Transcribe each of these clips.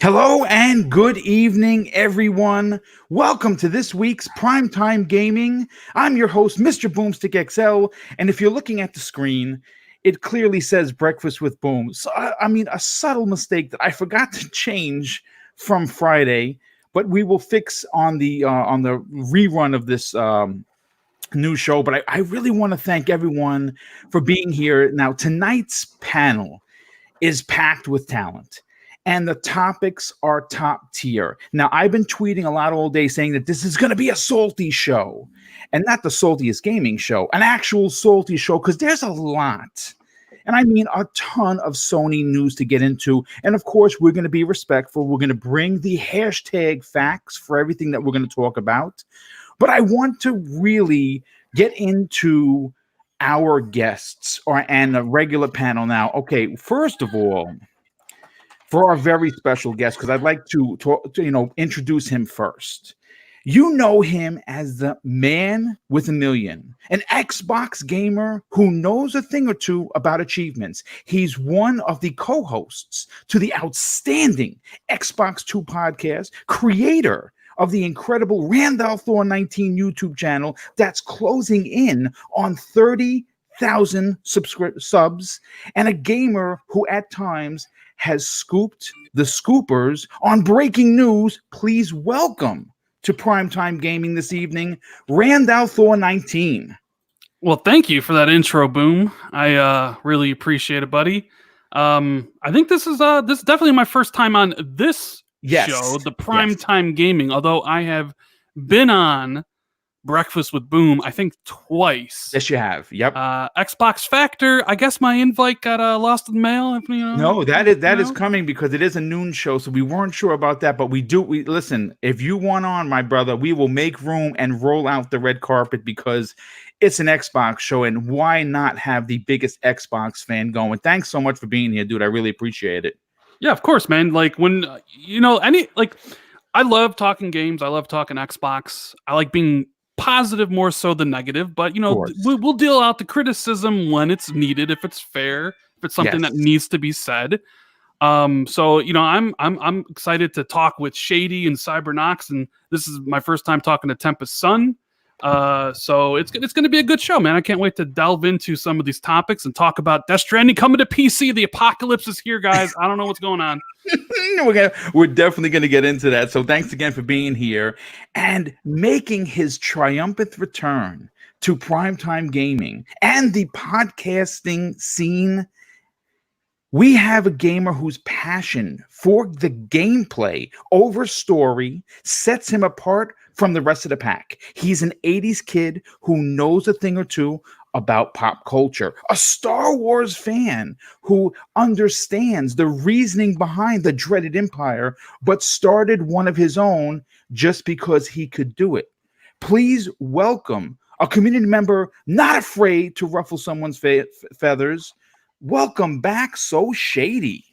Hello and good evening, everyone. Welcome to this week's Primetime Gaming. I'm your host, Mr. Boomstick XL, and if you're looking at the screen, it clearly says Breakfast with Boom. So, a subtle mistake that I forgot to change from Friday, but we will fix on the rerun of this new show. But I really want to thank everyone for being here. Now, tonight's panel is packed with talent. And the topics are top tier. Now, I've been tweeting a lot all day saying that this is going to be a salty show. And not the saltiest gaming show, an actual salty show, because there's a lot. And I mean a ton of Sony news to get into. And of course, we're going to be respectful. We're going to bring the hashtag facts for everything that we're going to talk about. But I want to really get into our guests and a regular panel now. Okay, first of all, for our very special guest, because I'd like to introduce him first. You know him as the man with a million, an Xbox gamer who knows a thing or two about achievements. He's one of the co-hosts to the outstanding Xbox 2 podcast, creator of the incredible Randal Thor 19 YouTube channel that's closing in on 30,000 subs, and a gamer who at times has scooped the scoopers on breaking news. Please welcome to Primetime Gaming this evening, Randal Thor 19. Well, thank you for that intro, Boom. I really appreciate it, buddy. I think this is definitely my first time on this show, the Primetime Gaming, although I have been on Breakfast with Boom, I think twice. Yes, you have. Yep. Xbox Factor. I guess my invite got lost in the mail. No, that is coming because it is a noon show, so we weren't sure about that. But we listen. If you want on, my brother, we will make room and roll out the red carpet because it's an Xbox show, and why not have the biggest Xbox fan going? Thanks so much for being here, dude. I really appreciate it. Yeah, of course, man. Like when I love talking games. I love talking Xbox. I like being positive more so than negative, but we'll deal out the criticism when it's needed, if it's fair, if it's something that needs to be said. So I'm excited to talk with Shady and Cybernox, and this is my first time talking to Tempest Sun. So it's going to be a good show, man. I can't wait to delve into some of these topics and talk about Death Stranding coming to PC. The apocalypse is here, guys. I don't know what's going on. We're definitely going to get into that. So thanks again for being here and making his triumphant return to Primetime Gaming and the podcasting scene. We have a gamer whose passion for the gameplay over story sets him apart from the rest of the pack. He's an 80s kid who knows a thing or two about pop culture, a Star Wars fan who understands the reasoning behind the dreaded Empire, but started one of his own just because he could do it. Please welcome a community member not afraid to ruffle someone's feathers. Welcome back, So Shady.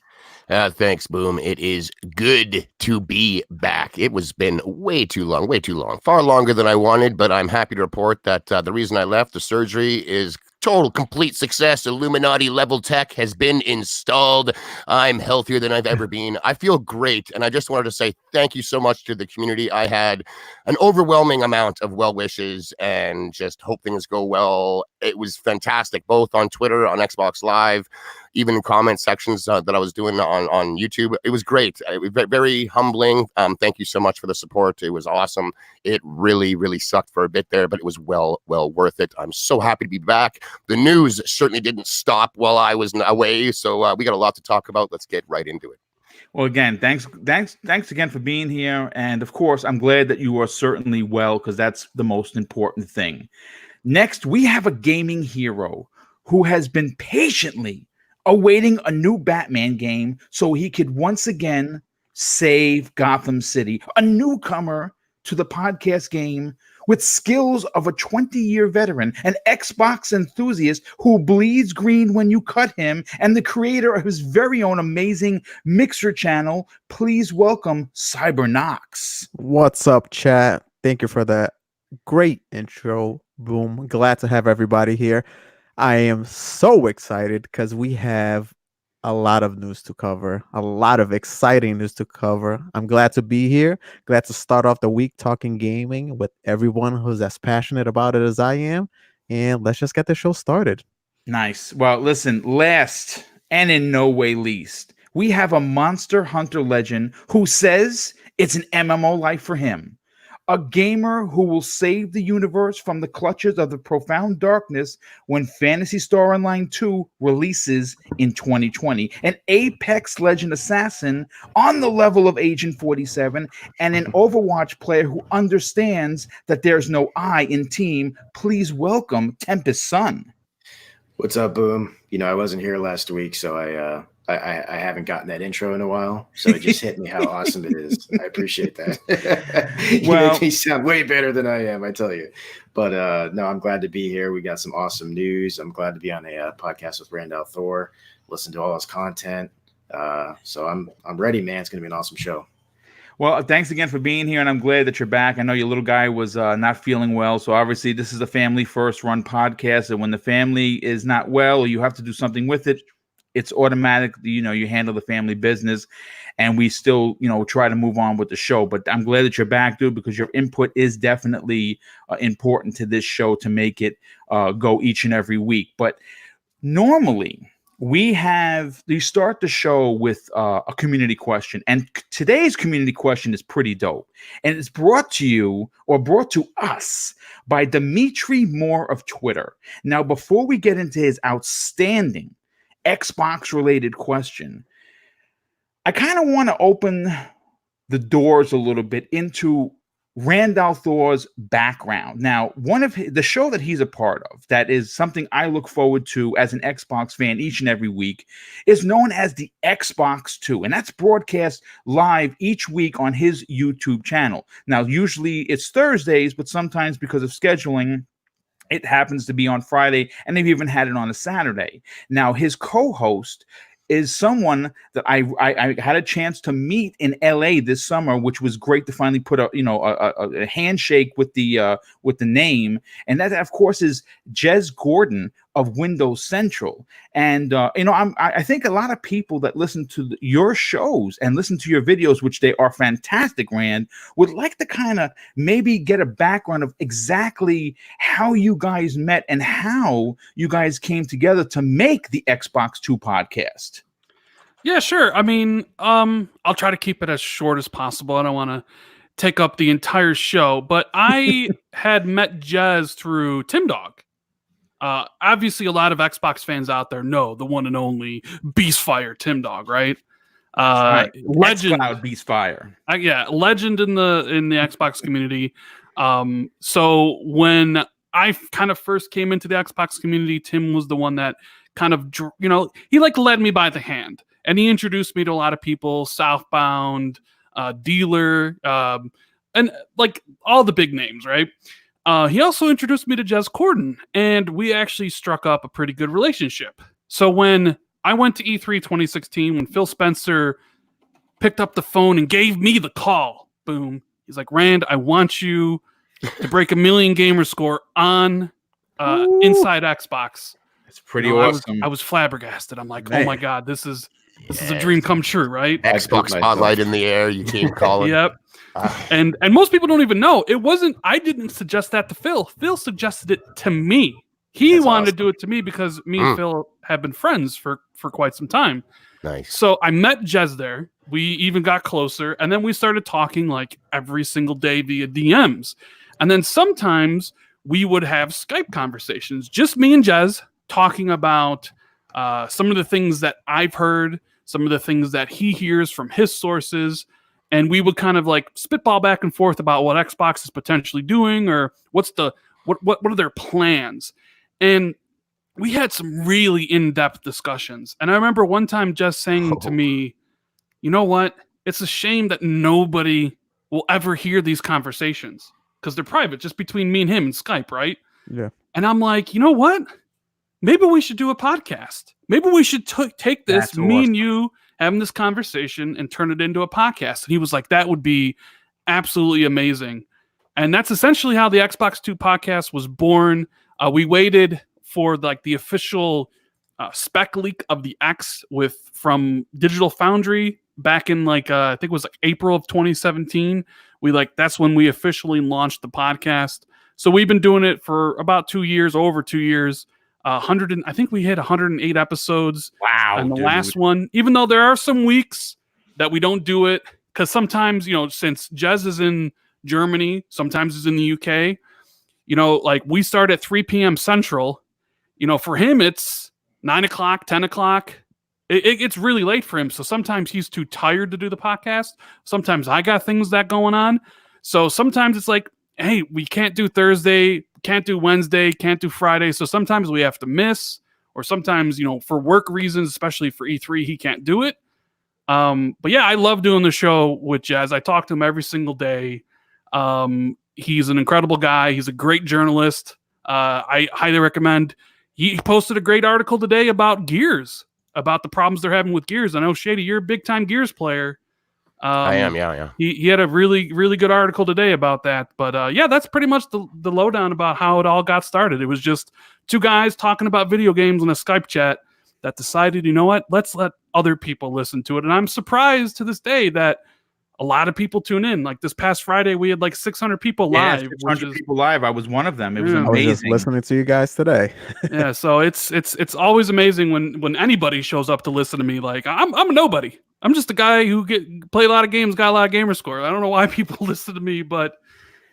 Thanks, Boom. It is good to be back. It was been way too long, far longer than I wanted, but I'm happy to report that the reason I left, the surgery, is total complete success. Illuminati level tech has been installed. I'm healthier than I've ever been. I feel great. And I just wanted to say thank you so much to the community. I had an overwhelming amount of well wishes and just hope things go well. It was fantastic, both on Twitter, on Xbox Live, even in comment sections that I was doing on YouTube. It was great. It was very humbling. Thank you so much for the support. It was awesome. It really, really sucked for a bit there, but it was well worth it. I'm so happy to be back. The news certainly didn't stop while I was away, so we got a lot to talk about. Let's get right into it. Well, again, thanks again for being here. And of course, I'm glad that you are certainly well, because that's the most important thing. Next, we have a gaming hero who has been patiently awaiting a new Batman game so he could once again save Gotham City. A newcomer to the podcast game with skills of a 20-year veteran, an Xbox enthusiast who bleeds green when you cut him, and the creator of his very own amazing Mixer channel. Please welcome Cybernox. What's up, chat? Thank you for that great intro, Boom. Glad to have everybody here. I am so excited because we have a lot of news to cover, a lot of exciting news to cover. I'm glad to be here. Glad to start off the week talking gaming with everyone who's as passionate about it as I am. And let's just get the show started. Nice. Well, listen, last and in no way least, we have a Monster Hunter legend who says it's an MMO life for him. A gamer who will save the universe from the clutches of the profound darkness when Phantasy Star Online 2 releases in 2020. An Apex Legend assassin on the level of Agent 47 and an Overwatch player who understands that there's no I in team. Please welcome Tempest Sun. What's up, Boom? I wasn't here last week, so I haven't gotten that intro in a while. So it just hit me how awesome it is. I appreciate that. You make me sound way better than I am, I tell you. But no, I'm glad to be here. We got some awesome news. I'm glad to be on a podcast with Randal Thor. Listen to all his content. So I'm ready, man. It's gonna be an awesome show. Well, thanks again for being here, and I'm glad that you're back. I know your little guy was not feeling well, so obviously this is a family first run podcast, and when the family is not well or you have to do something with it, it's automatic. You handle the family business, and we still try to move on with the show. But I'm glad that you're back, dude, because your input is definitely important to this show to make it go each and every week. But normally we start the show with a community question, and today's community question is pretty dope, and it's brought to us by Dimitri Moore of Twitter. Now, before we get into his outstanding Xbox related question, I kind of want to open the doors a little bit into Randal Thor's background. Now, one of the show that he's a part of, that is something I look forward to as an Xbox fan each and every week, is known as the Xbox 2, and that's broadcast live each week on his YouTube channel. Now, usually it's Thursdays, but sometimes because of scheduling, it happens to be on Friday, and they've even had it on a Saturday. Now, his co-host is someone that I had a chance to meet in LA this summer, which was great to finally put a handshake with the name, and that of course is Jez Gordon of Windows Central. And I think a lot of people that listen to your shows and listen to your videos, which they are fantastic, Rand, would like to kind of maybe get a background of exactly how you guys met and how you guys came together to make the Xbox 2 podcast. Yeah, sure. I mean, I'll try to keep it as short as possible. I don't want to take up the entire show, but I had met Jez through Tim Dog. Obviously, a lot of Xbox fans out there know the one and only Beastfire Tim Dog, right? Right. Legend, Beastfire. Yeah, legend in the Xbox community. So when I kind of first came into the Xbox community, Tim was the one that kind of he led me by the hand. And he introduced me to a lot of people, Southbound, Dealer, and like all the big names, right? He also introduced me to Jez Gordon, and we actually struck up a pretty good relationship. So when I went to E3 2016, when Phil Spencer picked up the phone and gave me the call, boom, he's like, Rand, I want you to break 1 million gamer score on Inside Xbox. It's pretty awesome. I was flabbergasted. I'm like, man. Oh my God, this is a dream come true, right? Xbox spotlight in the air. You came calling. Yep. And most people don't even know. It wasn't. I didn't suggest that to Phil. Phil suggested it to me. He wanted to do it to me because me and Phil have been friends for quite some time. Nice. So I met Jez there. We even got closer, and then we started talking like every single day via DMs. And then sometimes we would have Skype conversations, just me and Jez talking about some of the things that I've heard, some of the things that he hears from his sources, and we would kind of like spitball back and forth about what Xbox is potentially doing or what are their plans. And we had some really in-depth discussions. And I remember one time just saying to me, you know what? It's a shame that nobody will ever hear these conversations because they're private, just between me and him and Skype, right? Yeah. And I'm like, you know what? Maybe we should do a podcast. Maybe we should take this, That's me awesome. and you having this conversation and turn it into a podcast. And he was like, that would be absolutely amazing. And that's essentially how the Xbox 2 podcast was born. We waited for like the official spec leak of the X from Digital Foundry back in I think it was April of 2017. That's when we officially launched the podcast. So we've been doing it for about 2 years, over 2 years. I think we hit 108 episodes. Wow. And the last one, even though there are some weeks that we don't do it, because sometimes, since Jez is in Germany, sometimes he's in the UK, we start at 3 p.m. Central. For him, it's 9 o'clock, 10 o'clock. It gets really late for him. So sometimes he's too tired to do the podcast. Sometimes I got things that going on. So sometimes it's like, hey, we can't do Thursday, can't do Wednesday, can't do Friday. So sometimes we have to miss, or sometimes, for work reasons, especially for E3, he can't do it. But yeah, I love doing the show with Jez. I talk to him every single day. He's an incredible guy. He's a great journalist. I highly recommend. He posted a great article today about Gears, about the problems they're having with Gears. I know, Shady, you're a big time Gears player. I am, yeah. He had a really, really good article today about that. But yeah, that's pretty much the lowdown about how it all got started. It was just two guys talking about video games on a Skype chat that decided, you know what, let's let other people listen to it. And I'm surprised to this day that a lot of people tune in. Like this past Friday, we had 600 people live. 600 people live. I was one of them. It was I amazing. was just listening to you guys today. Yeah, so it's always amazing when anybody shows up to listen to me. I'm a nobody. I'm just a guy who play a lot of games, got a lot of gamer score. I don't know why people listen to me, but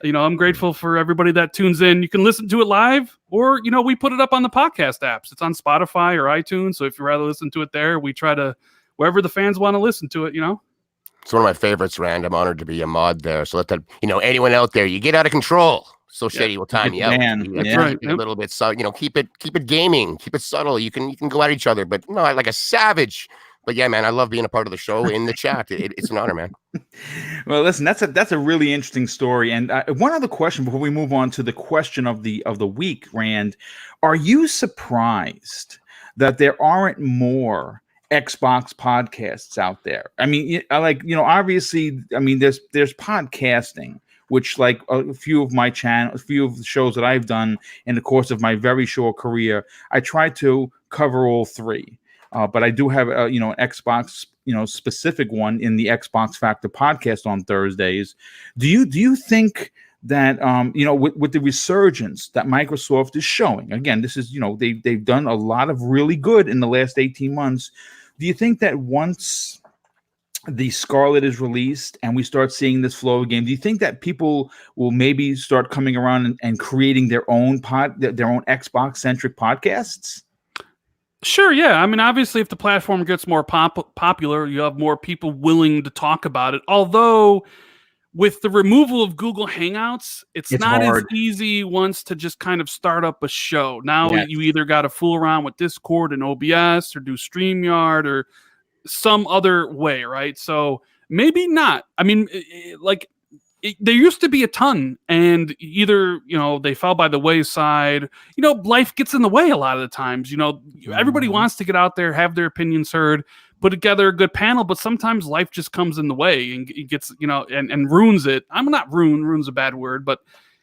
I'm grateful for everybody that tunes in. You can listen to it live, or we put it up on the podcast apps. It's on Spotify or iTunes. So if you'd rather listen to it there, we try to wherever the fans want to listen to it. It's one of my favorites, Rand. I'm honored to be a mod there. So let that, anyone out there, you get out of control. So Shady will time you out. That's right. A little bit, so keep it gaming, keep it subtle. You can go at each other, but not like a savage. But yeah, man, I love being a part of the show in the chat. It's an honor, man. Well, listen, that's a really interesting story. And one other question before we move on to the question of the week, Rand, are you surprised that there aren't more Xbox podcasts out there? I mean, obviously, there's podcasting, which a few of my a few of the shows that I've done in the course of my very short career, I try to cover all three. But I do have an Xbox specific one in the Xbox Factor podcast on Thursdays. Do you think that with the resurgence that Microsoft is showing, again, this is they've done a lot of really good in the last 18 months. Do you think that once the Scarlet is released and we start seeing this flow of game, do you think that people will maybe start coming around and creating their own Xbox centric podcasts? Sure, yeah. I mean, obviously, if the platform gets more popular, you have more people willing to talk about it. Although, with the removal of Google Hangouts, it's not hard. As easy once to just kind of start up a show. Now you either got to fool around with Discord and OBS or do StreamYard or some other way, right? So maybe not. I mean, there used to be a ton, and either they fell by the wayside. Life gets in the way a lot of the times. Everybody wants to get out there, have their opinions heard, put together a good panel, but sometimes life just comes in the way and it gets and ruins it. I'm not ruins a bad word, but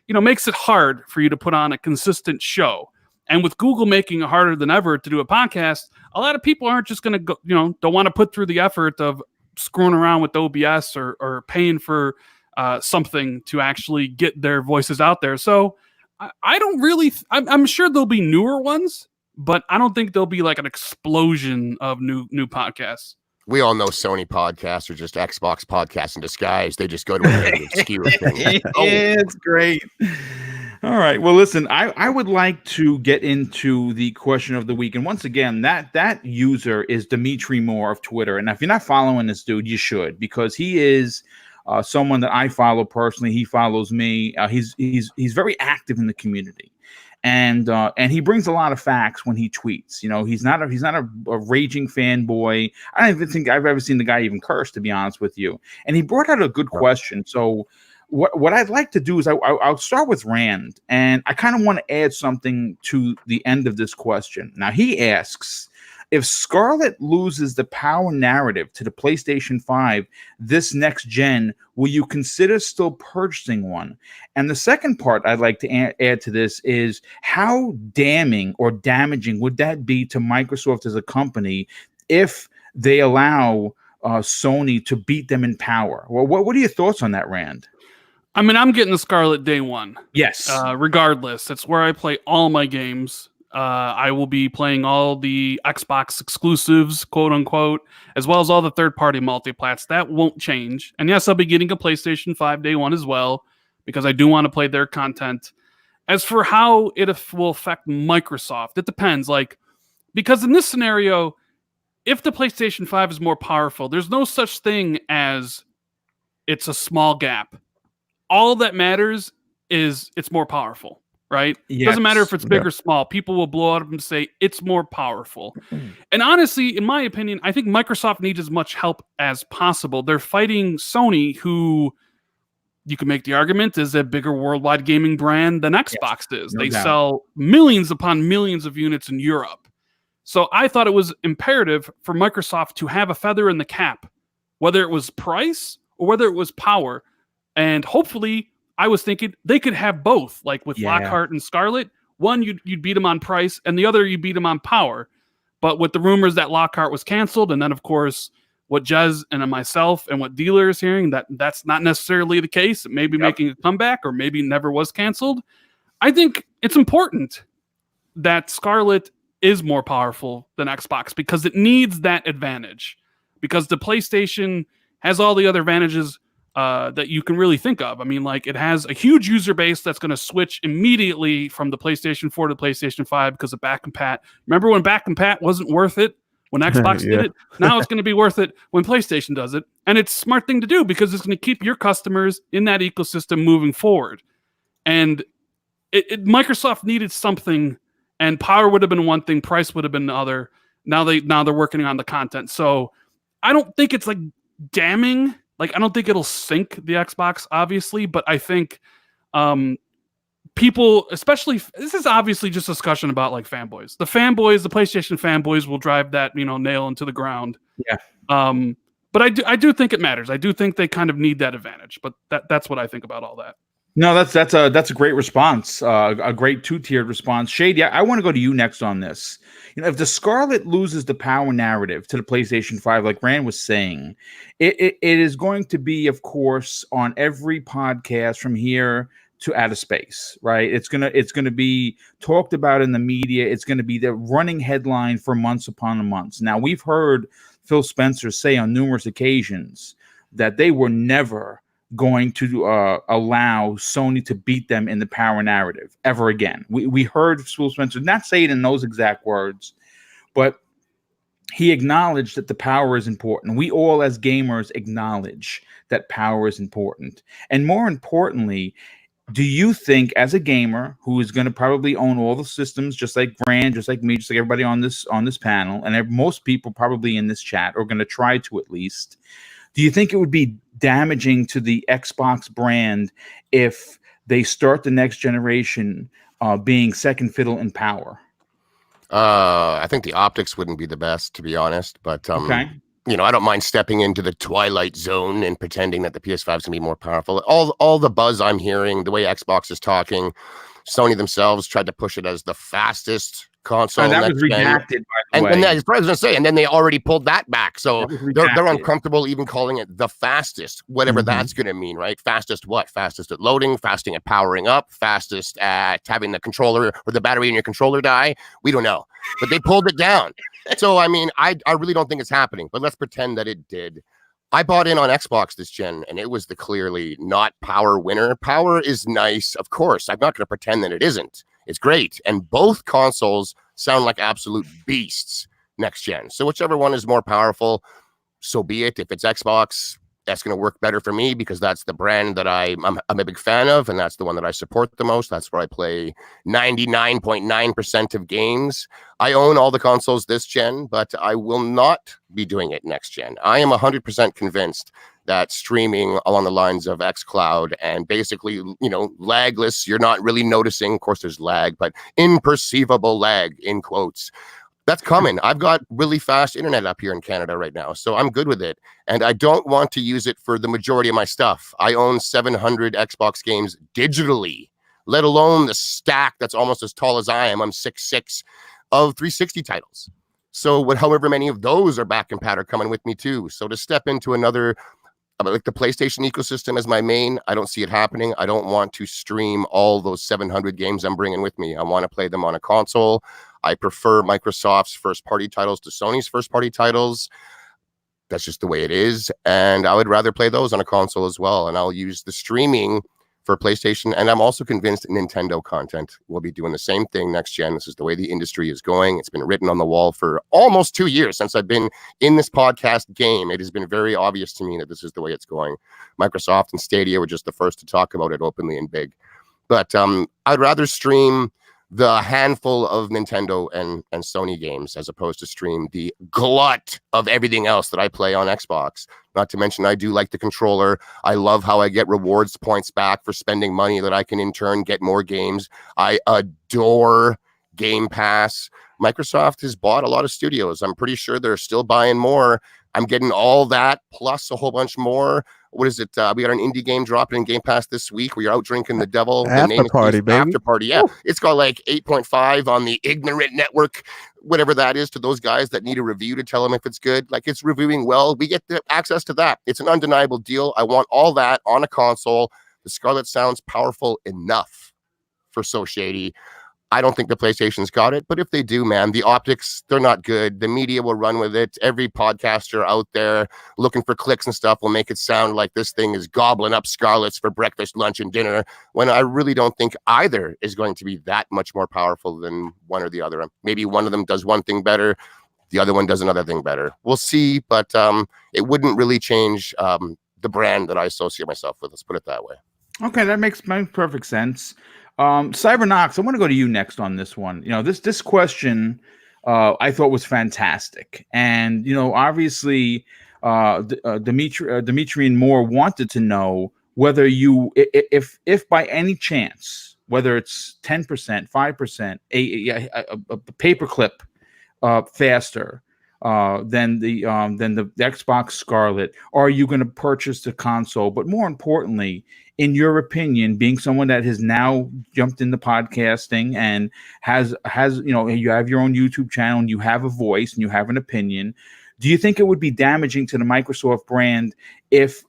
makes it hard for you to put on a consistent show. And with Google making it harder than ever to do a podcast, a lot of people aren't just going to go, don't want to put through the effort of screwing around with OBS or paying for something to actually get their voices out there. So I don't really, I'm sure there'll be newer ones, but I don't think there'll be an explosion of new podcasts. We all know Sony podcasts are just Xbox podcasts in disguise. They just go to an obscure thing. It's great. All right. Well, listen, I would like to get into the question of the week. And once again, that user is Dimitri Moore of Twitter. And if you're not following this dude, you should, because he is someone that I follow personally. He follows me. He's very active in the community, and he brings a lot of facts when he tweets. He's not a raging fanboy. I don't even think I've ever seen the guy even curse, to be honest with you. And he brought out a good question. So what I'd like to do is I'll start with Rand, and I kind of want to add something to the end of this question. Now he asks, if Scarlet loses the power narrative to the PlayStation 5 this next gen, will you consider still purchasing one? And the second part I'd like to add to this is, how damning or damaging would that be to Microsoft as a company if they allow Sony to beat them in power? Well, what are your thoughts on that, Rand? I mean, I'm getting the Scarlet day one. Yes. Regardless, it's where I play all my games. I will be playing all the Xbox exclusives, quote unquote, as well as all the third-party multiplats. That won't change. And yes, I'll be getting a PlayStation 5 day one as well, because I do want to play their content. As for how it will affect Microsoft, it depends. Like, because in this scenario, if the PlayStation 5 is more powerful, there's no such thing as it's a small gap. All that matters is it's more powerful, right? Yes. It doesn't matter if it's big or small. People will blow up and say it's more powerful. And honestly, in my opinion, I think Microsoft needs as much help as possible. They're fighting Sony, who you can make the argument is a bigger worldwide gaming brand than Xbox is. They sell millions upon millions of units in Europe. So I thought it was imperative for Microsoft to have a feather in the cap, whether it was price or whether it was power. And hopefully, I was thinking they could have both, like with Lockhart and Scarlet. One, you'd beat them on price, and the other, you beat them on power. But with the rumors that Lockhart was canceled, and then, of course, what Jez and myself and what Dealer is hearing, that's not necessarily the case. It may be making a comeback, or maybe never was canceled. I think it's important that Scarlet is more powerful than Xbox, because it needs that advantage. Because the PlayStation has all the other advantages that you can really think of. I mean, like, it has a huge user base that's going to switch immediately from the PlayStation 4 to the PlayStation 5 because of back and pat. Remember when back and pat wasn't worth it when Xbox did it? Now it's going to be worth it when PlayStation does it. And it's a smart thing to do, because it's going to keep your customers in that ecosystem moving forward. And Microsoft needed something, and power would have been one thing, price would have been the other. Now they're working on the content. So I don't think it's like damning. Like, I don't think it'll sink the Xbox, obviously, but I think people, especially, this is obviously just a discussion about like fanboys. The PlayStation fanboys will drive that, nail into the ground. Yeah. But I do think it matters. I do think they kind of need that advantage. But that's what I think about all that. No, that's a great response, a great two-tiered response. Shade, I want to go to you next on this. If the Scarlet loses the power narrative to the PlayStation 5, like Rand was saying, it is going to be, of course, on every podcast from here to outer space, right? It's gonna be talked about in the media. It's going to be the running headline for months upon months. Now, we've heard Phil Spencer say on numerous occasions that they were never going to allow Sony to beat them in the power narrative ever again. We heard Phil Spencer not say it in those exact words, but he acknowledged that the power is important. We all as gamers acknowledge that power is important. And more importantly, do you think, as a gamer who is going to probably own all the systems, just like Brand, just like me, just like everybody on this panel, and most people probably in this chat are going to try to at least, do you think it would be damaging to the Xbox brand if they start the next generation being second fiddle in power? I think the optics wouldn't be the best, to be honest. But I don't mind stepping into the twilight zone and pretending that the PS5 is going to be more powerful. All the buzz I'm hearing, the way Xbox is talking, Sony themselves tried to push it as the fastest console. And that was redacted, by the way. And that's what I was going to say. And then they already pulled that back. So they're uncomfortable even calling it the fastest, whatever that's going to mean, right? Fastest what? Fastest at loading, fastest at powering up, fastest at having the controller or the battery in your controller die. We don't know. But they pulled it down. So, I mean, I really don't think it's happening. But let's pretend that it did. I bought in on Xbox this gen, and it was the clearly not power winner. Power is nice, of course. I'm not going to pretend that it isn't. It's great. And both consoles sound like absolute beasts next gen. So whichever one is more powerful, so be it. If it's Xbox, that's going to work better for me because that's the brand that I'm a big fan of, and that's the one that I support the most. That's where I play 99.9% of games. I own all the consoles this gen, but I will not be doing it next gen. I am 100% convinced that streaming along the lines of xCloud and basically, lagless, you're not really noticing, of course there's lag, but imperceivable lag, in quotes, That's coming. I've got really fast internet up here in Canada right now, so I'm good with it. And I don't want to use it for the majority of my stuff. I own 700 Xbox games digitally, let alone the stack that's almost as tall as I am. I'm 6'6", of 360 titles. So however many of those are back in pat are coming with me too. So to step into another, like the PlayStation ecosystem as my main, I don't see it happening. I don't want to stream all those 700 games I'm bringing with me. I want to play them on a console. I prefer Microsoft's first-party titles to Sony's first-party titles. That's just the way it is. And I would rather play those on a console as well. And I'll use the streaming for PlayStation. And I'm also convinced Nintendo content will be doing the same thing next gen. This is the way the industry is going. It's been written on the wall for almost 2 years since I've been in this podcast game. It has been very obvious to me that this is the way it's going. Microsoft and Stadia were just the first to talk about it openly and big. But I'd rather stream the handful of Nintendo and Sony games as opposed to stream the glut of everything else that I play on Xbox. Not to mention, I do like the controller. I love how I get rewards points back for spending money that I can in turn get more games. I adore Game Pass. Microsoft has bought a lot of studios. I'm pretty sure they're still buying more. I'm getting all that plus a whole bunch more. What is it? We got an indie game dropping in Game Pass this week. We're out drinking the devil. The name Party, baby. After Party. Yeah, it's got like 8.5 on the ignorant network, whatever that is, to those guys that need a review to tell them if it's good. Like, it's reviewing well. We get the access to that. It's an undeniable deal. I want all that on a console. The Scarlet sounds powerful enough for So Shady. I don't think the PlayStation's got it, but if they do, man, the optics, they're not good. The media will run with it. Every podcaster out there looking for clicks and stuff will make it sound like this thing is gobbling up Scarlets for breakfast, lunch, and dinner, when I really don't think either is going to be that much more powerful than one or the other. Maybe one of them does one thing better, the other one does another thing better. We'll see, but it wouldn't really change the brand that I associate myself with. Let's put it that way. Okay, that makes perfect sense. Cybernox, I want to go to you next on this one. You know, this question I thought was fantastic, and you know, obviously, Dimitri and Moore wanted to know whether you, if by any chance, whether it's 10%, 5%, a paperclip faster than the Xbox Scarlet, are you going to purchase the console? But more importantly, in your opinion, being someone that has now jumped into podcasting and has you know, you have your own YouTube channel and you have a voice and you have an opinion, do you think it would be damaging to the Microsoft brand if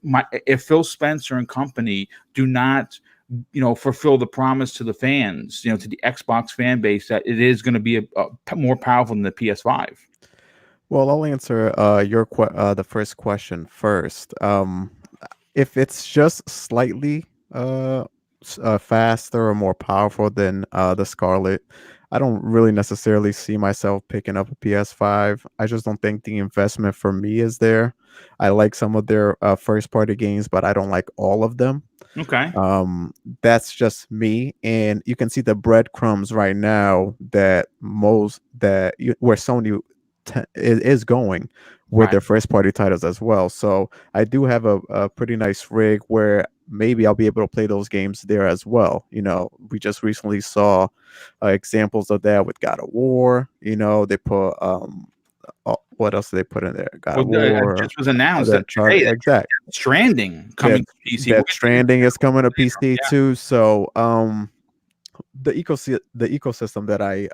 Phil Spencer and company do not, you know, fulfill the promise to the fans, you know, to the Xbox fan base, that it is going to be a more powerful than the PS5? Well, I'll answer the first question first. If it's just slightly faster or more powerful than the Scarlet, I don't really necessarily see myself picking up a PS5. I just don't think the investment for me is there. I like some of their first-party games, but I don't like all of them. Okay. That's just me, and you can see the breadcrumbs right now that where Sony is going with their first party titles as well. So I do have a pretty nice rig where maybe I'll be able to play those games there as well. You know, we just recently saw examples of that with God of War. You know, they put what else did they put in there? God of War. It just was announced that exactly. Stranding coming to PC. That Stranding is coming to PC too. So the ecosystem that I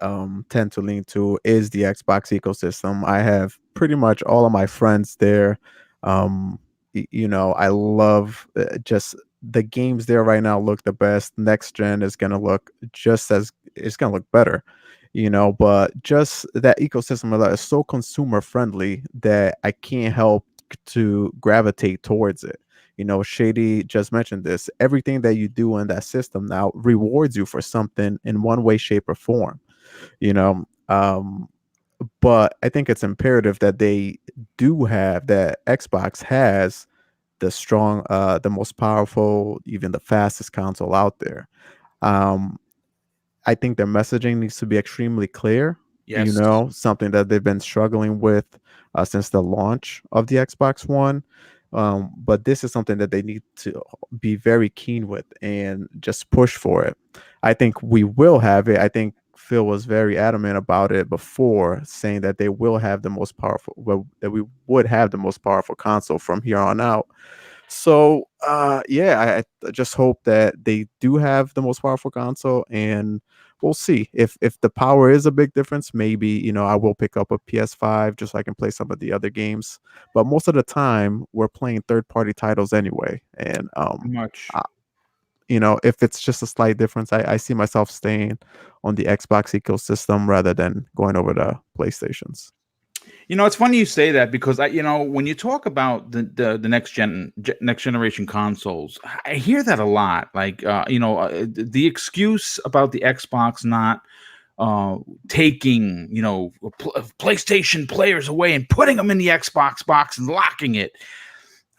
tend to lean to is the Xbox ecosystem. I have pretty much all of my friends there. You know, I love just the games there right now look the best. Next gen is going to look it's going to look better, you know, but just that ecosystem is so consumer friendly that I can't help to gravitate towards it. You know, Shady just mentioned this. Everything that you do in that system now rewards you for something in one way, shape, or form. You know, but I think it's imperative that they do have that Xbox has the strong, the most powerful, even the fastest console out there. I think their messaging needs to be extremely clear. Yes. You know, something that they've been struggling with since the launch of the Xbox One. But this is something that they need to be very keen with and just push for it. I think we will have it. I think Phil was very adamant about it before, saying that they will have the most powerful, well, that we would have the most powerful console from here on out. So yeah, I just hope that they do have the most powerful console, and we'll see if the power is a big difference. Maybe, you know, I will pick up a PS5 just so I can play some of the other games. But most of the time, we're playing third-party titles anyway, and you know, if it's just a slight difference, I see myself staying on the Xbox ecosystem rather than going over to PlayStations. You know, it's funny you say that, because when you talk about the next generation consoles, I hear that a lot. Like, the excuse about the Xbox not taking, PlayStation players away and putting them in the Xbox box and locking it.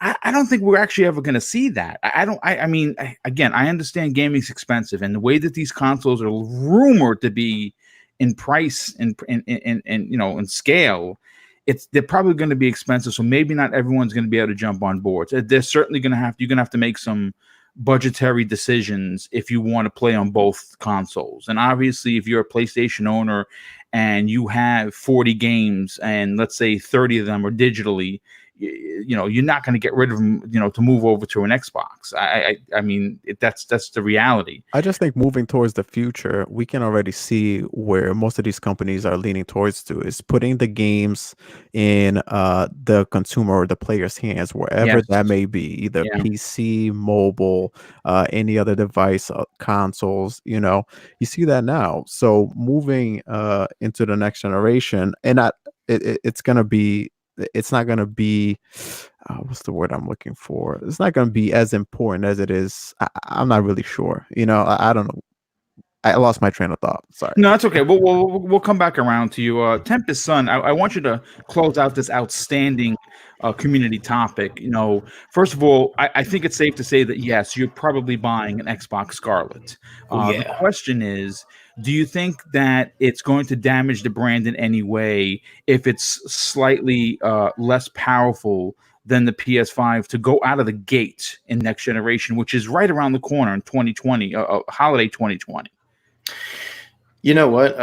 I don't think we're actually ever going to see that. I mean, again, I understand gaming's expensive, and the way that these consoles are rumored to be in price and in scale, they're probably going to be expensive. So maybe not everyone's going to be able to jump on board. They're certainly you're going to have to make some budgetary decisions if you want to play on both consoles. And obviously, if you're a PlayStation owner and you have 40 games and let's say 30 of them are digitally, you're not going to get rid of them, to move over to an Xbox. I mean, that's the reality. I just think moving towards the future, we can already see where most of these companies are leaning towards to is putting the games in the consumer or the player's hands, wherever that may be, either PC, mobile, any other device, consoles. You see that now. So moving into the next generation, and it's going to be. It's not going to be, what's the word I'm looking for? It's not going to be as important as it is. I'm not really sure. I don't know. I lost my train of thought. Sorry. No, that's okay. We'll come back around to you. Tempest Sun, I want you to close out this outstanding community topic. First of all, I think it's safe to say that, yes, you're probably buying an Xbox Scarlet. The question is, do you think that it's going to damage the brand in any way if it's slightly less powerful than the PS5 to go out of the gate in next generation, which is right around the corner in 2020, holiday 2020? You know what?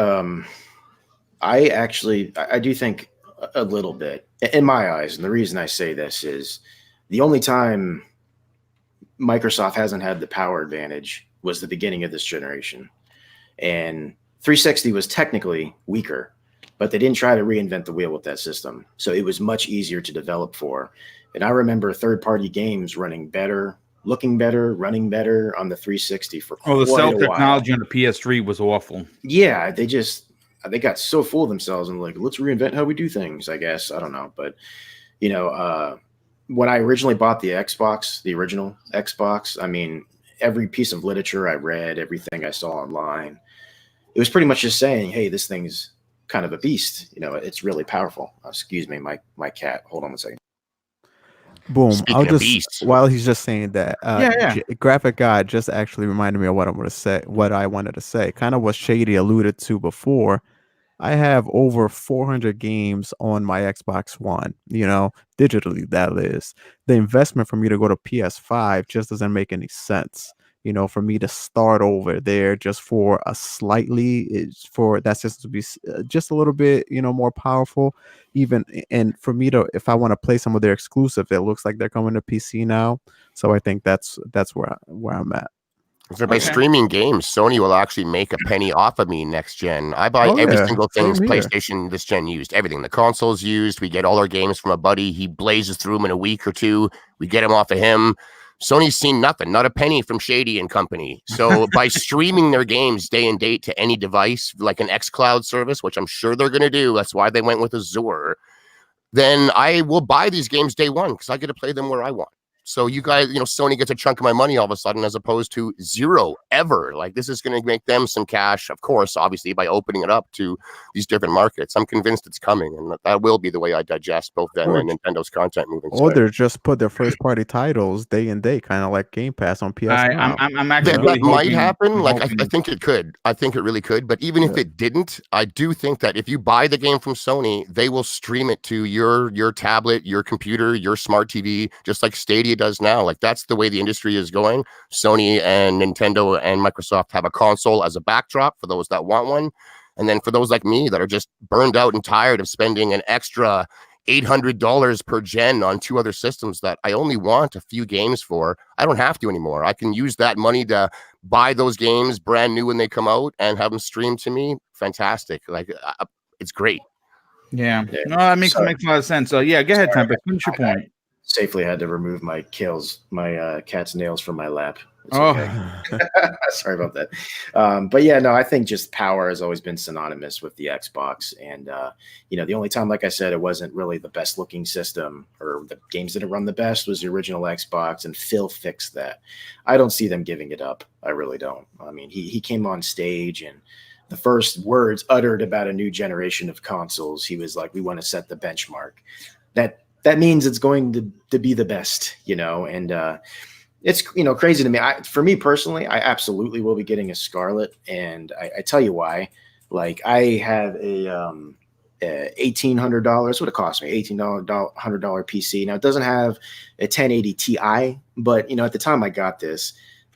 I do think a little bit, in my eyes. And the reason I say this is the only time Microsoft hasn't had the power advantage was the beginning of this generation. And 360 was technically weaker, but they didn't try to reinvent the wheel with that system. So it was much easier to develop for. And I remember third-party games running better, looking better, running better on the 360 for quite a while. The cell technology on the PS3 was awful. Yeah, they got so full of themselves and like, let's reinvent how we do things, I guess. I don't know. But, when I originally bought the Xbox, the original Xbox, I mean, every piece of literature I read, everything I saw online, it was pretty much just saying, hey, this thing's kind of a beast. It's really powerful. Excuse me, my cat. Hold on 1 second. Boom. While he's just saying that, Graphic God just actually reminded me of what I wanted to say. Kind of what Shady alluded to before. I have over 400 games on my Xbox One, digitally, that is. The investment for me to go to PS5 just doesn't make any sense. For me to start over there just for a for that system to be just a little bit, more powerful, and for me to, if I want to play some of their exclusive, it looks like they're coming to PC now. So I think that's where I'm at. So by streaming games, Sony will actually make a penny off of me next gen. I buy every single thing PlayStation this gen used. Everything. The console's used. We get all our games from a buddy. He blazes through them in a week or two. We get them off of him. Sony's seen nothing, not a penny from Shady and company. So by streaming their games day and date to any device, like an xCloud service, which I'm sure they're going to do, that's why they went with Azure, then I will buy these games day one because I get to play them where I want. So you guys, Sony gets a chunk of my money all of a sudden as opposed to zero ever. Like, this is going to make them some cash, of course, obviously, by opening it up to these different markets. I'm convinced it's coming, and that will be the way I digest both them and Nintendo's content moving forward. Or they're just put their first-party titles day and day, kind of like Game Pass on PS. I'm actually that might happen. Like, I think it could. I think it really could. But even if it didn't, I do think that if you buy the game from Sony, they will stream it to your tablet, your computer, your smart TV, just like Stadia does now. Like, that's the way the industry is going. Sony and Nintendo and Microsoft have a console as a backdrop for those that want one, And then for those like me that are just burned out and tired of spending an extra $800 per gen on 2 other systems that I only want a few games for, I don't have to anymore. I can use that money to buy those games brand new when they come out and have them streamed to me. Fantastic. Like, it's great. Yeah. No, that makes a lot of sense. So yeah, go ahead, Tempest. Finish your point. Safely had to remove my cat's nails from my lap. It's oh, okay. Sorry about that. But yeah, no, I think just power has always been synonymous with the Xbox. And, the only time, like I said, it wasn't really the best looking system or the games that run the best was the original Xbox, and Phil fixed that. I don't see them giving it up. I really don't. I mean, he came on stage, and the first words uttered about a new generation of consoles, he was like, we want to set the benchmark. That means it's going to be the best, and it's, crazy to me. For me personally, I absolutely will be getting a Scarlet, and I tell you why. Like, I have a $1,800, what it cost me, $1,800 PC. Now, it doesn't have a 1080 Ti, but, at the time I got this,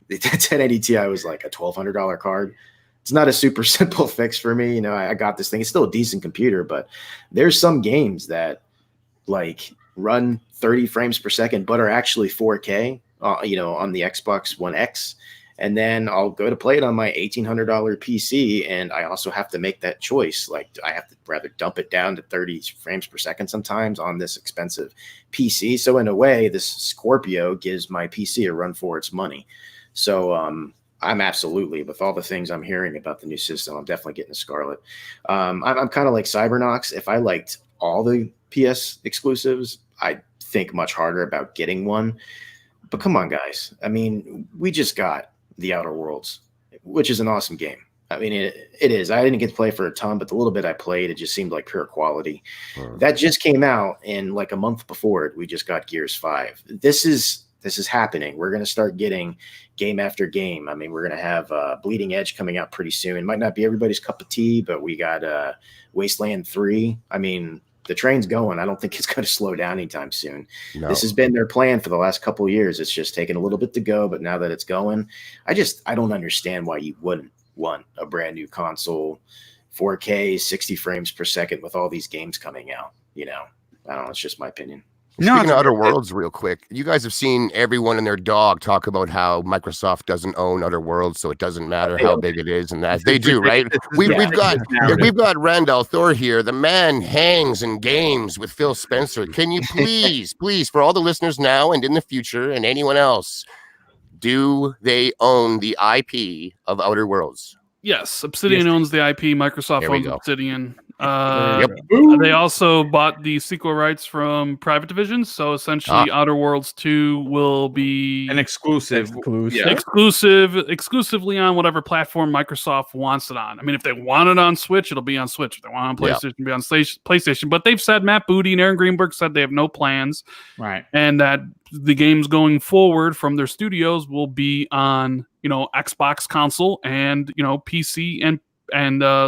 the 1080 Ti was like a $1,200 card. It's not a super simple fix for me. I got this thing. It's still a decent computer, but there's some games that like run 30 frames per second, but are actually 4K, on the Xbox One X. And then I'll go to play it on my $1,800 PC. And I also have to make that choice. Like, I have to rather dump it down to 30 frames per second sometimes on this expensive PC. So in a way, this Scorpio gives my PC a run for its money. So, I'm absolutely, with all the things I'm hearing about the new system, I'm definitely getting a Scarlet. I'm kind of like Cybernox. If I liked all the PS exclusives, I'd think much harder about getting one. But come on, guys. I mean, we just got The Outer Worlds, which is an awesome game. I mean, it is. I didn't get to play for a ton, but the little bit I played, it just seemed like pure quality. That just came out, and like a month before it, we just got Gears 5. This is happening. We're going to start getting game after game. I mean, we're going to have Bleeding Edge coming out pretty soon. It might not be everybody's cup of tea, but we got Wasteland 3. I mean, the train's going. I don't think it's going to slow down anytime soon. No. This has been their plan for the last couple of years. It's just taken a little bit to go, but now that it's going, I don't understand why you wouldn't want a brand new console, 4K, 60 frames per second with all these games coming out. I don't know. It's just my opinion. Speaking of Outer Worlds real quick, you guys have seen everyone and their dog talk about how Microsoft doesn't own Outer Worlds, so it doesn't matter how big it is, and that they do, right? We've got Randal Thor here. The man hangs and games with Phil Spencer. Can you please, for all the listeners now and in the future and anyone else, do they own the IP of Outer Worlds? Yes, Obsidian owns the IP. Microsoft owns Obsidian. They also bought the sequel rights from Private Division, so essentially Outer Worlds 2 will be an exclusively on whatever platform Microsoft wants it on. I mean, if they want it on Switch, it'll be on Switch. If they want it on PlayStation, it'll be on PlayStation. But they've said, Matt Booty and Aaron Greenberg said they have no plans, right? And that the games going forward from their studios will be on Xbox console and PC and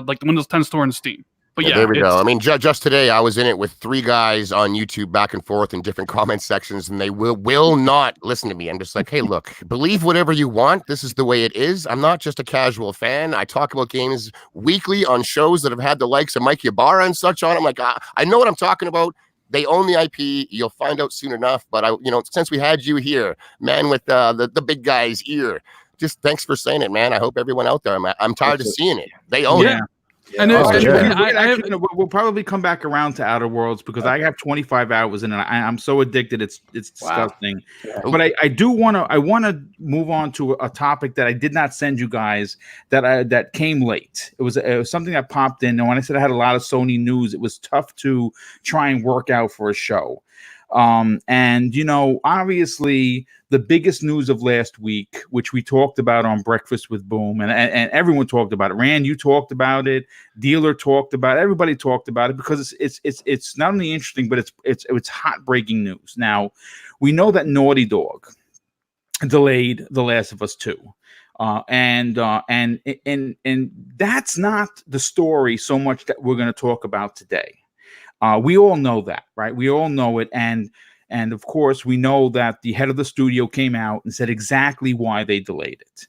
like the Windows 10 store and Steam. But yeah, there we go. I mean, just today I was in it with 3 guys on YouTube back and forth in different comment sections, and they will not listen to me. I'm just like, hey, look, believe whatever you want. This is the way it is. I'm not just a casual fan. I talk about games weekly on shows that have had the likes of Mike Ybarra and such on. I'm like, I know what I'm talking about. They own the IP. You'll find out soon enough. But since we had you here, man, with the big guy's ear, just thanks for saying it, man. I hope everyone out there, I'm tired of seeing it. They own it. Yeah. We'll probably come back around to Outer Worlds because I have 25 hours in it. I'm so addicted, it's disgusting. Wow. But I want to move on to a topic that I did not send you guys that came late. It was something that popped in, and when I said I had a lot of Sony news, it was tough to try and work out for a show. And obviously the biggest news of last week, which we talked about on Breakfast with Boom, and everyone talked about it. Rand, you talked about it. Dealer talked about it. Everybody talked about it because it's not only interesting, but it's heartbreaking news. Now, we know that Naughty Dog delayed The Last of Us 2. And that's not the story so much that we're going to talk about today. We all know that, right? We all know it. And of course, we know that the head of the studio came out and said exactly why they delayed it.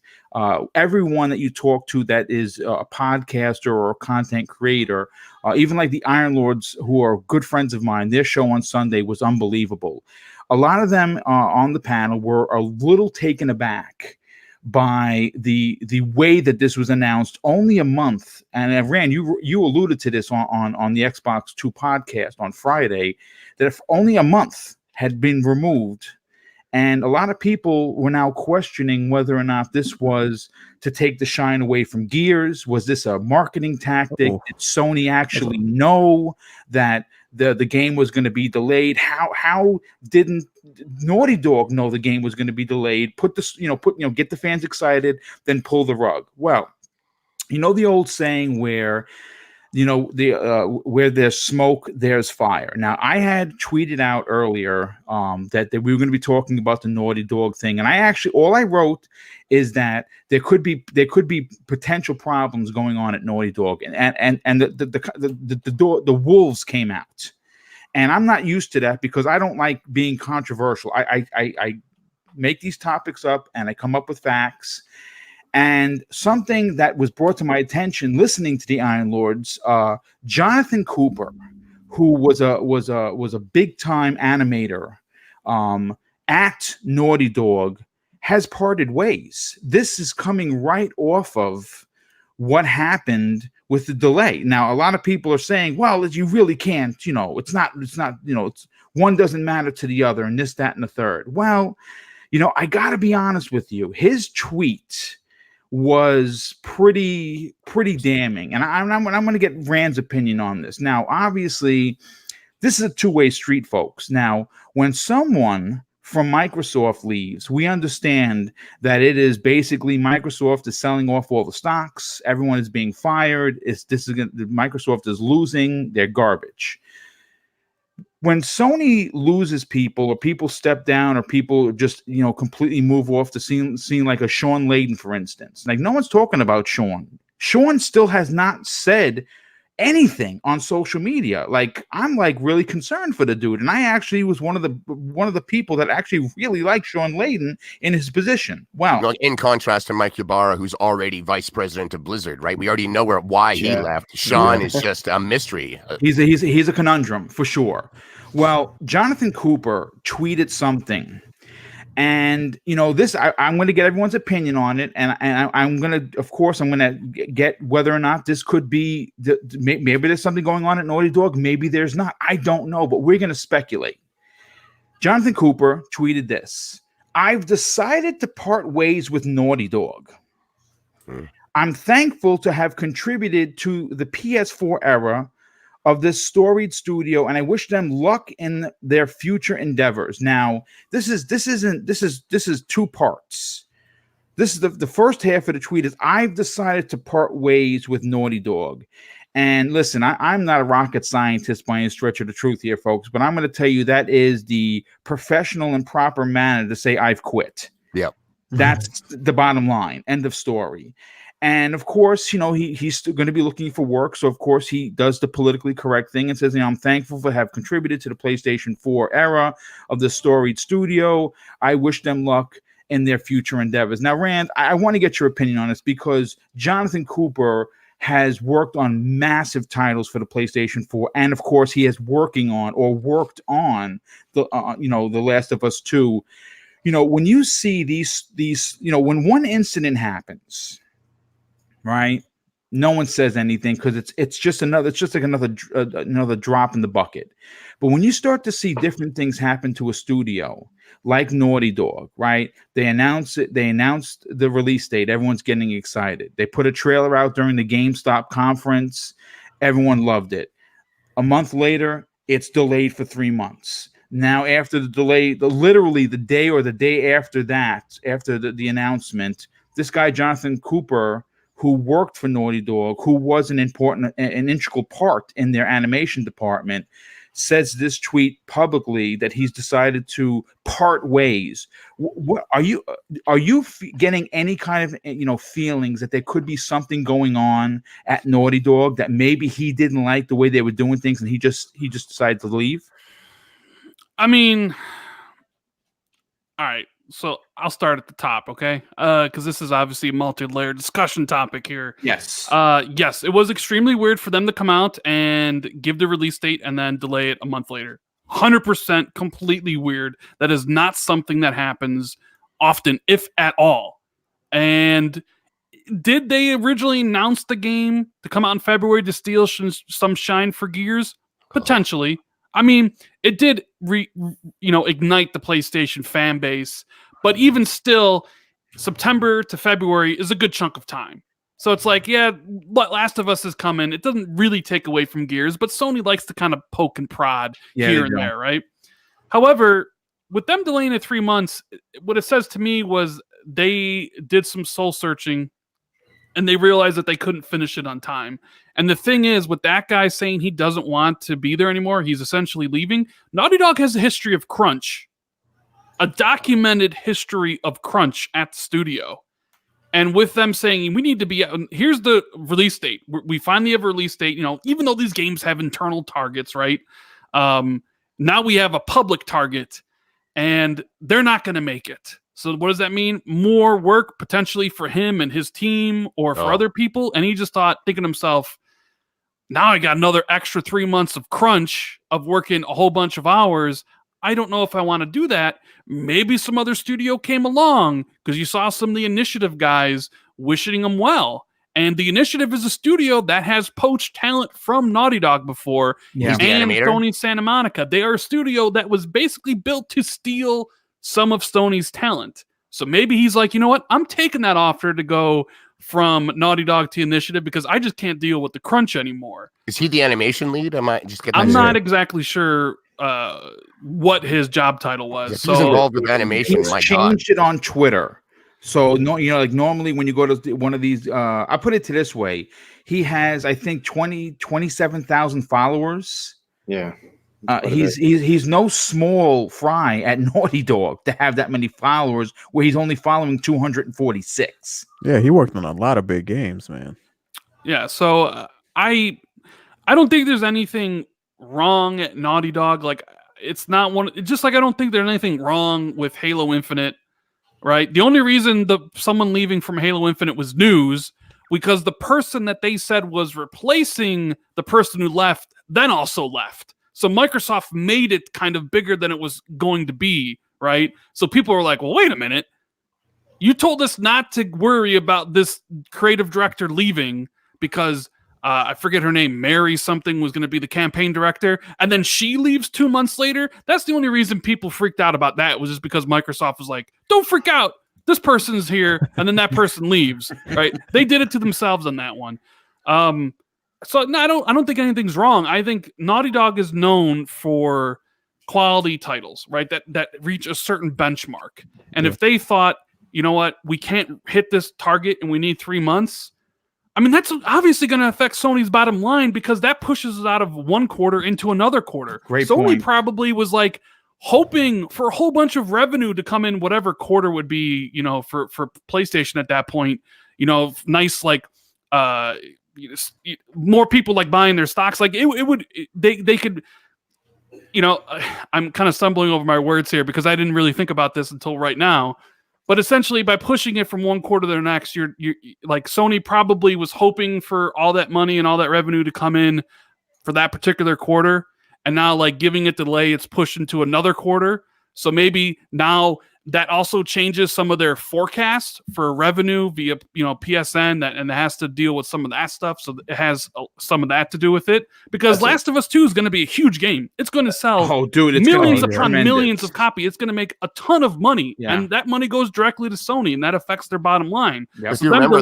everyone that you talk to that is a podcaster or a content creator, even like the Iron Lords, who are good friends of mine, their show on Sunday was unbelievable. A lot of them on the panel were a little taken aback by the way that this was announced only a month. And Rand, you alluded to this on the Xbox 2 podcast on Friday, that if only a month had been removed. And a lot of people were now questioning whether or not this was to take the shine away from Gears. Was this a marketing tactic? Did Sony actually know that the game was going to be delayed? How didn't Naughty Dog know the game was going to be delayed? Get the fans excited, then pull the rug. Well, the old saying where where there's smoke, there's fire. Now, I had tweeted out earlier that we were going to be talking about the Naughty Dog thing, and all I wrote is that there could be potential problems going on at Naughty Dog, and the wolves came out, and I'm not used to that because I don't like being controversial. I make these topics up and I come up with facts. And something that was brought to my attention listening to the Iron Lords, Jonathan Cooper, who was a big time animator at Naughty Dog, has parted ways. This is coming right off of what happened with the delay. Now, a lot of people are saying, well, you really can't, it's not, it's one doesn't matter to the other and this, that, and the third. Well, I got to be honest with you. His tweet was pretty damning, and I'm going to get Rand's opinion on this. Now, obviously, this is a two-way street, folks. Now, when someone from Microsoft leaves, we understand that it is basically Microsoft is selling off all the stocks. Everyone is being fired. Microsoft is losing their garbage. When Sony loses people, or people step down, or people just completely move off the scene like a Sean Layden, for instance, like no one's talking about Sean. Sean still has not said anything on social media. Like I'm really concerned for the dude, and I actually was one of the people that actually really liked Sean Layden in his position. Wow. In contrast to Mike Ybarra, who's already vice president of Blizzard, right? We already know why he left. Sean is just a mystery. He's a conundrum for sure. Well, Jonathan Cooper tweeted something, and this I'm going to get everyone's opinion on it, and I'm going to get whether or not this could be maybe there's something going on at Naughty Dog, maybe there's not. I don't know, but we're going to speculate. Jonathan Cooper tweeted this: "I've decided to part ways with Naughty Dog. I'm thankful to have contributed to the PS4 era of this storied studio, and I wish them luck in their future endeavors." Now, this is two parts. This is the first half of the tweet is, "I've decided to part ways with Naughty Dog." And listen, I'm not a rocket scientist by any stretch of the truth here, folks, but I'm going to tell you that is the professional and proper manner to say I've quit. Yep. That's the bottom line. End of story. And of course, he's still going to be looking for work. So of course he does the politically correct thing and says, "I'm thankful for have contributed to the PlayStation 4 era of the storied studio. I wish them luck in their future endeavors." Now, Rand, I want to get your opinion on this because Jonathan Cooper has worked on massive titles for the PlayStation 4. And of course he is worked on the Last of Us 2. When you see these, when one incident happens, right, no one says anything because it's just another drop in the bucket. But when you start to see different things happen to a studio like Naughty Dog, right? They announced the release date. Everyone's getting excited. They put a trailer out during the GameStop conference. Everyone loved it. A month later, it's delayed for 3 months. Now, after the delay, literally the day or the day after that, after the announcement, this guy, Jonathan Cooper, who worked for Naughty Dog, who was an integral part in their animation department, says this tweet publicly that he's decided to part ways. What are you getting any kind of feelings that there could be something going on at Naughty Dog that maybe he didn't like the way they were doing things and he just decided to leave? I mean, all right. So I'll start at the top, okay? Because this is obviously a multi-layered discussion topic here. Yes. Yes, it was extremely weird for them to come out and give the release date and then delay it a month later. 100% completely weird. That is not something that happens often, if at all. And did they originally announce the game to come out in February to steal some shine for Gears? Potentially. I mean, it did ignite the PlayStation fan base, but even still, September to February is a good chunk of time. So it's like, yeah, Last of Us is coming. It doesn't really take away from Gears, but Sony likes to kind of poke and prod here and there, right? However, with them delaying it 3 months, what it says to me was they did some soul searching and they realized that they couldn't finish it on time. And the thing is, with that guy saying he doesn't want to be there anymore, he's essentially leaving. Naughty Dog has a history of crunch, a documented history of crunch at the studio. And with them saying, we need to be, here's the release date. We finally have a release date, even though these games have internal targets, right? Now we have a public target and they're not going to make it. So what does that mean? More work potentially for him and his team or for other people. And he just thinking to himself, now I got another extra 3 months of crunch of working a whole bunch of hours. I don't know if I want to do that. Maybe some other studio came along because you saw some of the Initiative guys wishing him well. And the Initiative is a studio that has poached talent from Naughty Dog before. Yeah. And Sony Santa Monica. They are a studio that was basically built to steal some of Sony's talent. So maybe he's like, you know what? I'm taking that offer to go from Naughty Dog to Initiative because I just can't deal with the crunch anymore. Is he the animation lead? I'm not exactly sure what his job title was. If he's involved with animation. He's changed it on Twitter. So like normally when you go to one of these, I put it to this way: he has, I think, 27,000 followers. Yeah. He's no small fry at Naughty Dog to have that many followers where he's only following 246. Yeah, he worked on a lot of big games, man. Yeah, so I don't think there's anything wrong at Naughty Dog. Like, it's not one. Just like I don't think there's anything wrong with Halo Infinite, right? The only reason someone leaving from Halo Infinite was news because the person that they said was replacing the person who left then also left. So Microsoft made it kind of bigger than it was going to be, right? So people were like, well, wait a minute. You told us not to worry about this creative director leaving because I forget her name, Mary something was going to be the campaign director. And then she leaves 2 months later. That's the only reason people freaked out about that was just because Microsoft was like, don't freak out. This person's here. And then that person leaves, right? They did it to themselves on that one. So no, I don't think anything's wrong. I think Naughty Dog is known for quality titles, right? That reach a certain benchmark. And if they thought, you know what, we can't hit this target and we need 3 months, I mean, that's obviously going to affect Sony's bottom line because that pushes it out of one quarter into another quarter. Sony point. Probably was like hoping for a whole bunch of revenue to come in whatever quarter would be, for PlayStation at that point, nice, like, more people like buying their stocks. Like they could, I'm kind of stumbling over my words here because I didn't really think about this until right now. But essentially, by pushing it from one quarter to the next, you're like Sony probably was hoping for all that money and all that revenue to come in for that particular quarter, and now like giving it delay, it's pushed into another quarter. So maybe now that also changes some of their forecasts for revenue via PSN and it has to deal with some of that stuff. So it has some of that to do with it because Last of Us 2 is going to be a huge game. It's going to sell millions upon millions of copies. It's going to make a ton of money and that money goes directly to Sony and that affects their bottom line. Yep. If you remember,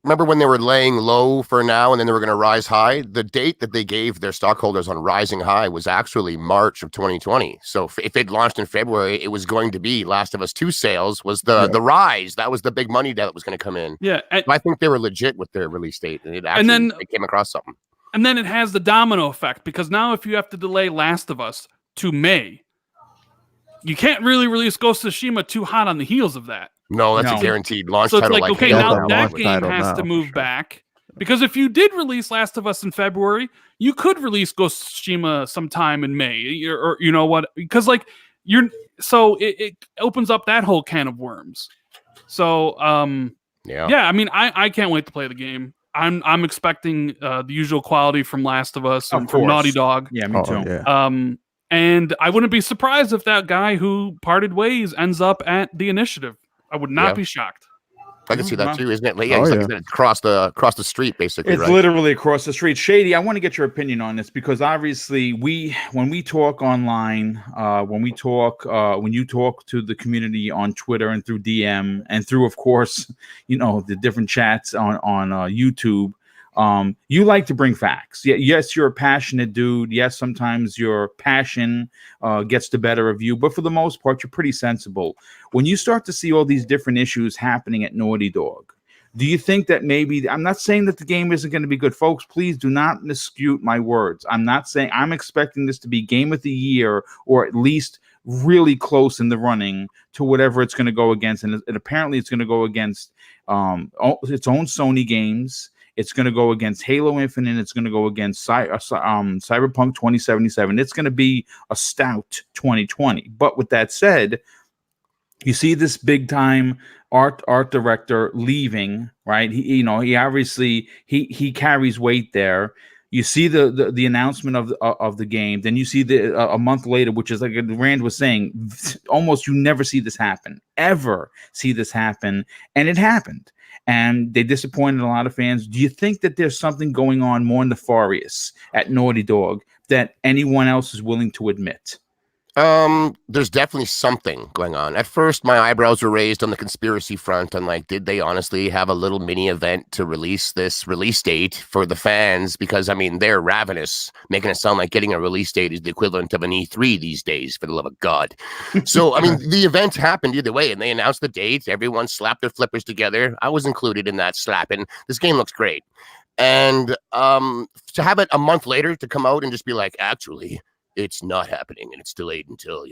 remember when they were laying low for now and then they were going to rise high? The date that they gave their stockholders on rising high was actually March of 2020. So if it launched in February, it was going to be Last of Us 2 sales was the rise. That was the big money that was going to come in. Yeah. I think they were legit with their release date. And they came across something. And then it has the domino effect because now if you have to delay Last of Us to May, you can't really release Ghost of Tsushima too hot on the heels of that. No, that's a guaranteed launch title. So it's like, okay, now that game has to move back. Because if you did release Last of Us in February, you could release Ghost of Tsushima sometime in May. Or you know what? Because like so it opens up that whole can of worms. So yeah, I mean, I can't wait to play the game. I'm expecting the usual quality from Last of Us and from Naughty Dog. Yeah, me too. Yeah. And I wouldn't be surprised if that guy who parted ways ends up at the Initiative. I would not be shocked. I can see that too, isn't it? Like, Like across the street, basically. It's literally across the street. Shady, I want to get your opinion on this because obviously when we talk online, when you talk to the community on Twitter and through DM and through, of course, the different chats on YouTube, you like to bring facts. Yes, you're a passionate dude. Yes, sometimes your passion gets the better of you, but for the most part, you're pretty sensible. When you start to see all these different issues happening at Naughty Dog, do you think that maybe, I'm not saying that the game isn't going to be good, folks, please do not misquote my words. I'm not saying, I'm expecting this to be Game of the Year or at least really close in the running to whatever it's going to go against. And apparently it's going to go against its own Sony games. It's going to go against Halo Infinite. It's going to go against Cyberpunk 2077. It's going to be a stout 2020. But with that said, you see this big time art director leaving, right? He obviously he carries weight there. You see the announcement of the game, then you see a month later, which is like Rand was saying, almost you never see this happen, ever see this happen, and it happened. And they disappointed a lot of fans. Do you think that there's something going on more nefarious at Naughty Dog that anyone else is willing to admit? There's definitely something going on. At first, my eyebrows were raised on the conspiracy front. I'm like, did they honestly have a little mini event to release this release date for the fans? Because, I mean, they're ravenous, making it sound like getting a release date is the equivalent of an E3 these days, for the love of God. So, I mean, the event happened either way, and they announced the date. Everyone slapped their flippers together. I was included in that slapping. This game looks great. And to have it a month later to come out and just be like, actually, it's not happening and it's delayed until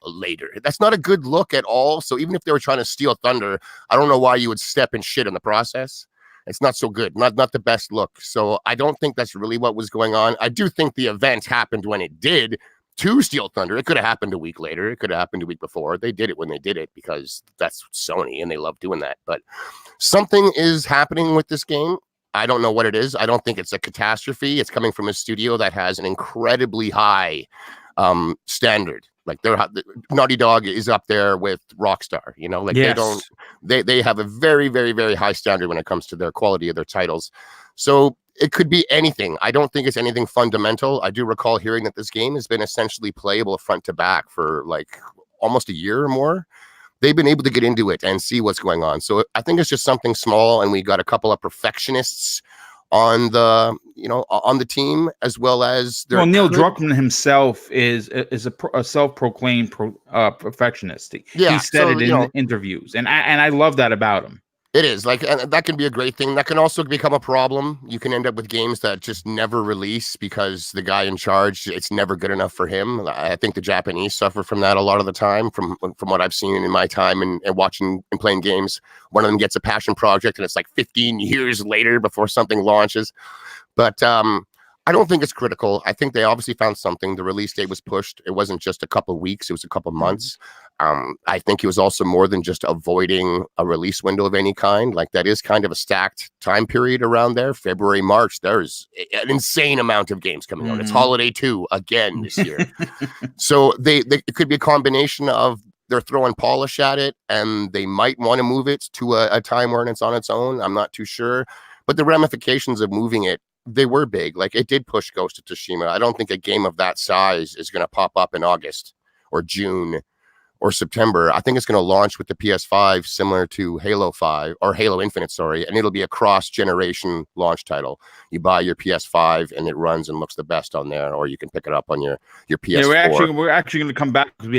later, that's not a good look at all. So even if they were trying to steal thunder, I don't know why you would step in shit in the process. It's not so good, not the best look. So I don't think that's really what was going on. I do think the event happened when it did to steal thunder. It could have happened a week later, it could have happened a week before. They did it when they did it because that's Sony and they love doing that. But something is happening with this game. I don't know what it is. I don't think it's a catastrophe. It's coming from a studio that has an incredibly high standard. Like Naughty Dog is up there with Rockstar, like they have a very, very, very high standard when it comes to their quality of their titles. So it could be anything. I don't think it's anything fundamental. I do recall hearing that this game has been essentially playable front to back for like almost a year or more. They've been able to get into it and see what's going on. So I think it's just something small, and we got a couple of perfectionists on the team, as well as Neil Druckmann himself is a self-proclaimed perfectionist. He said it in interviews, and I love that about him. It is and that can be a great thing. That can also become a problem. You can end up with games that just never release because the guy in charge, it's never good enough for him. I think the Japanese suffer from that a lot of the time, from what I've seen in my time and watching and playing games. One of them gets a passion project and it's like 15 years later before something launches. But I don't think it's critical. I think they obviously found something. The release date was pushed. It wasn't just a couple of weeks. It was a couple of months. I think it was also more than just avoiding a release window of any kind. Like that is kind of a stacked time period around there. February, March, there's an insane amount of games coming out. It's Holiday 2 again this year. So it could be a combination of they're throwing polish at it and they might want to move it to a time where it's on its own. I'm not too sure. But the ramifications of moving it, they were big. Like it did push Ghost of Tsushima. I don't think a game of that size is going to pop up in August or June or September. I think it's going to launch with the PS5 similar to Halo 5 or Halo Infinite, and it'll be a cross-generation launch title. You buy your PS5 and it runs and looks the best on there, or you can pick it up on your PS4. Yeah, we're actually going to come back because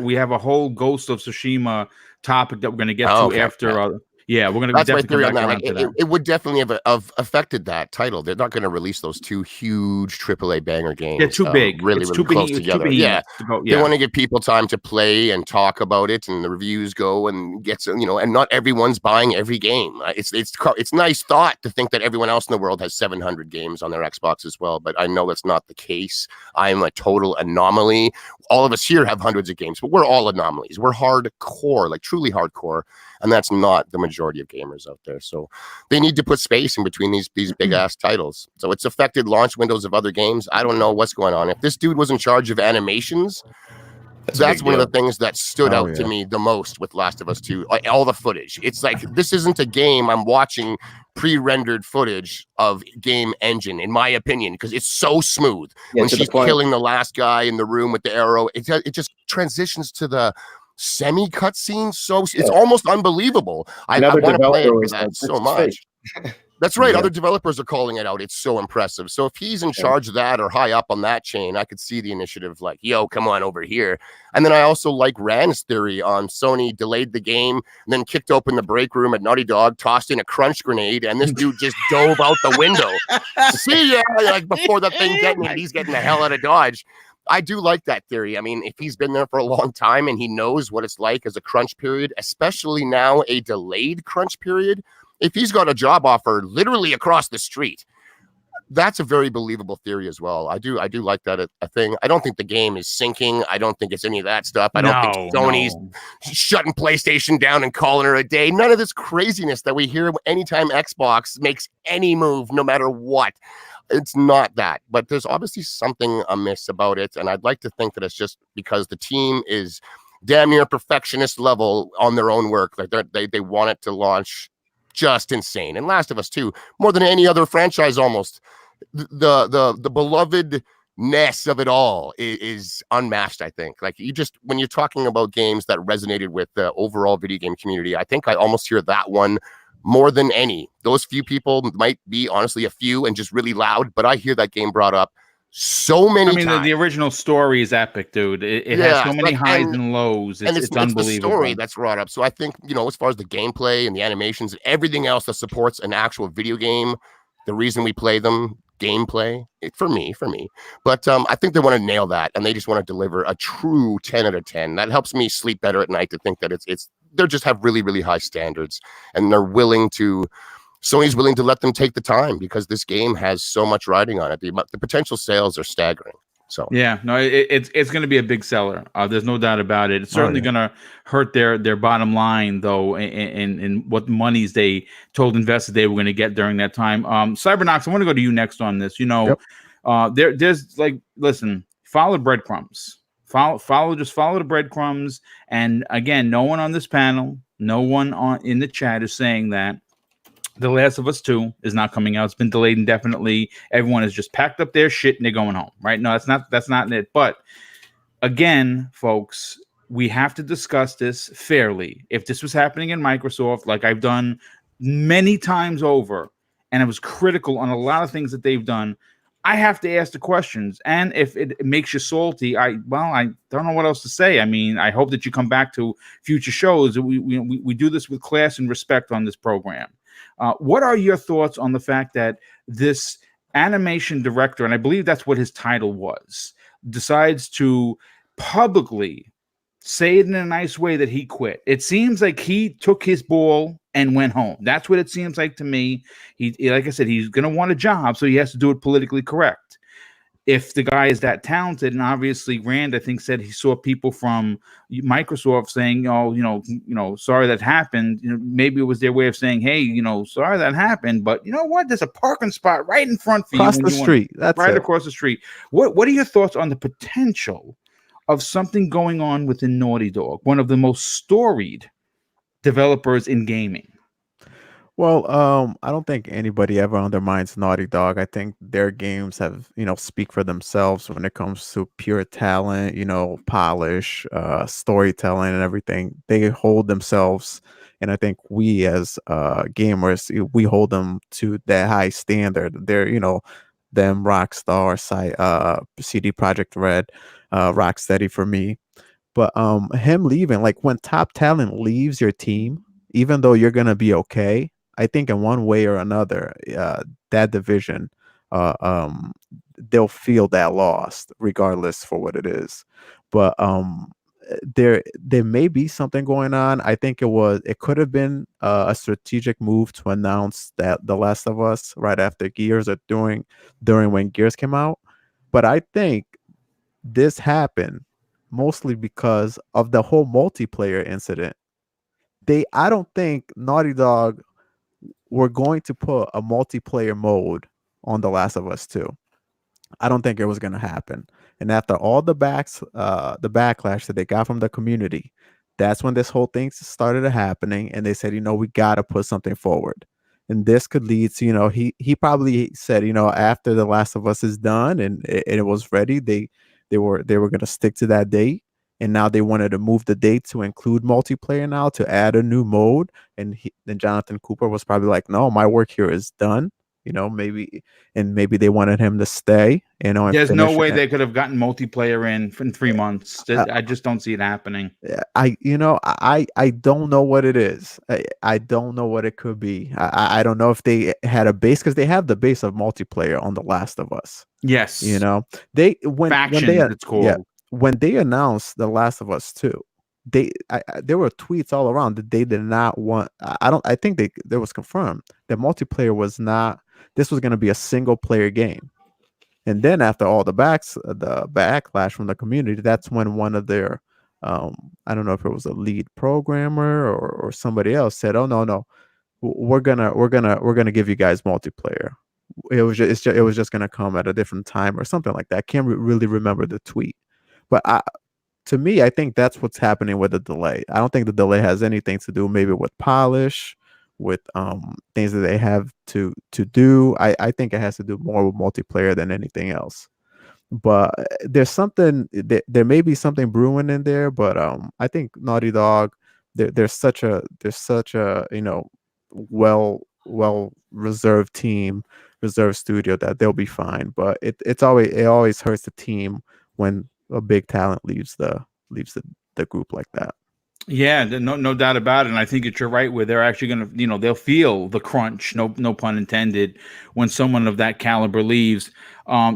we have a whole Ghost of Tsushima topic that we're going to get to after. Yeah, we're gonna That's my definitely theory come on back that. around Like, to that. it would definitely have affected that title. They're not going to release those two huge AAA banger games. They're too big. Really, It's really too close big. together. Too Yeah. to go. They Yeah. want to give people time to play and talk about it, and the reviews go and gets, you know, and not everyone's buying every game. It's nice thought to think that everyone else in the world has 700 games on their Xbox as well, but I know that's not the case. I'm a total anomaly. All of us here have hundreds of games, but we're all anomalies. We're hardcore, like truly hardcore, and that's not the majority of gamers out there. So they need to put space in between these big ass titles. So it's affected launch windows of other games. I don't know what's going on. If this dude was in charge of animations, that's one of the things that stood out to me the most with Last of Us 2. All the footage. It's like, this isn't a game I'm watching pre-rendered footage of game engine, in my opinion, because it's so smooth. When she's killing the last guy in the room with the arrow, it just transitions to the semi cutscene. So it's almost unbelievable. I want to play it for that so much. That's right. Yeah. Other developers are calling it out. It's so impressive. So if he's in charge of that or high up on that chain, I could see the initiative like, yo, come on over here. And then I also like Rand's theory on Sony delayed the game and then kicked open the break room at Naughty Dog, tossed in a crunch grenade, and this dude just dove out the window. See ya, like before the thing detonated, he's getting the hell out of Dodge. I do like that theory. I mean, if he's been there for a long time and he knows what it's like as a crunch period, especially now a delayed crunch period, if he's got a job offer literally across the street, that's a very believable theory as well. I do like that a thing. I don't think the game is sinking. I don't think it's any of that stuff. I don't think Sony's shutting PlayStation down and calling her a day. None of this craziness that we hear anytime Xbox makes any move, no matter what. It's not that, but there's obviously something amiss about it. And I'd like to think that it's just because the team is damn near perfectionist level on their own work. Like they want it to launch just insane. And Last of Us 2, more than any other franchise, almost the belovedness of it all is unmatched. I think, like, when you're talking about games that resonated with the overall video game community, I think I almost hear that one more than any. Those few people might be honestly a few and just really loud, but I hear that game brought up so many times. The original story is epic, dude. It has so many highs and lows. It's unbelievable. The story that's brought up. So I think, as far as the gameplay and the animations and everything else that supports an actual video game, the reason we play them, gameplay, for me. But I think they want to nail that, and they just want to deliver a true 10 out of 10. That helps me sleep better at night to think that they just have really, really high standards, and Sony's willing to let them take the time because this game has so much riding on it. The potential sales are staggering. So yeah, no, it's going to be a big seller. There's no doubt about it. It's certainly going to hurt their bottom line, though, in what monies they told investors they were going to get during that time. Cybernox, I want to go to you next on this. There's like, listen, follow breadcrumbs. Follow the breadcrumbs. And again, no one on this panel, no one in the chat is saying that The Last of Us 2 is not coming out. It's been delayed indefinitely. Everyone has just packed up their shit and they're going home, right? No, that's not it. But again, folks, we have to discuss this fairly. If this was happening in Microsoft, like I've done many times over, and I was critical on a lot of things that they've done, I have to ask the questions. And if it makes you salty, I don't know what else to say. I mean, I hope that you come back to future shows. We do this with class and respect on this program. What are your thoughts on the fact that this animation director, and I believe that's what his title was, decides to publicly say it in a nice way that he quit? It seems like he took his ball and went home. That's what it seems like to me. He like I said, he's going to want a job, so he has to do it politically correct. If the guy is that talented, and obviously Rand, I think, said he saw people from Microsoft saying, "Oh, sorry that happened." Maybe it was their way of saying, "Hey, sorry that happened, but you know what? There's a parking spot right in front for across the street. That's right across the street." What are your thoughts on the potential of something going on within Naughty Dog, one of the most storied developers in gaming? Well, I don't think anybody ever undermines Naughty Dog. I think their games have, speak for themselves when it comes to pure talent, polish, storytelling and everything. They hold themselves, and I think we as gamers, we hold them to that high standard. They're, them Rockstar, CD Projekt Red, Rocksteady for me. But him leaving, like when top talent leaves your team, even though you're gonna be okay, I think in one way or another, that division, uh, um, they'll feel that loss regardless for what it is. But there may be something going on. I think it could have been a strategic move to announce that The Last of Us right after Gears or during when Gears came out. But I think this happened mostly because of the whole multiplayer incident. I don't think Naughty Dog were going to put a multiplayer mode on The Last of Us 2. I don't think it was going to happen. And after all the backlash that they got from the community, that's when this whole thing started happening. And they said, we got to put something forward. And this could lead to, he probably said, after The Last of Us is done and it was ready, they were going to stick to that date. And now they wanted to move the date to include multiplayer now, to add a new mode. And then Jonathan Cooper was probably like, no, my work here is done. Maybe they wanted him to stay. There's no way they could have gotten multiplayer in 3 months. I just don't see it happening. I don't know what it is. I don't know what it could be. I don't know if they had a base, because they have the base of multiplayer on The Last of Us. Yes. Factions, it's called. Yeah, when they announced The Last of Us 2, there were tweets all around that they did not want. I think there was confirmed that multiplayer was not. This was going to be a single player game. And then after all the backlash from the community, that's when one of their, I don't know if it was a lead programmer or somebody else, said, "Oh no, we're gonna give you guys multiplayer. It was just gonna come at a different time or something like that." I can't really remember the tweet, but to me, I think that's what's happening with the delay. I don't think the delay has anything to do maybe with polish, with things that they have to do. I think it has to do more with multiplayer than anything else. But there's something, there may be something brewing in there. But I think Naughty Dog, there's such a well reserved team, reserved studio, that they'll be fine. But it always hurts the team when a big talent leaves the group like that. Yeah, no doubt about it. And I think that you're right, where they're actually going to, they'll feel the crunch, no pun intended, when someone of that caliber leaves.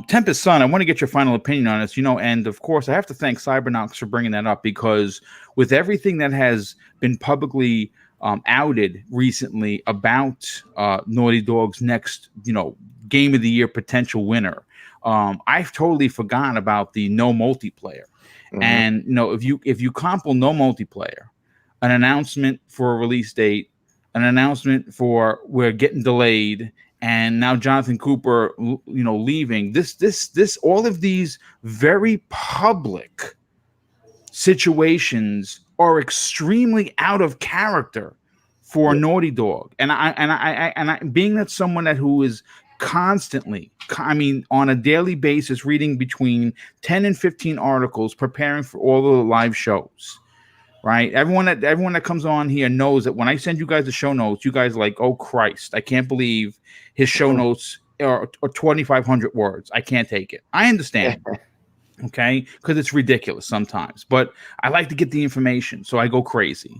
Tempest Sun, I want to get your final opinion on this, and of course I have to thank Cybernox for bringing that up, because with everything that has been publicly outed recently about Naughty Dog's next, Game of the Year potential winner, I've totally forgotten about the no multiplayer. Mm-hmm. And if you couple no multiplayer, an announcement for a release date, an announcement for we're getting delayed, and now Jonathan Cooper, leaving, this all of these very public situations are extremely out of character for Naughty Dog. And I being that someone who is constantly, on a daily basis, reading between 10 and 15 articles, preparing for all the live shows, right? Everyone that comes on here knows that when I send you guys the show notes, you guys are like, oh Christ, I can't believe his show notes are 2,500 words. I can't take it. I understand. Okay, because it's ridiculous sometimes, but I like to get the information, so I go crazy.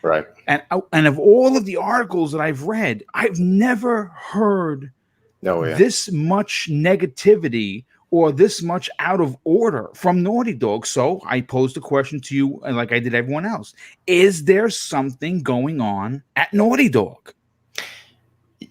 Right. And of all of the articles that I've read, I've never heard this much negativity or this much out of order from Naughty Dog. So I posed a question to you, like I did everyone else. Is there something going on at Naughty Dog?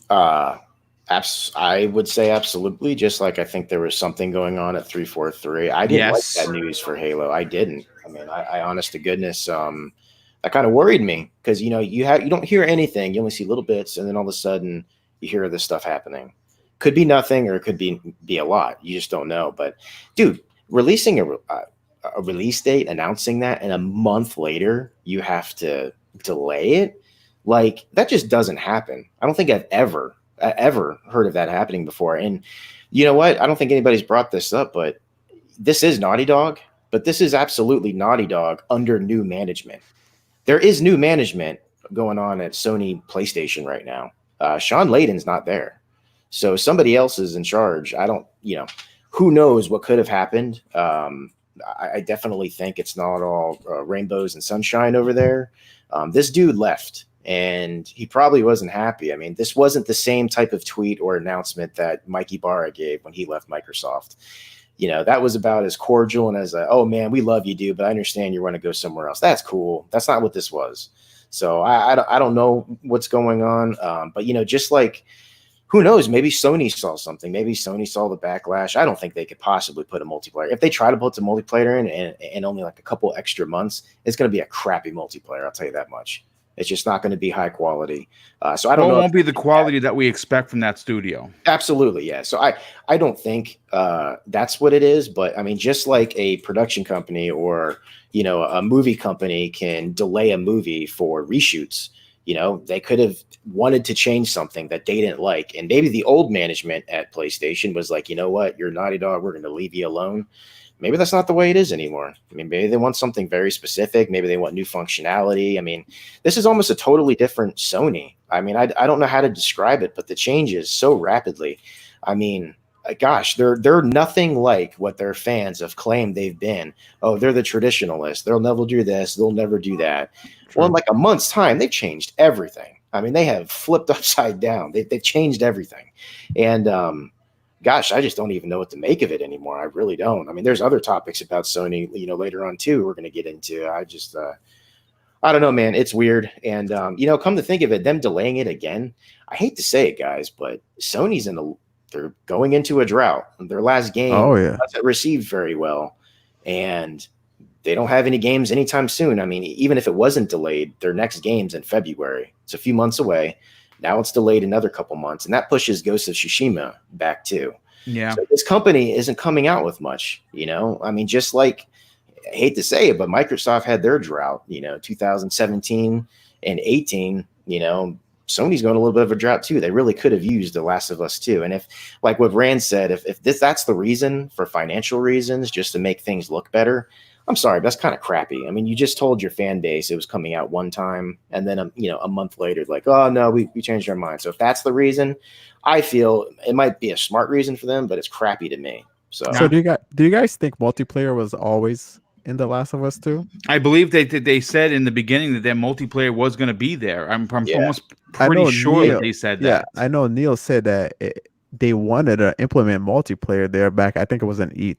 I would say absolutely. Just like I think there was something going on at 343. I didn't like that news for Halo. I didn't. I honest to goodness, that kind of worried me, because you don't hear anything. You only see little bits, and then all of a sudden you hear this stuff happening. Could be nothing, or it could be a lot. You just don't know. But dude, releasing a release date, announcing that, and a month later you have to delay it, like that just doesn't happen. I don't think I've ever heard of that happening before. And you know what? I don't think anybody's brought this up, but this is Naughty Dog, but this is absolutely Naughty Dog under new management. There is new management going on at Sony PlayStation right now. Sean Layden's not there. So somebody else is in charge. I don't, who knows what could have happened. I definitely think it's not all rainbows and sunshine over there. This dude left, and he probably wasn't happy. I mean, this wasn't the same type of tweet or announcement that Mike Ibarra gave when he left Microsoft. You know, that was about as cordial and as oh man, we love you, dude, but I understand you want to go somewhere else. That's cool. That's not what this was. So I don't know what's going on. But, you know, just like, who knows? Maybe Sony saw something. Maybe Sony saw the backlash. I don't think they could possibly put a multiplayer. If they try to put the multiplayer in only like a couple extra months, it's going to be a crappy multiplayer. I'll tell you that much. It's just not going to be high quality. So I don't know. It won't be the quality that we expect from that studio. Absolutely, yeah. So I don't think that's what it is. But I mean, just like a production company or, you know, a movie company can delay a movie for reshoots. You know, they could have wanted to change something that they didn't like. And maybe the old management at PlayStation was like, you know what, you're Naughty Dog, we're going to leave you alone. Maybe that's not the way it is anymore. I mean, maybe they want something very specific. Maybe they want new functionality. I mean, this is almost a totally different Sony. I mean, I don't know how to describe it, but the changes so rapidly. I mean, gosh, they're nothing like what their fans have claimed they've been. Oh, they're the traditionalists. They'll never do this. They'll never do that. True. Well, in like a month's time, they've changed everything. I mean, they have flipped upside down. They've changed everything. And gosh, I just don't even know what to make of it anymore. I really don't. I mean, there's other topics about Sony, you know, later on too, we're going to get into. I don't know, man. It's weird. And, you know, come to think of it, them delaying it again, I hate to say it, guys, but Sony's they're going into a drought. Their last game wasn't received very well, and they don't have any games anytime soon. I mean, even if it wasn't delayed, their next game's in February. It's a few months away. Now it's delayed another couple months, and that pushes Ghost of Tsushima back too. Yeah. So this company isn't coming out with much, you know. I mean, just like, I hate to say it, but Microsoft had their drought, you know, 2017 and 18, you know. Sony's going a little bit of a drought too. They really could have used The Last of Us 2. And if, like what Rand said, if that's the reason for financial reasons, just to make things look better, I'm sorry, but that's kind of crappy. I mean, you just told your fan base it was coming out one time, and then you know, a month later, like, oh no, we changed our mind. So if that's the reason, I feel it might be a smart reason for them, but it's crappy to me. So do you guys think multiplayer was always in The Last of Us 2? I believe they said in the beginning that their multiplayer was going to be there. I'm almost pretty sure that they said that. Yeah, I know Neil said that they wanted to implement multiplayer there back. I think it was E3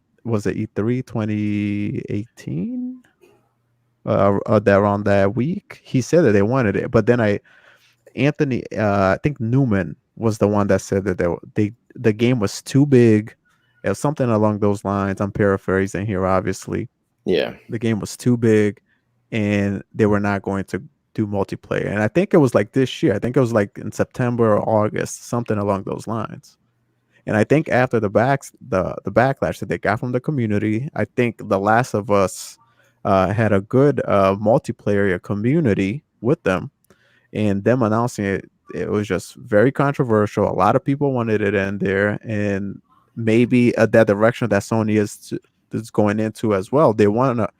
2018? Around that week. He said that they wanted it, but then I think Newman was the one that said that the game was too big. It was something along those lines. I'm paraphrasing here, obviously. Yeah, the game was too big, and they were not going to do multiplayer. And I think it was like this year. I think it was like in September or August, something along those lines. And I think after the backlash that they got from the community, I think The Last of Us had a good multiplayer community with them, and them announcing it was just very controversial. A lot of people wanted it in there, and maybe that direction that Sony is going into as well. They want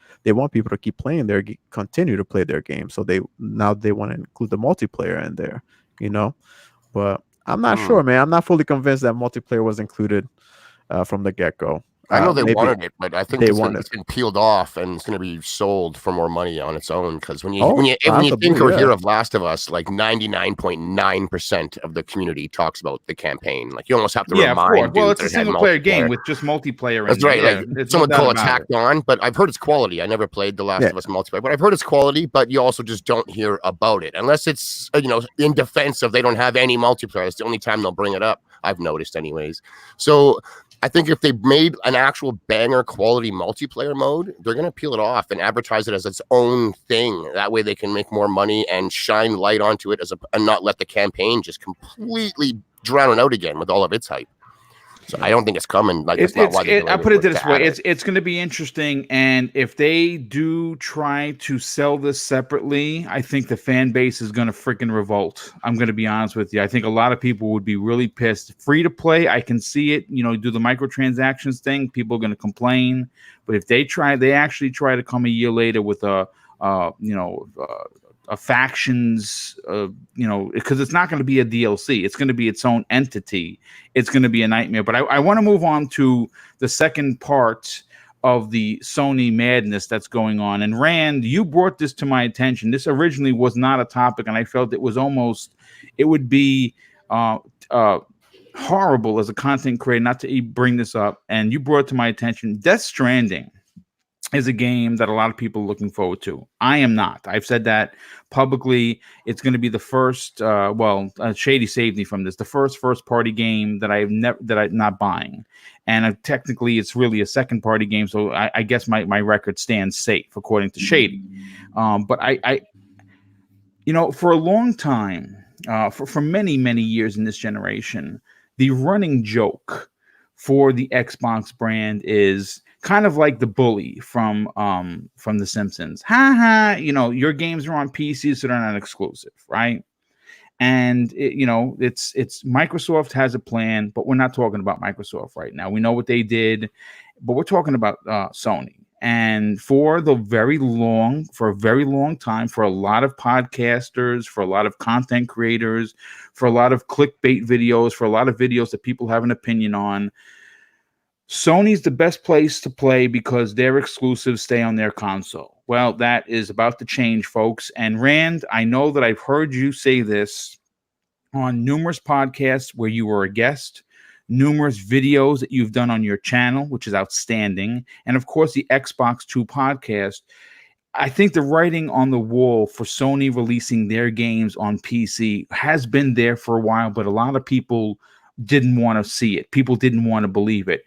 people to keep playing continue to play their game. So they want to include the multiplayer in there, you know. But I'm not sure, man. I'm not fully convinced that multiplayer was included from the get-go. I know they wanted it, but I think it's been peeled off and it's going to be sold for more money on its own. Because when you think or hear of Last of Us, like 99.9% of the community talks about the campaign. Like you almost have to remind. Well, it's a single player game with just multiplayer. That's right. Like someone call it tacked on, but I've heard it's quality. I never played the Last of Us multiplayer, but I've heard it's quality. But you also just don't hear about it unless it's in defense of they don't have any multiplayer. It's the only time they'll bring it up. I've noticed, anyways. So I think if they made an actual banger quality multiplayer mode, they're going to peel it off and advertise it as its own thing. That way they can make more money and shine light onto it and not let the campaign just completely drown it out again with all of its hype. So I don't think it's coming. Like I put it this way: it's going to be interesting, and if they do try to sell this separately, I think the fan base is going to freaking revolt. I'm going to be honest with you. I think a lot of people would be really pissed. Free to play, I can see it. Do the microtransactions thing. People are going to complain, but if they actually try to come a year later with a factions, because it's not going to be a DLC. It's going to be its own entity. It's going to be a nightmare. But I want to move on to the second part of the Sony madness that's going on. And Rand, you brought this to my attention. This originally was not a topic, and I felt it would be horrible as a content creator not to bring this up. And you brought it to my attention. Death Stranding is a game that a lot of people are looking forward to. I am not. I've said that publicly. It's going to be the first. Shady saved me from this. The first party game that I'm not buying, and technically it's really a second party game. So I guess my record stands safe according to Shady. But I for a long time, for many years in this generation, the running joke for the Xbox brand is kind of like the bully from The Simpsons. Your games are on PC, so they're not exclusive, right? And it's Microsoft has a plan, but we're not talking about Microsoft right now. We know what they did, but we're talking about Sony. And for a very long time, for a lot of podcasters, for a lot of content creators, for a lot of clickbait videos, for a lot of videos that people have an opinion on, Sony's the best place to play because their exclusives stay on their console. Well, that is about to change, folks. And Rand, I know that I've heard you say this on numerous podcasts where you were a guest, numerous videos that you've done on your channel, which is outstanding, and of course the Xbox 2 podcast. I think the writing on the wall for Sony releasing their games on PC has been there for a while, but a lot of people didn't want to see it. People didn't want to believe it.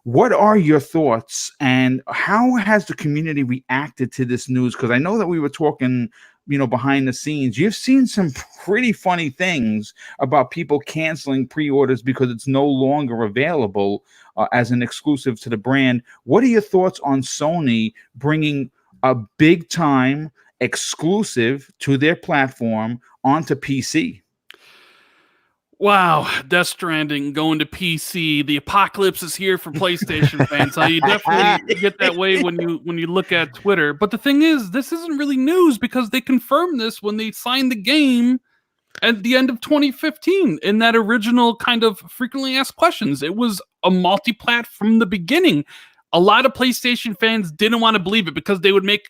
What are your thoughts, and how has the community reacted to this news? Because I know that we were talking, behind the scenes. You've seen some pretty funny things about people canceling pre-orders because it's no longer available as an exclusive to the brand. What are your thoughts on Sony bringing a big-time exclusive to their platform onto PC? Wow, Death Stranding going to PC. The apocalypse is here for PlayStation fans. You definitely get that way when you look at Twitter. But the thing is, this isn't really news because they confirmed this when they signed the game at the end of 2015 in that original kind of frequently asked questions. It was a multi-plat from the beginning. A lot of PlayStation fans didn't want to believe it because they would make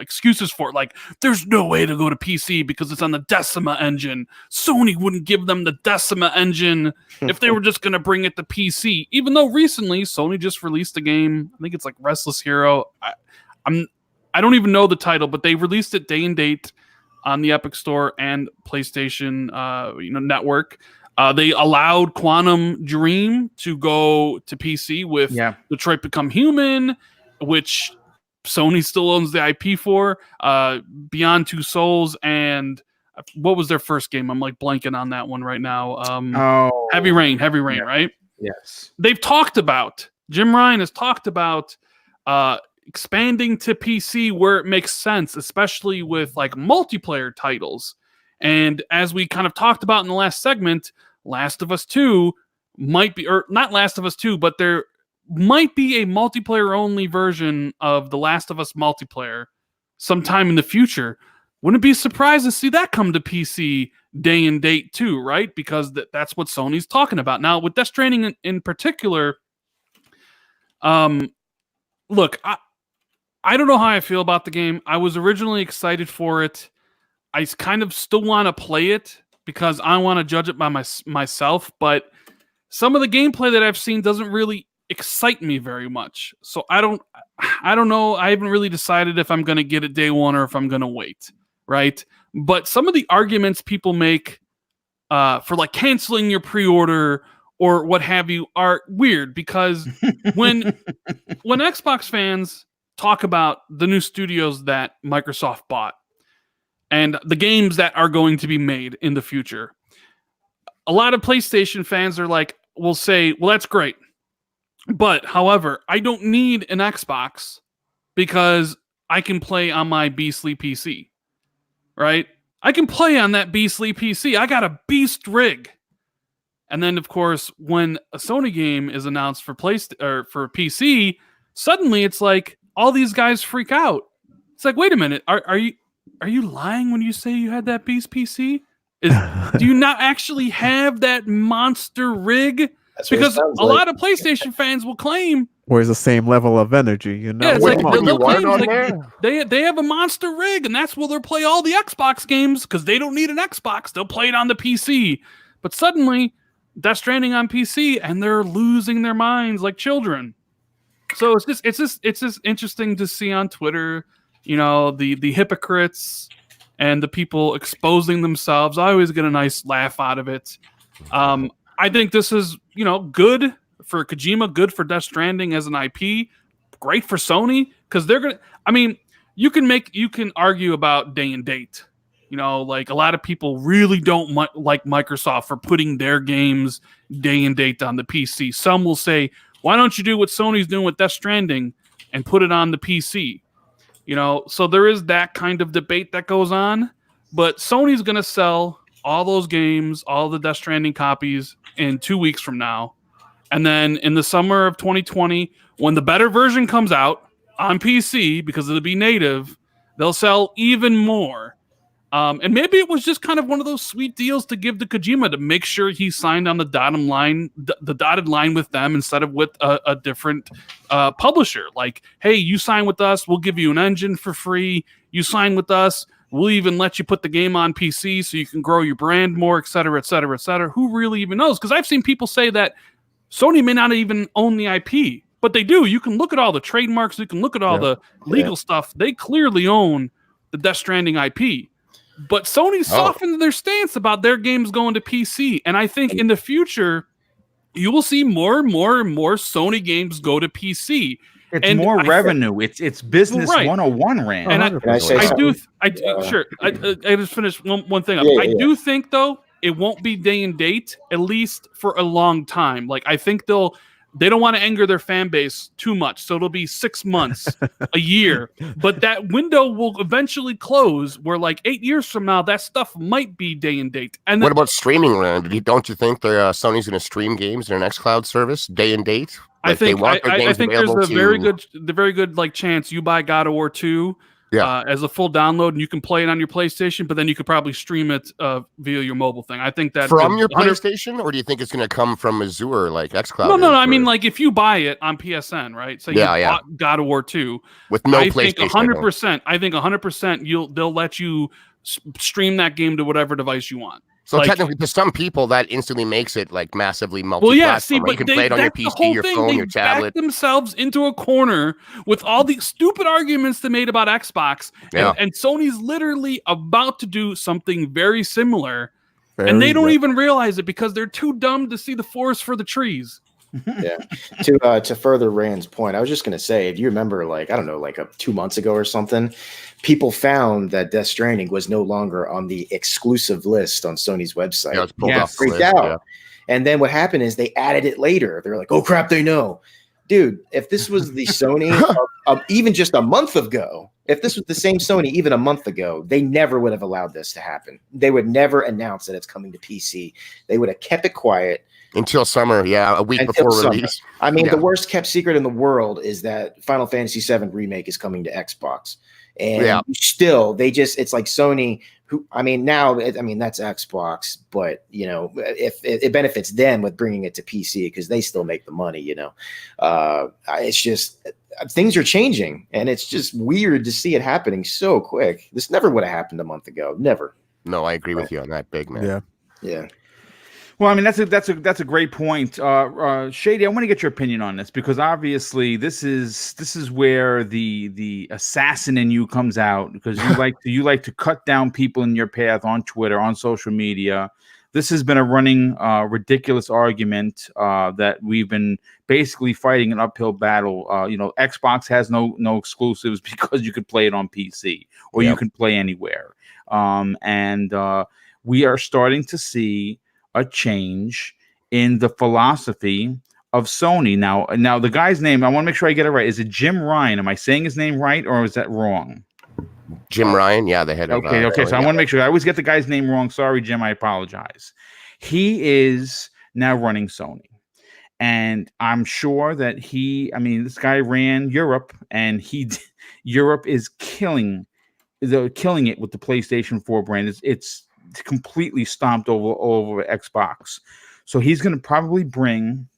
excuses for it. Like, there's no way to go to PC because it's on the Decima engine. Sony wouldn't give them the Decima engine if they were just going to bring it to PC. Even though recently Sony just released a game, I think it's like Restless Hero. I don't even know the title, but they released it day and date on the Epic Store and PlayStation Network. They allowed Quantum Dream to go to PC with Detroit Become Human, which Sony still owns the IP for. Beyond Two Souls, and what was their first game? I'm like blanking on that one right now. Heavy Rain, right? Yes. Jim Ryan has talked about expanding to PC where it makes sense, especially with like multiplayer titles. And as we kind of talked about in the last segment, Last of Us 2 might be, or not Last of Us 2, but there might be a multiplayer only version of the Last of Us multiplayer sometime in the future. Wouldn't be surprised to see that come to PC day and date too, right? Because that's what Sony's talking about. Now, with Death Stranding in particular, look, I don't know how I feel about the game. I was originally excited for it. I kind of still want to play it because I want to judge it by myself, but some of the gameplay that I've seen doesn't really excite me very much. So I don't know. I haven't really decided if I'm going to get it day one or if I'm going to wait, right? But some of the arguments people make for like canceling your pre-order or what have you are weird because when Xbox fans talk about the new studios that Microsoft bought, and the games that are going to be made in the future, a lot of PlayStation fans will say, well, that's great. But, however, I don't need an Xbox because I can play on my beastly PC, right? I can play on that beastly PC. I got a beast rig. And then, of course, when a Sony game is announced for for PC, suddenly it's like all these guys freak out. It's like, wait a minute, are you lying when you say you had that beast PC? Do you not actually have that monster rig? Because a lot of PlayStation fans will claim Where's the same level of energy, you know? Yeah, it's like Wouldn't you want it on they have a monster rig, and that's where they'll play all the Xbox games because they don't need an Xbox. They'll play it on the PC. But suddenly, Death Stranding on PC, and they're losing their minds like children. So it's just interesting to see on Twitter, you know, the hypocrites and the people exposing themselves. I always get a nice laugh out of it. I think this is, you know, good for Kojima, good for Death Stranding as an IP, great for Sony because they're gonna. I mean, you can argue about day and date. You know, like a lot of people really don't like Microsoft for putting their games day and date on the PC. Some will say, why don't you do what Sony's doing with Death Stranding and put it on the PC? You know, so there is that kind of debate that goes on, but Sony's going to sell all those games, all the Death Stranding copies in 2 weeks from now. And then in the summer of 2020, when the better version comes out on PC, because it'll be native, they'll sell even more. And maybe it was just kind of one of those sweet deals to give to Kojima to make sure he signed on the dotted line with them instead of with a different publisher. Like, hey, you sign with us, we'll give you an engine for free. You sign with us, we'll even let you put the game on PC so you can grow your brand more, et cetera, et cetera, et cetera. Who really even knows? Because I've seen people say that Sony may not even own the IP, but they do. You can look at all the trademarks. You can look at all the legal stuff. They clearly own the Death Stranding IP. But Sony softened their stance about their games going to PC. And I think in the future, you will see more and more and more Sony games go to PC. It's more revenue. It's business 101, Rand. And I just finished one thing up. I do think, though, it won't be day and date, at least for a long time. Like, I think they don't want to anger their fan base too much. So it'll be 6 months, a year. But that window will eventually close where like 8 years from now, that stuff might be day and date. And what about streaming, Rand? Don't you think Sony's going to stream games in their next cloud service day and date? Like I think there's a very good like chance you buy God of War 2 as a full download and you can play it on your PlayStation, but then you could probably stream it via your mobile thing. I think that from your PlayStation, or do you think it's going to come from Azure like xCloud? No. I mean, like if you buy it on PSN, right? So you bought God of War 2 with no I PlayStation. I think 100% they'll let you stream that game to whatever device you want. So technically, to some people, that instantly makes it like massively multi-platform. Well, yeah, see, but you can play it on your PC, your phone, your tablet. They backed themselves into a corner with all the stupid arguments they made about Xbox. And Sony's literally about to do something very similar. And they don't even realize it because they're too dumb to see the forest for the trees. Yeah. To further Rand's point, I was just going to say, if you remember, like, I don't know, like 2 months ago or something, people found that Death Stranding was no longer on the exclusive list on Sony's website. Yeah, it's pulled off the freaked list, out. yeah. And then what happened is they added it later. They're like, oh crap, they know. Dude, if this was the Sony even just a month ago, if this was the same Sony even a month ago, they never would have allowed this to happen. They would never announce that it's coming to PC. They would have kept it quiet. Until summer, a week before release. I mean, the worst kept secret in the world is that Final Fantasy VII Remake is coming to Xbox. And still, it's like Sony, that's Xbox, but, you know, if it benefits them with bringing it to PC because they still make the money, you know. It's just, things are changing, and it's just weird to see it happening so quick. This never would have happened a month ago. Never. No, I agree with you on that, big man. Yeah. Well, I mean, that's a great point. Shady, I want to get your opinion on this because obviously this is where the assassin in you comes out because you like to cut down people in your path on Twitter, on social media. This has been a running ridiculous argument that we've been basically fighting an uphill battle. Xbox has no exclusives because you could play it on PC or you can play anywhere. And we are starting to see a change in the philosophy of Sony. Now the guy's name, I want to make sure I get it right. Is it Jim Ryan? Am I saying his name right or is that wrong? Jim Ryan, the head of Okay. So I want to make sure. I always get the guy's name wrong. Sorry, Jim. I apologize. He is now running Sony. And I'm sure that this guy ran Europe and Europe is killing it with the PlayStation 4 brand. It's completely stomped over Xbox. So he's going to probably bring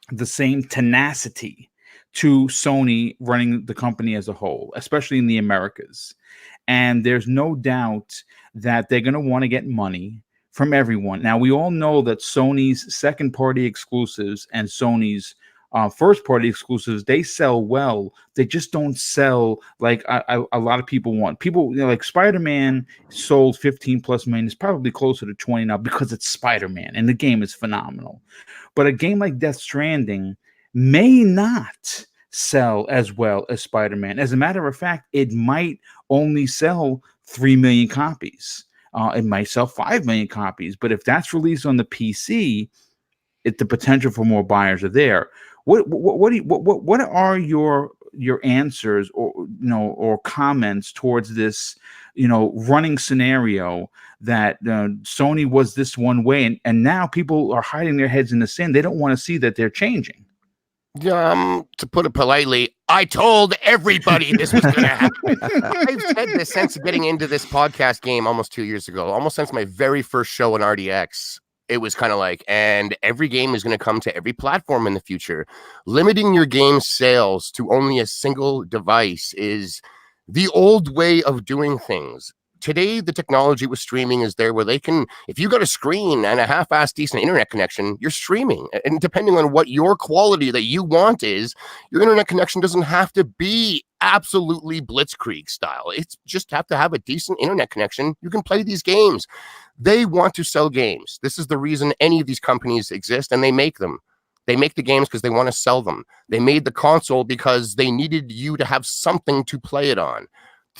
the same tenacity to Sony running the company as a whole, especially in the Americas. And there's no doubt that they're going to want to get money from everyone. Now, we all know that Sony's second-party exclusives and Sony's first-party exclusives, they sell well. They just don't sell like a lot of people want. People, like Spider-Man sold 15 plus million. It's probably closer to 20 now because it's Spider-Man and the game is phenomenal. But a game like Death Stranding may not sell as well as Spider-Man. As a matter of fact, it might only sell 3 million copies. It might sell 5 million copies. But if that's released on the PC, the potential for more buyers are there. What are your answers or comments towards this running scenario that Sony was this one way and now people are hiding their heads in the sand? They don't want to see that they're changing. To put it politely, I told everybody this was going to happen. I've said this since getting into this podcast game almost 2 years ago, almost since my very first show on RDX. It was kind of like, and every game is going to come to every platform in the future. Limiting your game sales to only a single device is the old way of doing things. Today, the technology with streaming is there where they can, if you got a screen and a half-assed decent internet connection, you're streaming. And depending on what your quality that you want is, your internet connection doesn't have to be absolutely blitzkrieg style. It's just have to have a decent internet connection. You can play these games. They want to sell games. This is the reason any of these companies exist, and they make them. They make the games because they want to sell them. They made the console because they needed you to have something to play it on.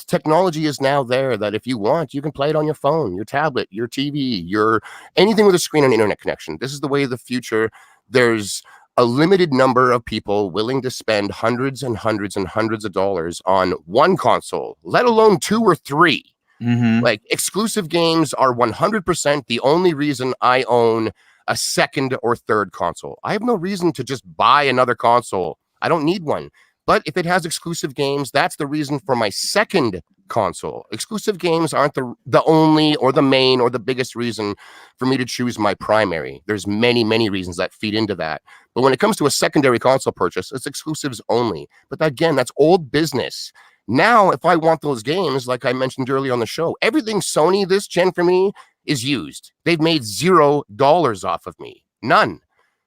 Technology is now there that if you want, you can play it on your phone, your tablet, your TV, your anything with a screen and internet connection. This is the way of the future. There's a limited number of people willing to spend hundreds and hundreds and hundreds of dollars on one console, let alone 2 or 3. Mm-hmm. Like exclusive games are 100% the only reason I own a second or third console. I have no reason to just buy another console. I don't need one. But if it has exclusive games, that's the reason for my second console. Exclusive games aren't the only or the main or the biggest reason for me to choose my primary. There's many, many reasons that feed into that. But when it comes to a secondary console purchase, it's exclusives only. But again, that's old business. Now, if I want those games, like I mentioned earlier on the show, everything Sony this gen for me is used. They've made $0 off of me. None.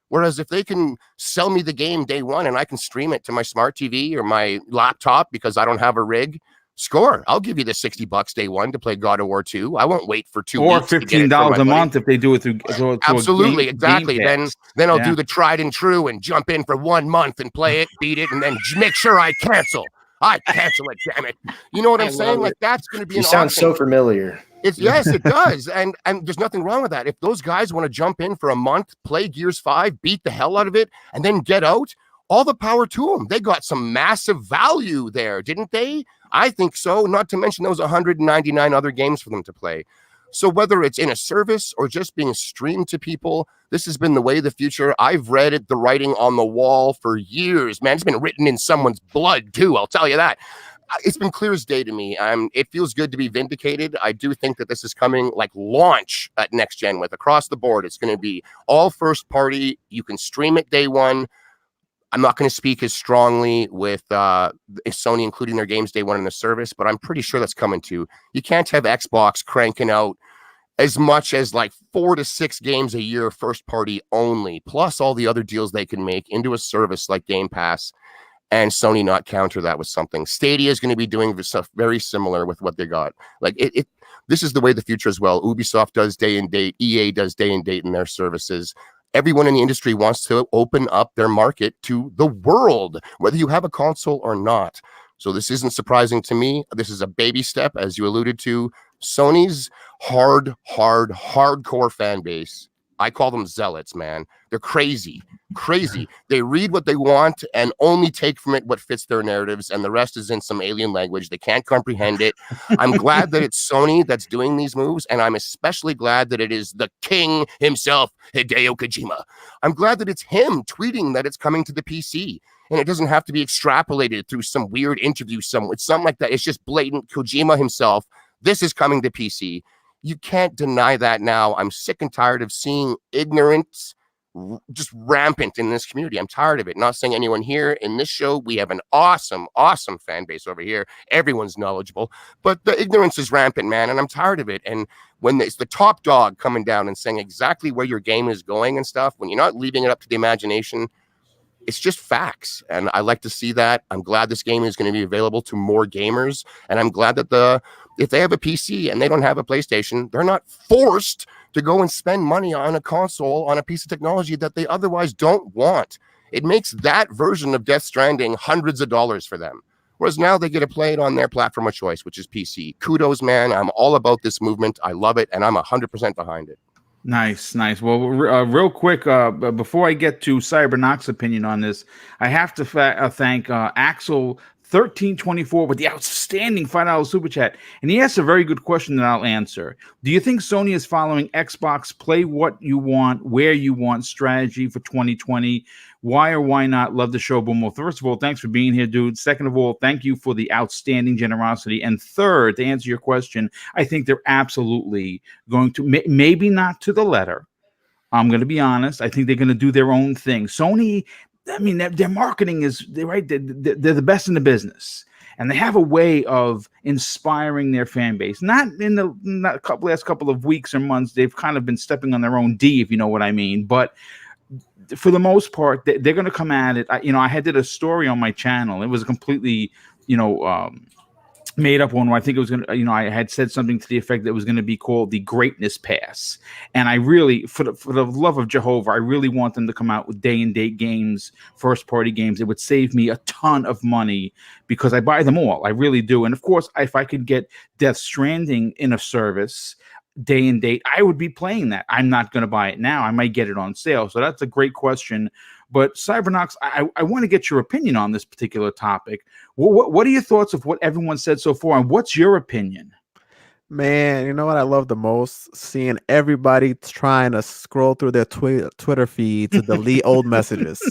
Whereas if they can sell me the game day one and I can stream it to my smart TV or my laptop because I don't have a rig, score. I'll give you the $60 day one to play God of War 2. I won't wait for 2 or weeks. Or $15 a month if they do it through absolutely, exactly. Then I'll do the tried and true and jump in for 1 month and play it, beat it, and then make sure I cancel. I cancel it, damn it. You know what I'm saying? Like that's going to be an sound so familiar. Yes, it does. And there's nothing wrong with that. If those guys want to jump in for a month, play Gears 5, beat the hell out of it, and then get out, all the power to them. They got some massive value there, didn't they? I think so. Not to mention those 199 other games for them to play. So whether it's in a service or just being streamed to people, this has been the way of the future. I've read it, the writing on the wall for years, man. It's been written in someone's blood too, I'll tell you that. It's been clear as day to me. It feels good to be vindicated. I do think that this is coming like launch at next gen with across the board. It's going to be all first party. You can stream it day one. I'm not going to speak as strongly with Sony including their games day one in the service, but I'm pretty sure that's coming too. You can't have Xbox cranking out as much as like 4 to 6 games a year first party only, plus all the other deals they can make into a service like Game Pass, and Sony not counter that with something. Stadia is going to be doing stuff very similar with what they got. Like this is the way the future as well. Ubisoft does day and date. EA does day and date in their services. Everyone in the industry wants to open up their market to the world, whether you have a console or not. So this isn't surprising to me. This is a baby step, as you alluded to. Sony's hardcore fan base, I call them zealots, man. They're crazy. They read what they want and only take from it what fits their narratives, and the rest is in some alien language. They can't comprehend it. I'm glad that it's Sony that's doing these moves, and I'm especially glad that it is the king himself, Hideo Kojima. I'm glad that it's him tweeting that it's coming to the PC, and it doesn't have to be extrapolated through some weird interview somewhere. It's something like that. It's just blatant Kojima himself. This is coming to PC. You can't deny that now. I'm sick and tired of seeing ignorance just rampant in this community. I'm tired of it. Not saying anyone here in this show, we have an awesome fan base over here. Everyone's knowledgeable, but the ignorance is rampant, man, and I'm tired of it. And when it's the top dog coming down and saying exactly where your game is going and stuff, when you're not leaving it up to the imagination, it's just facts. And I like to see that. I'm glad this game is going to be available to more gamers, and I'm glad that if they have a PC and they don't have a PlayStation, they're not forced to go and spend money on a console, on a piece of technology that they otherwise don't want. It makes that version of Death Stranding hundreds of dollars for them. Whereas now they get to play it on their platform of choice, which is PC. Kudos, man. I'm all about this movement. I love it, and I'm 100% behind it. Nice. Well, real quick, before I get to Cybernock's opinion on this, I have to thank Axel 1324 with the outstanding $5 super chat, and he asked a very good question that I'll answer. Do you think Sony is following Xbox play what you want, where you want strategy for 2020? Why or why not? Love the show, Boom. Well, first of all, thanks for being here, dude. Second of all, thank you for the outstanding generosity. And third, to answer your question, I think they're absolutely going to, maybe not to the letter. I'm going to be honest. I think they're going to do their own thing. Sony, I mean, their marketing is right. They're the best in the business, and they have a way of inspiring their fan base. Not in the last couple of weeks or months. They've kind of been stepping on their own D, if you know what I mean. But for the most part, they're going to come at it. I had did a story on my channel. It was completely, made up one where I think it was going to, I had said something to the effect that it was going to be called the Greatness Pass. And I really, for the love of Jehovah, I really want them to come out with day and date games, first party games. It would save me a ton of money because I buy them all. I really do. And of course, if I could get Death Stranding in a service day and date, I would be playing that. I'm not going to buy it now. I might get it on sale. So that's a great question. But Cybernox, I want to get your opinion on this particular topic. What are your thoughts of what everyone said so far, and what's your opinion? Man, you know what I love the most? Seeing everybody trying to scroll through their Twitter feed to delete old messages.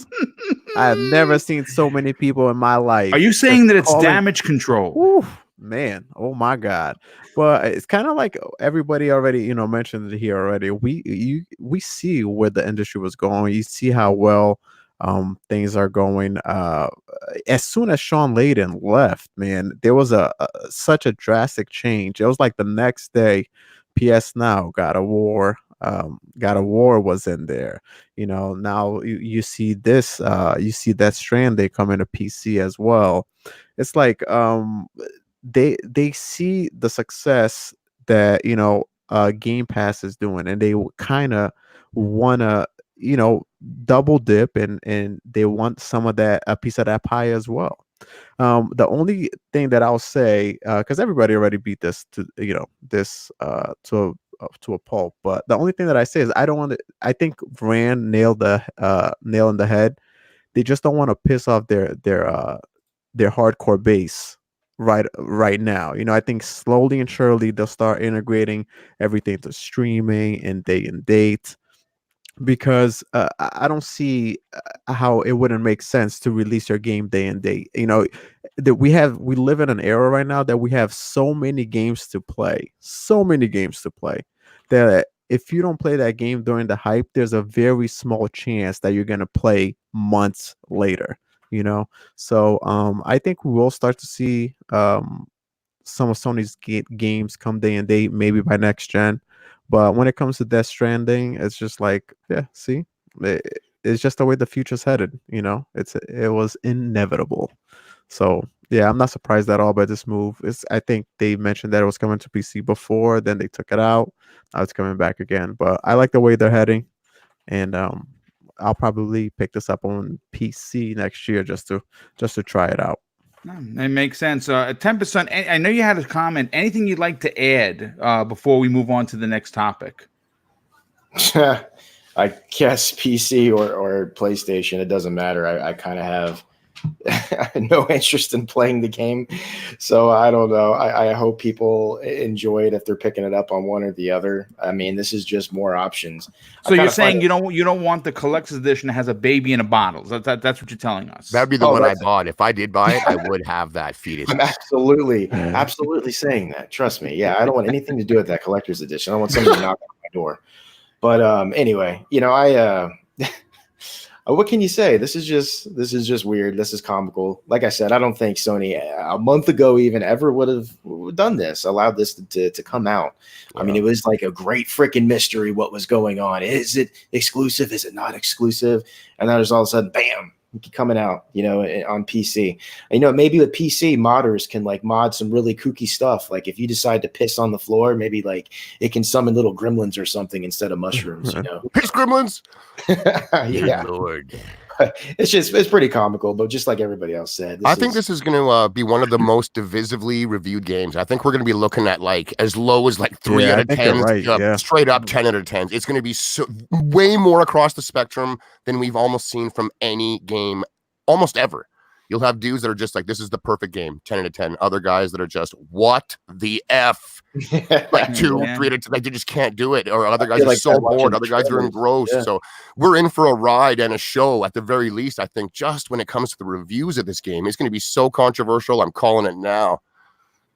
I have never seen so many people in my life. Are you saying that it's damage control? Oof, man, oh my God. But it's kind of like everybody already, mentioned it here already. We see where the industry was going. You see how well things are going. As soon as Sean Layden left, man, there was such a drastic change. It was like the next day, PS Now, God of War was in there. Now you see this, you see that Stranding coming to PC as well. It's like they see the success that Game Pass is doing, and they kind of want to double dip and they want some of that, a piece of that pie as well. The only thing that I'll say, because everybody already beat this to a pulp, but the only thing that I say is I think Rand nailed the nail in the head. They just don't want to piss off their hardcore base right now. I think slowly and surely they'll start integrating everything to streaming and day and date, because I don't see how it wouldn't make sense to release your game day and date. That we live in an era right now that we have so many games to play, that if you don't play that game during the hype, there's a very small chance that you're going to play months later. So I think we will start to see some of Sony's games come day and date, maybe by next gen. But when it comes to Death Stranding, it's just like, see, it's just the way the future's headed. It was inevitable. So yeah, I'm not surprised at all by this move. I think they mentioned that it was coming to PC before, then they took it out. Now it's coming back again. But I like the way they're heading, and I'll probably pick this up on PC next year just to try it out. That makes sense. 10%. I know you had a comment. Anything you'd like to add before we move on to the next topic? I guess PC or PlayStation, it doesn't matter. I kind of have no interest in playing the game, so I don't know. I hope people enjoy it if they're picking it up on one or the other. I mean, this is just more options. So you're saying you don't want the collector's edition that has a baby in a bottle? That's what you're telling us. That'd be the one I bought. If I did buy it, I would have that fetus. I'm absolutely saying that. Trust me. Yeah, I don't want anything to do with that collector's edition. I don't want somebody to knock on my door. But anyway, What can you say? This is just weird. This is comical. Like I said, I don't think Sony a month ago even ever would have done this, allowed this to come out. Yeah. I mean, it was like a great freaking mystery what was going on. Is it exclusive? Is it not exclusive? And then there's all of a sudden, bam, coming out, on PC. Maybe with PC modders can like mod some really kooky stuff. Like if you decide to piss on the floor, maybe like it can summon little gremlins or something instead of mushrooms, Piss gremlins. Yeah. Good Lord. It's pretty comical, but just like everybody else said, I think this is going to be one of the most divisively reviewed games. I think we're going to be looking at like as low as like 3 out of 10, straight up 10 out of 10. It's going to be way more across the spectrum than we've almost seen from any game almost ever. You'll have dudes that are just like, this is the perfect game, 10 out of 10. Other guys that are just, what the F? Like 2, 3 out of 10. Like they just can't do it. Or other guys are like so bored. Other guys are engrossed. Yeah. So we're in for a ride and a show at the very least. I think just when it comes to the reviews of this game, it's going to be so controversial. I'm calling it now.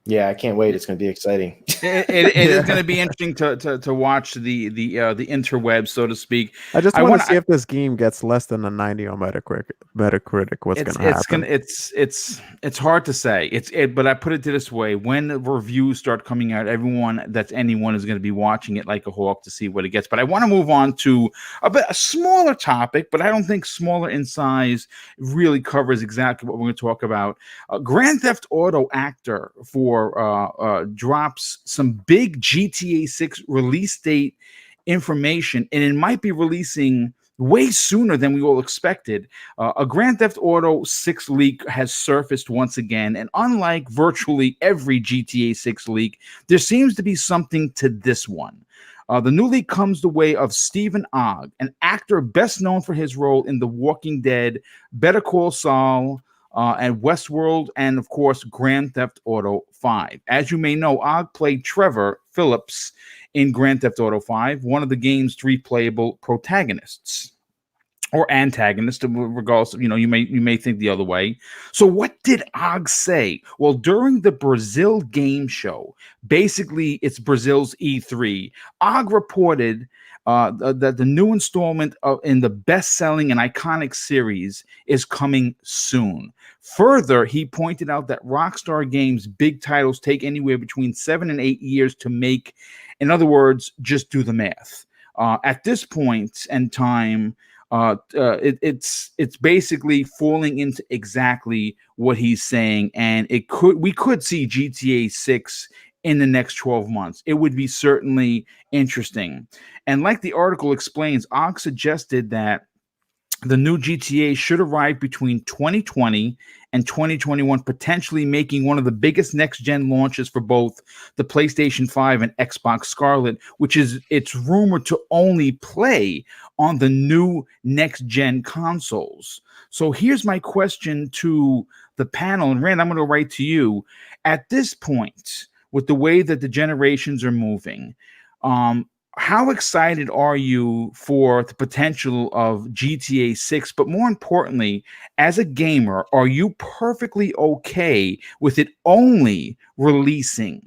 Yeah, I can't wait. It's going to be exciting. It is going to be interesting to watch the interweb, so to speak. I just want to see if this game gets less than a 90 on Metacritic. What's going to happen? It's hard to say. But I put it this way: when the reviews start coming out, anyone is going to be watching it like a hawk to see what it gets. But I want to move on to a smaller topic, but I don't think smaller in size really covers exactly what we're going to talk about. Grand Theft Auto actor drops some big GTA 6 release date information, and it might be releasing way sooner than we all expected. A Grand Theft Auto 6 leak has surfaced once again, and unlike virtually every GTA 6 leak, there seems to be something to this one. The new leak comes the way of Stephen Ogg, an actor best known for his role in The Walking Dead, Better Call Saul, and Westworld, and of course Grand Theft Auto 5. As you may know, Ogg played Trevor Phillips in Grand Theft Auto 5, one of the game's 3 playable protagonists or antagonists, regardless of, you may think the other way. So what did Ogg say? Well, during the Brazil game show, basically it's Brazil's E3, Ogg reported that the new installment in the best-selling and iconic series is coming soon. Further, he pointed out that Rockstar Games' big titles take anywhere between 7 and 8 years to make. In other words, just do the math. At this point in time, it's basically falling into exactly what he's saying, and we could see GTA 6 in the next 12 months. It would be certainly interesting. And like the article explains, Ogg suggested that the new GTA should arrive between 2020 and 2021, potentially making one of the biggest next-gen launches for both the PlayStation 5 and Xbox Scarlet, which is it's rumored to only play on the new next-gen consoles. So here's my question to the panel, and Rand, I'm going to write to you. At this point, with the way that the generations are moving, how excited are you for the potential of GTA 6? But more importantly, as a gamer, are you perfectly okay with it only releasing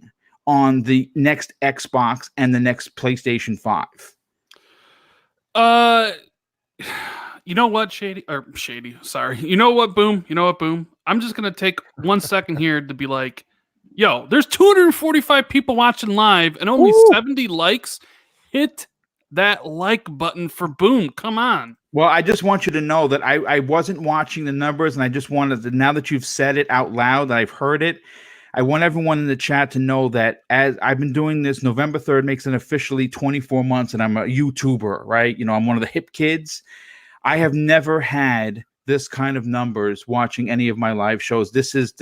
on the next Xbox and the next PlayStation 5? You know what, Shady? Sorry. You know what, Boom? I'm just going to take 1 second here to be like, yo, there's 245 people watching live and only 70 likes. Hit that like button for Boom. Come on. Well, I just want you to know that I wasn't watching the numbers, and I just wanted to, now that you've said it out loud, that I've heard it, I want everyone in the chat to know that as I've been doing this, November 3rd makes it officially 24 months, and I'm a YouTuber, right? I'm one of the hip kids. I have never had this kind of numbers watching any of my live shows. This is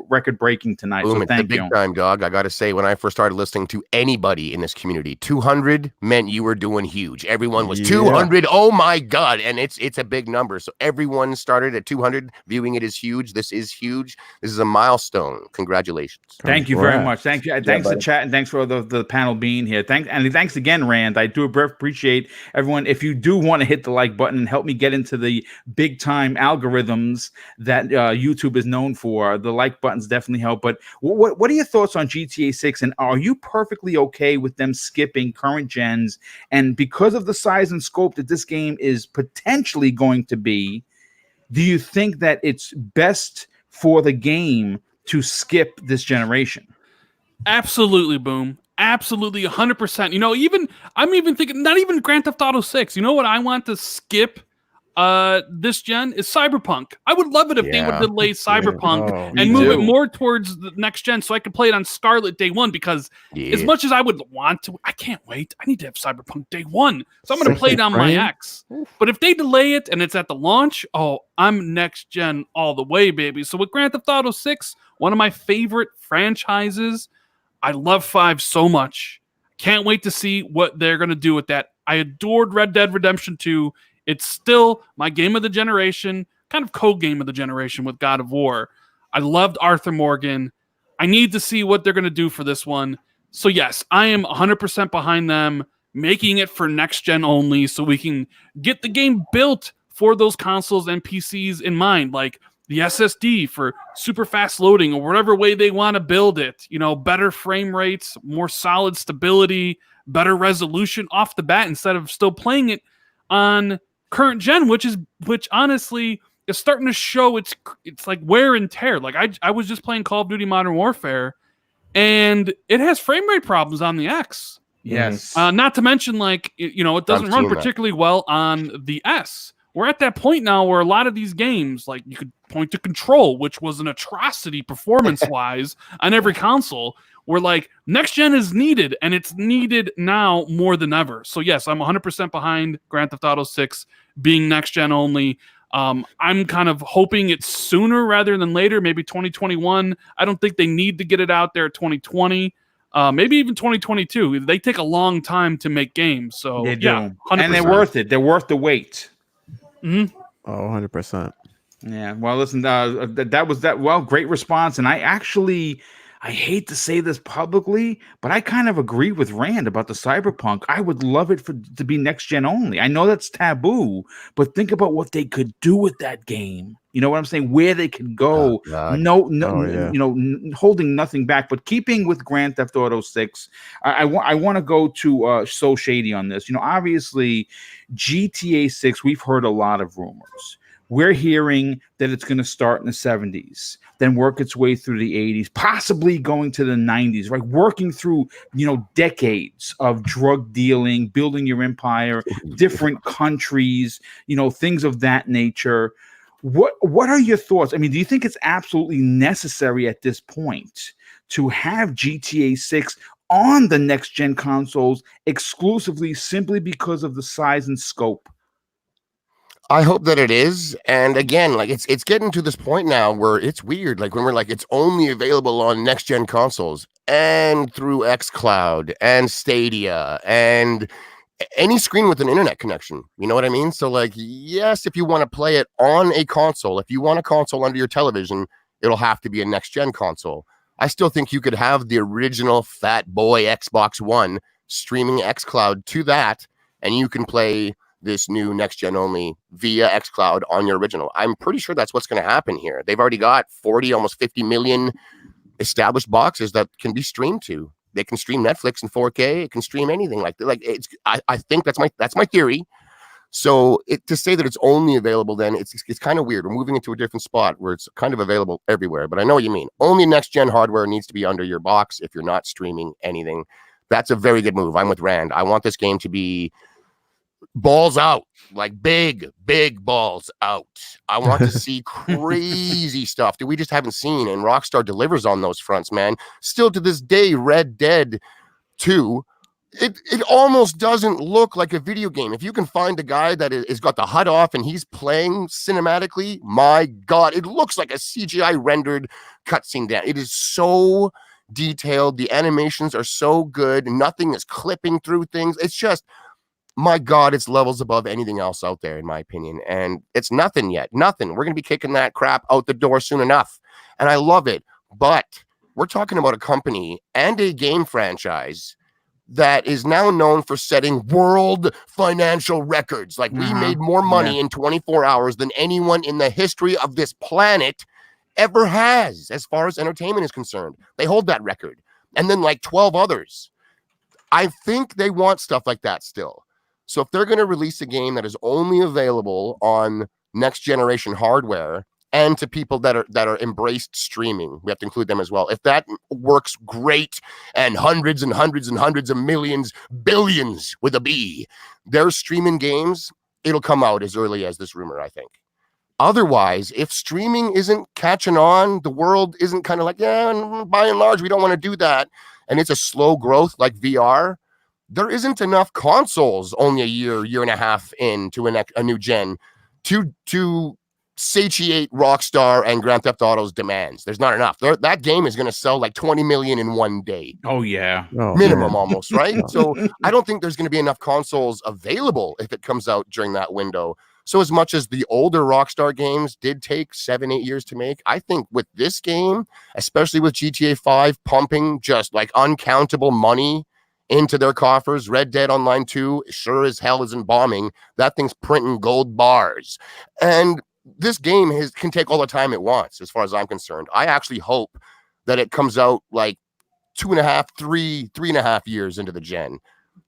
record breaking tonight. Boom, so thank you. Big time, dog. I gotta say, when I first started listening to anybody in this community, 200 meant you were doing huge. Everyone was 200. Oh my god! And it's a big number. So everyone started at 200, viewing it as huge. This is huge. This is a milestone. Congratulations. Thank you very much. Thank you. Thanks to chat, and thanks for the panel being here. Thanks again, Rand. I do appreciate everyone. If you do want to hit the like button and help me get into the big big time algorithms that YouTube is known for. The like buttons definitely help. But what are your thoughts on GTA 6? And are you perfectly okay with them skipping current gens? And because of the size and scope that this game is potentially going to be, do you think that it's best for the game to skip this generation? Absolutely, Boom. Absolutely, 100%. You know, I'm even thinking, not even Grand Theft Auto 6. You know what I want to skip this gen is Cyberpunk. I would love it if they would delay Cyberpunk and move it more towards the next gen so I could play it on Scarlet day one, because as much as I would want to, I can't wait. I need to have Cyberpunk day one. So I'm going to play it on my X. But if they delay it and it's at the launch, I'm next gen all the way, baby. So with Grand Theft Auto 6, one of my favorite franchises, I love 5 so much. Can't wait to see what they're going to do with that. I adored Red Dead Redemption 2. It's still my game of the generation, kind of co-game of the generation with God of War. I loved Arthur Morgan. I need to see what they're going to do for this one. So yes, I am 100% behind them making it for next gen only so we can get the game built for those consoles and PCs in mind, like the SSD for super fast loading or whatever way they want to build it. You know, better frame rates, more solid stability, better resolution off the bat instead of still playing it on current gen, which honestly is starting to show it's like wear and tear. Like I was just playing Call of Duty Modern Warfare, and it has frame rate problems on the X. Yes. Not to mention, like, it doesn't run particularly well on the S. We're at that point now where a lot of these games, like you could point to Control, which was an atrocity performance-wise on every console, where like next gen is needed, and it's needed now more than ever. So yes, I'm 100% behind Grand Theft Auto 6 being next gen only. I'm kind of hoping it's sooner rather than later, maybe 2021. I don't think they need to get it out there 2020. Maybe even 2022. They take a long time to make games. So they do. Yeah, 100%. And they're worth it. They're worth the wait. Mm-hmm. Oh, 100%. Yeah. Well, listen, that was that. Well, great response. And I hate to say this publicly, but I kind of agree with Rand about the Cyberpunk. I would love it to be next gen only. I know that's taboo, but think about what they could do with that game. You know what I'm saying? Where they could go. Holding nothing back. But keeping with Grand Theft Auto 6, I want to go to So Shady on this. Obviously, GTA 6, we've heard a lot of rumors. We're hearing that it's going to start in the 70s, then work its way through the 80s, possibly going to the 90s, right? Working through, decades of drug dealing, building your empire, different countries, things of that nature. What are your thoughts? I mean, do you think it's absolutely necessary at this point to have GTA 6 on the next gen consoles exclusively simply because of the size and scope? I hope that it is. And again, like it's getting to this point now where it's weird. Like when we're like, it's only available on next gen consoles and through xCloud and Stadia and any screen with an internet connection. You know what I mean? So like, yes, if you want to play it on a console, if you want a console under your television, it'll have to be a next gen console. I still think you could have the original fat boy Xbox One streaming xCloud to that, and you can play this new next gen only via xCloud on your original. I'm pretty sure that's what's going to happen here. They've already got 40, almost 50 million established boxes that can be streamed to. They can stream Netflix in 4K. It can stream anything like it's. I think that's my theory. So to say that it's only available, then it's kind of weird. We're moving into a different spot where it's kind of available everywhere. But I know what you mean. Only next gen hardware needs to be under your box if you're not streaming anything. That's a very good move. I'm with Rand. I want this game to be balls out, like big balls out. I want to see crazy stuff that we just haven't seen, and Rockstar delivers on those fronts, man. Still to this day, Red Dead 2, it almost doesn't look like a video game. If you can find a guy that is got the HUD off and he's playing cinematically, my God, it looks like a CGI rendered cutscene down. It is so detailed. The animations are so good. Nothing is clipping through things. It's just, my God, it's levels above anything else out there, in my opinion. And it's nothing yet. Nothing. We're going to be kicking that crap out the door soon enough. And I love it. But we're talking about a company and a game franchise that is now known for setting world financial records. Like we made more money in 24 hours than anyone in the history of this planet ever has, as far as entertainment is concerned. They hold that record. And then like 12 others. I think they want stuff like that still. So if they're going to release a game that is only available on next generation hardware, and to people that are embraced streaming, we have to include them as well. If that works great, and hundreds and hundreds and hundreds of millions, billions with a B, they're streaming games, it'll come out as early as this rumor, I think. Otherwise, if streaming isn't catching on, the world isn't kind of like, yeah, by and large, we don't want to do that, and it's a slow growth like VR, there isn't enough consoles only a year and a half into a new gen to satiate Rockstar and Grand Theft Auto's demands. There's not enough. That game is going to sell like 20 million in one day. Oh, yeah. Minimum almost, right? So I don't think there's going to be enough consoles available if it comes out during that window. So as much as the older Rockstar games did take 7-8 years to make, I think with this game, especially with GTA 5 pumping just like uncountable money into their coffers, Red Dead Online 2 sure as hell isn't bombing. That thing's printing gold bars. And this game can take all the time it wants, as far as I'm concerned. I actually hope that it comes out like 2.5, 3.5 years into the gen.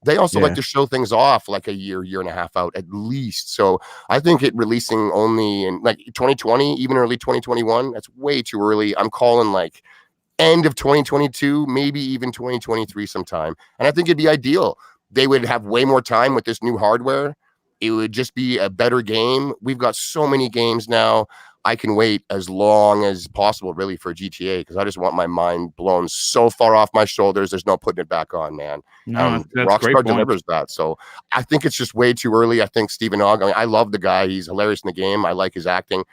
They also like to show things off like a year and a half out at least. So I think it releasing only in like 2020, even early 2021, that's way too early. I'm calling like end of 2022, maybe even 2023 sometime. And I think it'd be ideal. They would have way more time with this new hardware. It would just be a better game. We've got so many games now. I can wait as long as possible, really, for GTA, because I just want my mind blown so far off my shoulders. There's no putting it back on, man. No, that's Rockstar delivers that. So I think it's just way too early. I think Stephen Ogg, I love the guy. He's hilarious in the game. I like his acting.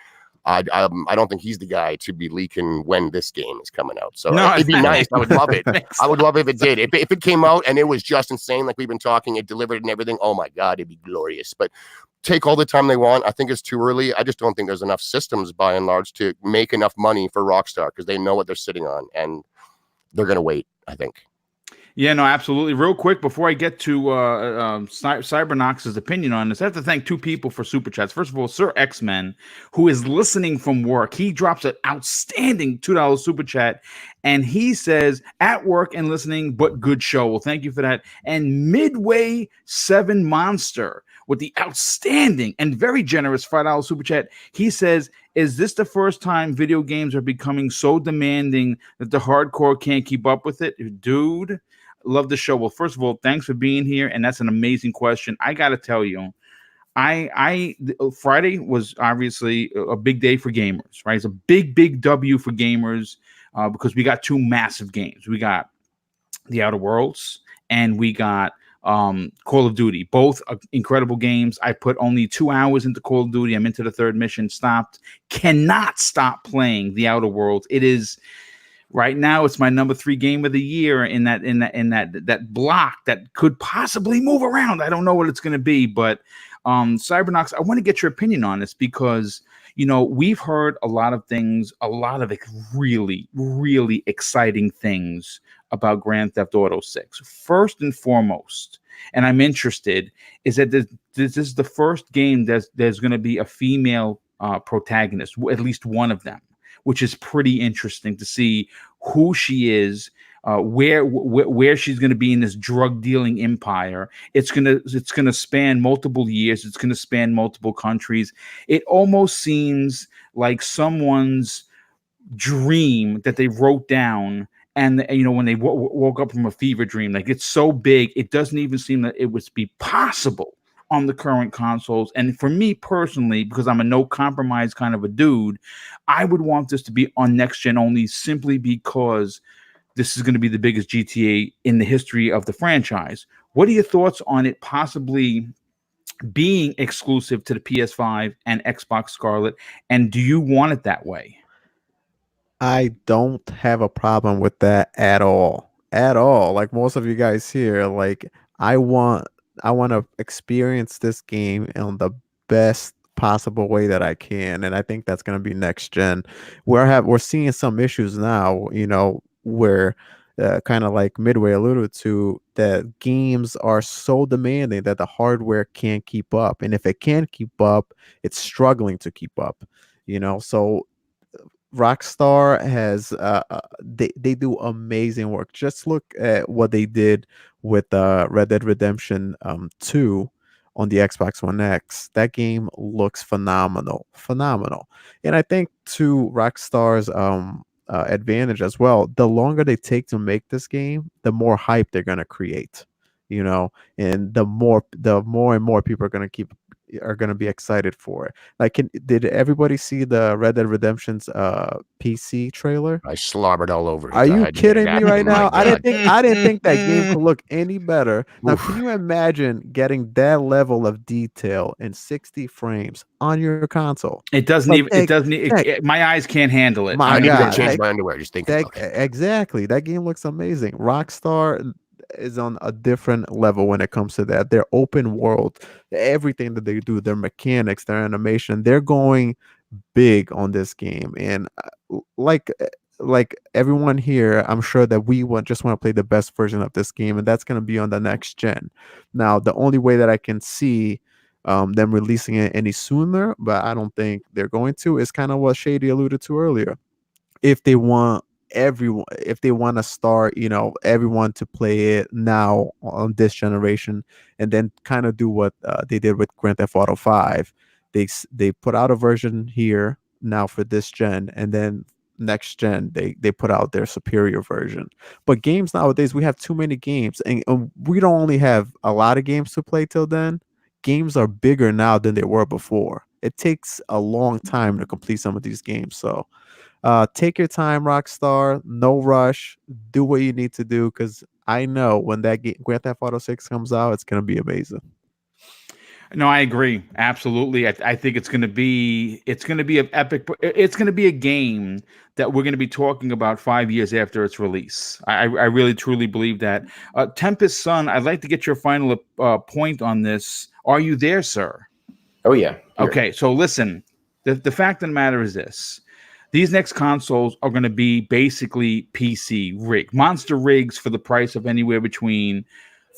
I don't think he's the guy to be leaking when this game is coming out. So it'd be nice. I would love it. I would love if it did. If it came out and it was just insane, like we've been talking, it delivered and everything. Oh my God, it'd be glorious. But take all the time they want. I think it's too early. I just don't think there's enough systems by and large to make enough money for Rockstar, because they know what they're sitting on and they're going to wait, I think. Yeah, no, absolutely. Real quick, before I get to Cybernox's opinion on this, I have to thank two people for Super Chats. First of all, Sir X-Men, who is listening from work. He drops an outstanding $2 Super Chat, and he says, at work and listening, but good show. Well, thank you for that. And Midway 7 Monster, with the outstanding and very generous $5 Super Chat, he says, is this the first time video games are becoming so demanding that the hardcore can't keep up with it? Dude, love the show. Well, first of all, thanks for being here, and that's an amazing question. I got to tell you, Friday was obviously a big day for gamers, right? It's a big W for gamers because we got two massive games. We got The Outer Worlds and we got Call of Duty, both incredible games. I put only 2 hours into Call of Duty. I'm into the third mission. Cannot stop playing The Outer Worlds. It is right now. It's my number 3 game of the year in that block that could possibly move around. I don't know what it's going to be, but Cybernox, I want to get your opinion on this because we've heard a lot of things, a lot of really, really exciting things about Grand Theft Auto 6. First and foremost, and I'm interested, is that this is the first game there's going to be a female protagonist, at least one of them, which is pretty interesting to see who she is, where she's going to be in this drug dealing empire. It's gonna span multiple years. It's gonna span multiple countries. It almost seems like someone's dream that they wrote down. And when they woke up from a fever dream, like it's so big, it doesn't even seem that it would be possible on the current consoles. And for me personally, because I'm a no compromise kind of a dude, I would want this to be on next gen only, simply because this is going to be the biggest GTA in the history of the franchise. What are your thoughts on it possibly being exclusive to the PS5 and Xbox Scarlet? And do you want it that way? I don't have a problem with that at all. At all. Like most of you guys here, like I want to experience this game in the best possible way that I can, and I think that's going to be next gen. We're seeing some issues now, where kind of like Midway alluded to, that games are so demanding that the hardware can't keep up, and if it can't keep up, it's struggling to keep up. So Rockstar has they do amazing work. Just look at what they did with Red Dead Redemption 2 on the Xbox One X. That game looks phenomenal, phenomenal. And I think to Rockstar's advantage as well, the longer they take to make this game, the more hype they're gonna create. And the more and more people are gonna be excited for it. Like, did everybody see the Red Dead Redemption's PC trailer? I slobbered all over it. Are you kidding me right now? My God. I didn't think that game could look any better. Now, can you imagine getting that level of detail in 60 frames on your console? It doesn't my eyes can't handle it. I need to God, change my underwear. Just think about it. Exactly. That game looks amazing. Rockstar is on a different level when it comes to that. Their open world, everything that they do, their mechanics, their animation, they're going big on this game. And like everyone here, I'm sure that we just want to play the best version of this game, and that's going to be on the next gen. Now, the only way that I can see them releasing it any sooner, but I don't think they're going to, is kind of what Shady alluded to earlier. If they want to start, everyone to play it now on this generation, and then kind of do what they did with Grand Theft Auto 5. They put out a version here now for this gen, and then next gen they put out their superior version. But games nowadays, we have too many games, and we don't only have a lot of games to play till then. Games are bigger now than they were before. It takes a long time to complete some of these games, so take your time, Rockstar. No rush. Do what you need to do, because I know when that Grand Theft Auto 6 comes out, it's going to be amazing. No, I agree. Absolutely. I think it's going to be an epic. It's going to be a game that we're going to be talking about 5 years after its release. I really, truly believe that. Tempest Sun, I'd like to get your final point on this. Are you there, sir? Oh, yeah. Here. Okay. So listen, the fact of the matter is this. These next consoles are going to be basically PC monster rigs for the price of anywhere between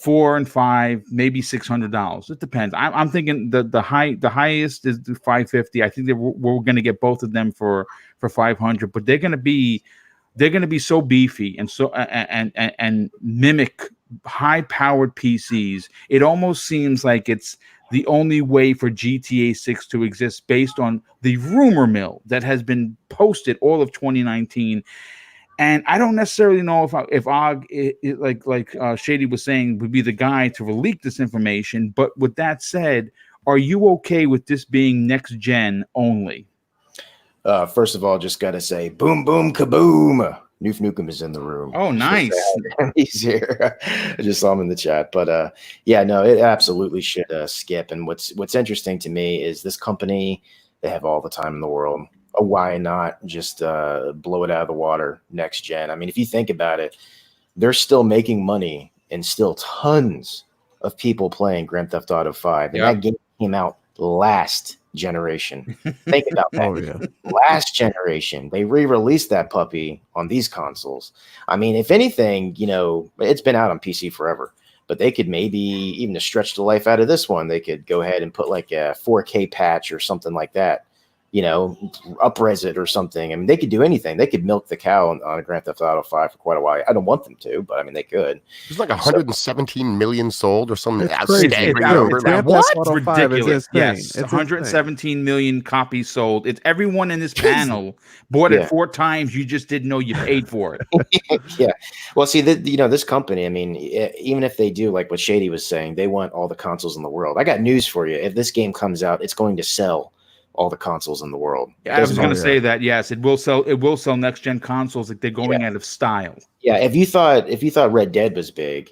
$400 and $500, maybe $600. It depends. I'm thinking the highest is the $550. I think that we're going to get both of them for $500, but they're going to be so beefy and so and mimic high powered PCs. It almost seems like it's the only way for GTA 6 to exist, based on the rumor mill that has been posted all of 2019. And I don't necessarily know if Og, like Shady was saying, would be the guy to leak this information. But with that said, are you okay with this being next gen only? First of all, just got to say, boom, boom, kaboom. Noof Nukem is in the room. Oh, nice. He's here. I just saw him in the chat. But yeah, no, it absolutely should skip. And what's interesting to me is this company, they have all the time in the world. Why not just blow it out of the water next gen? I mean, if you think about it, they're still making money and still tons of people playing Grand Theft Auto 5. And that game came out last generation. Think about that. Oh, yeah. Last generation. They re-released that puppy on these consoles. I mean, if anything, it's been out on PC forever. But they could maybe, even to stretch the life out of this one, they could go ahead and put like a 4K patch or something like that. Up-res it or something. I mean, they could do anything. They could milk the cow on a Grand Theft Auto 5 for quite a while. I don't want them to, but I mean, they could. There's like 117 million sold or something. It's ridiculous. Yes, 117 million copies sold. It's everyone in this panel bought it 4 times. You just didn't know you paid for it. Yeah. Well, see, this company, I mean, even if they do, like what Shady was saying, they want all the consoles in the world. I got news for you. If this game comes out, it's going to sell all the consoles in the world. Yeah, I was going to say that. Yes, it will sell. It will sell next gen consoles. Like they're going out of style. Yeah, if you thought Red Dead was big,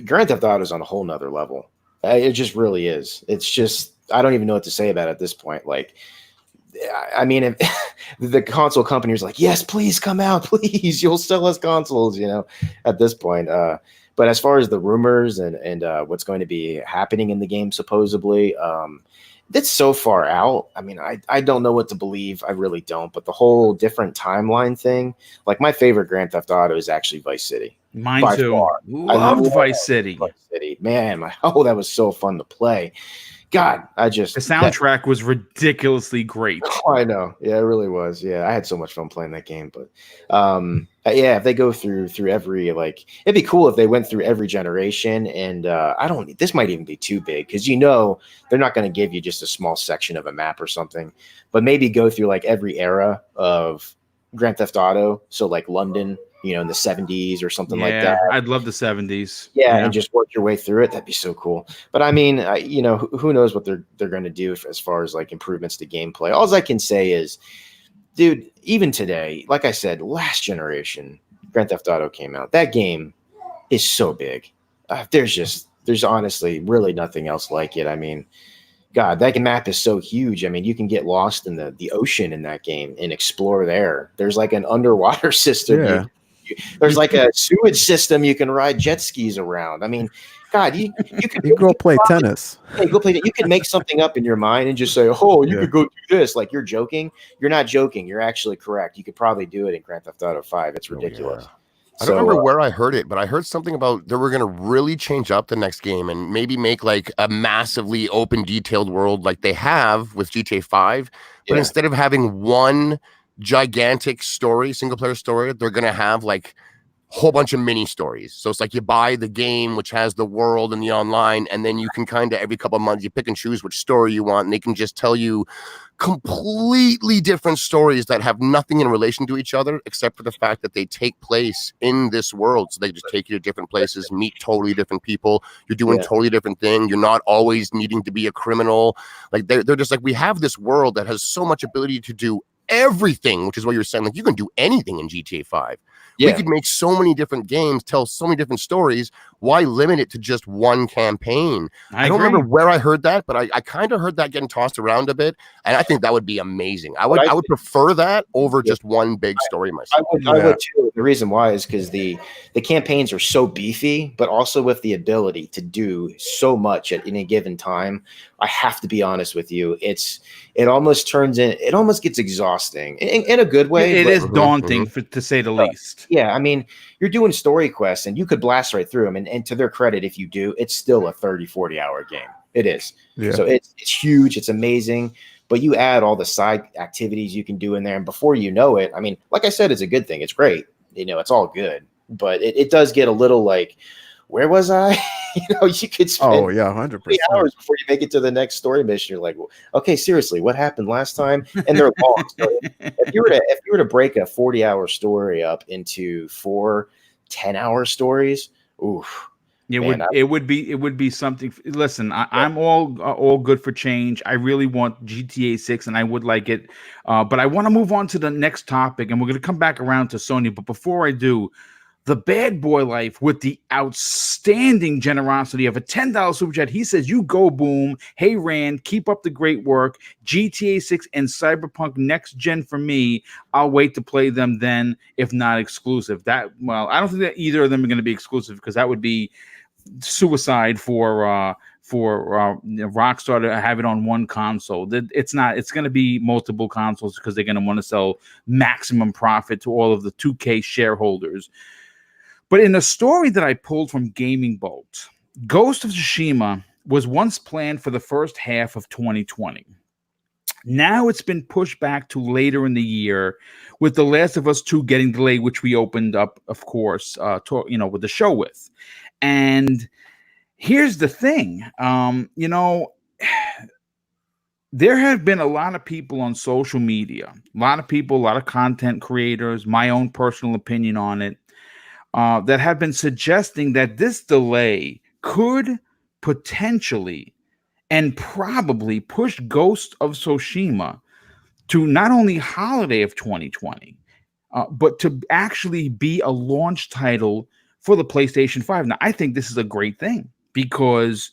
Grand Theft Auto is on a whole nother level. It just really is. It's just, I don't even know what to say about it at this point. Like, I mean, if the console company was like, yes, please come out, please, you'll sell us consoles. At this point. But as far as the rumors and what's going to be happening in the game, supposedly. That's so far out. I mean, I don't know what to believe. I really don't. But the whole different timeline thing, like my favorite Grand Theft Auto is actually Vice City. Mine By too. far. Loved Vice City. Vice City. Man, that was so fun to play. God, the soundtrack was ridiculously great. Oh, I know. Yeah, it really was. Yeah, I had so much fun playing that game. But yeah, if they go through every, like, it'd be cool if they went through every generation. And this might even be too big because they're not going to give you just a small section of a map or something, but maybe go through like every era of Grand Theft Auto. So like London, in the 70s or something like that. I'd love the 70s. Yeah, and just work your way through it. That'd be so cool. But I mean, who knows what they're going to do as far as like improvements to gameplay. All I can say is, dude, even today, like I said, last generation Grand Theft Auto came out. That game is so big. There's honestly really nothing else like it. I mean, God, that map is so huge. I mean, you can get lost in the ocean in that game and explore there. There's like an underwater system. Yeah. There's like a sewage system you can ride jet skis around. I mean, God, you could go play tennis. Hey, go play. You could make something up in your mind and just say, "Oh, you could go do this." Like you're joking. You're not joking. You're actually correct. You could probably do it in Grand Theft Auto 5. It's ridiculous. Yeah. I don't remember where I heard it, but I heard something about they were going to really change up the next game and maybe make like a massively open, detailed world like they have with GTA 5. But instead of having one gigantic story, single player story, they're going to have like a whole bunch of mini stories. So it's like you buy the game, which has the world and the online, and then you can kind of every couple of months you pick and choose which story you want, and they can just tell you completely different stories that have nothing in relation to each other except for the fact that they take place in this world. So they just take you to different places, meet totally different people. You're doing totally different thing. You're not always needing to be a criminal. Like they're just like, we have this world that has so much ability to do everything, which is what you're saying. Like you can do anything in GTA 5. We could make so many different games, tell so many different stories. Why limit it to just one campaign? I don't remember where I heard that, but I kind of heard that getting tossed around a bit, and I think that would be amazing. I would prefer that over just one big story myself. I would too. The reason why is because the campaigns are so beefy, but also with the ability to do so much at any given time. I have to be honest with you. It almost gets exhausting in a good way. It is daunting to say the least. Yeah, I mean, you're doing story quests and you could blast right through them. And to their credit, if you do, it's still a 30, 40-hour game. It is. Yeah. So it's huge. It's amazing. But you add all the side activities you can do in there. And before you know it, I mean, like I said, it's a good thing. It's great. It's all good. But it does get a little like, where was I? You could spend 100% hours before you make it to the next story mission. You're like, well, okay, seriously, what happened last time? And they're long. So if you were to break a 40-hour story up into 4 10-hour stories, oof. It would be something. Listen, I'm all good for change. I really want GTA 6, and I would like it. But I want to move on to the next topic, and we're going to come back around to Sony. But before I do, the bad boy life with the outstanding generosity of a $10 super chat. He says, "You go, Boom. Hey, Rand, keep up the great work. GTA 6 and Cyberpunk next gen for me. I'll wait to play them then, if not exclusive." I don't think that either of them are going to be exclusive because that would be suicide for Rockstar to have it on one console. It's not. It's going to be multiple consoles because they're going to want to sell maximum profit to all of the 2K shareholders. But in a story that I pulled from Gaming Bolt, Ghost of Tsushima was once planned for the first half of 2020. Now it's been pushed back to later in the year, with The Last of Us 2 getting delayed, which we opened up, of course, with the show with. And here's the thing, there have been a lot of people on social media, a lot of content creators, my own personal opinion on it, that have been suggesting that this delay could potentially and probably push Ghost of Tsushima to not only holiday of 2020, but to actually be a launch title for the PlayStation 5. Now, I think this is a great thing because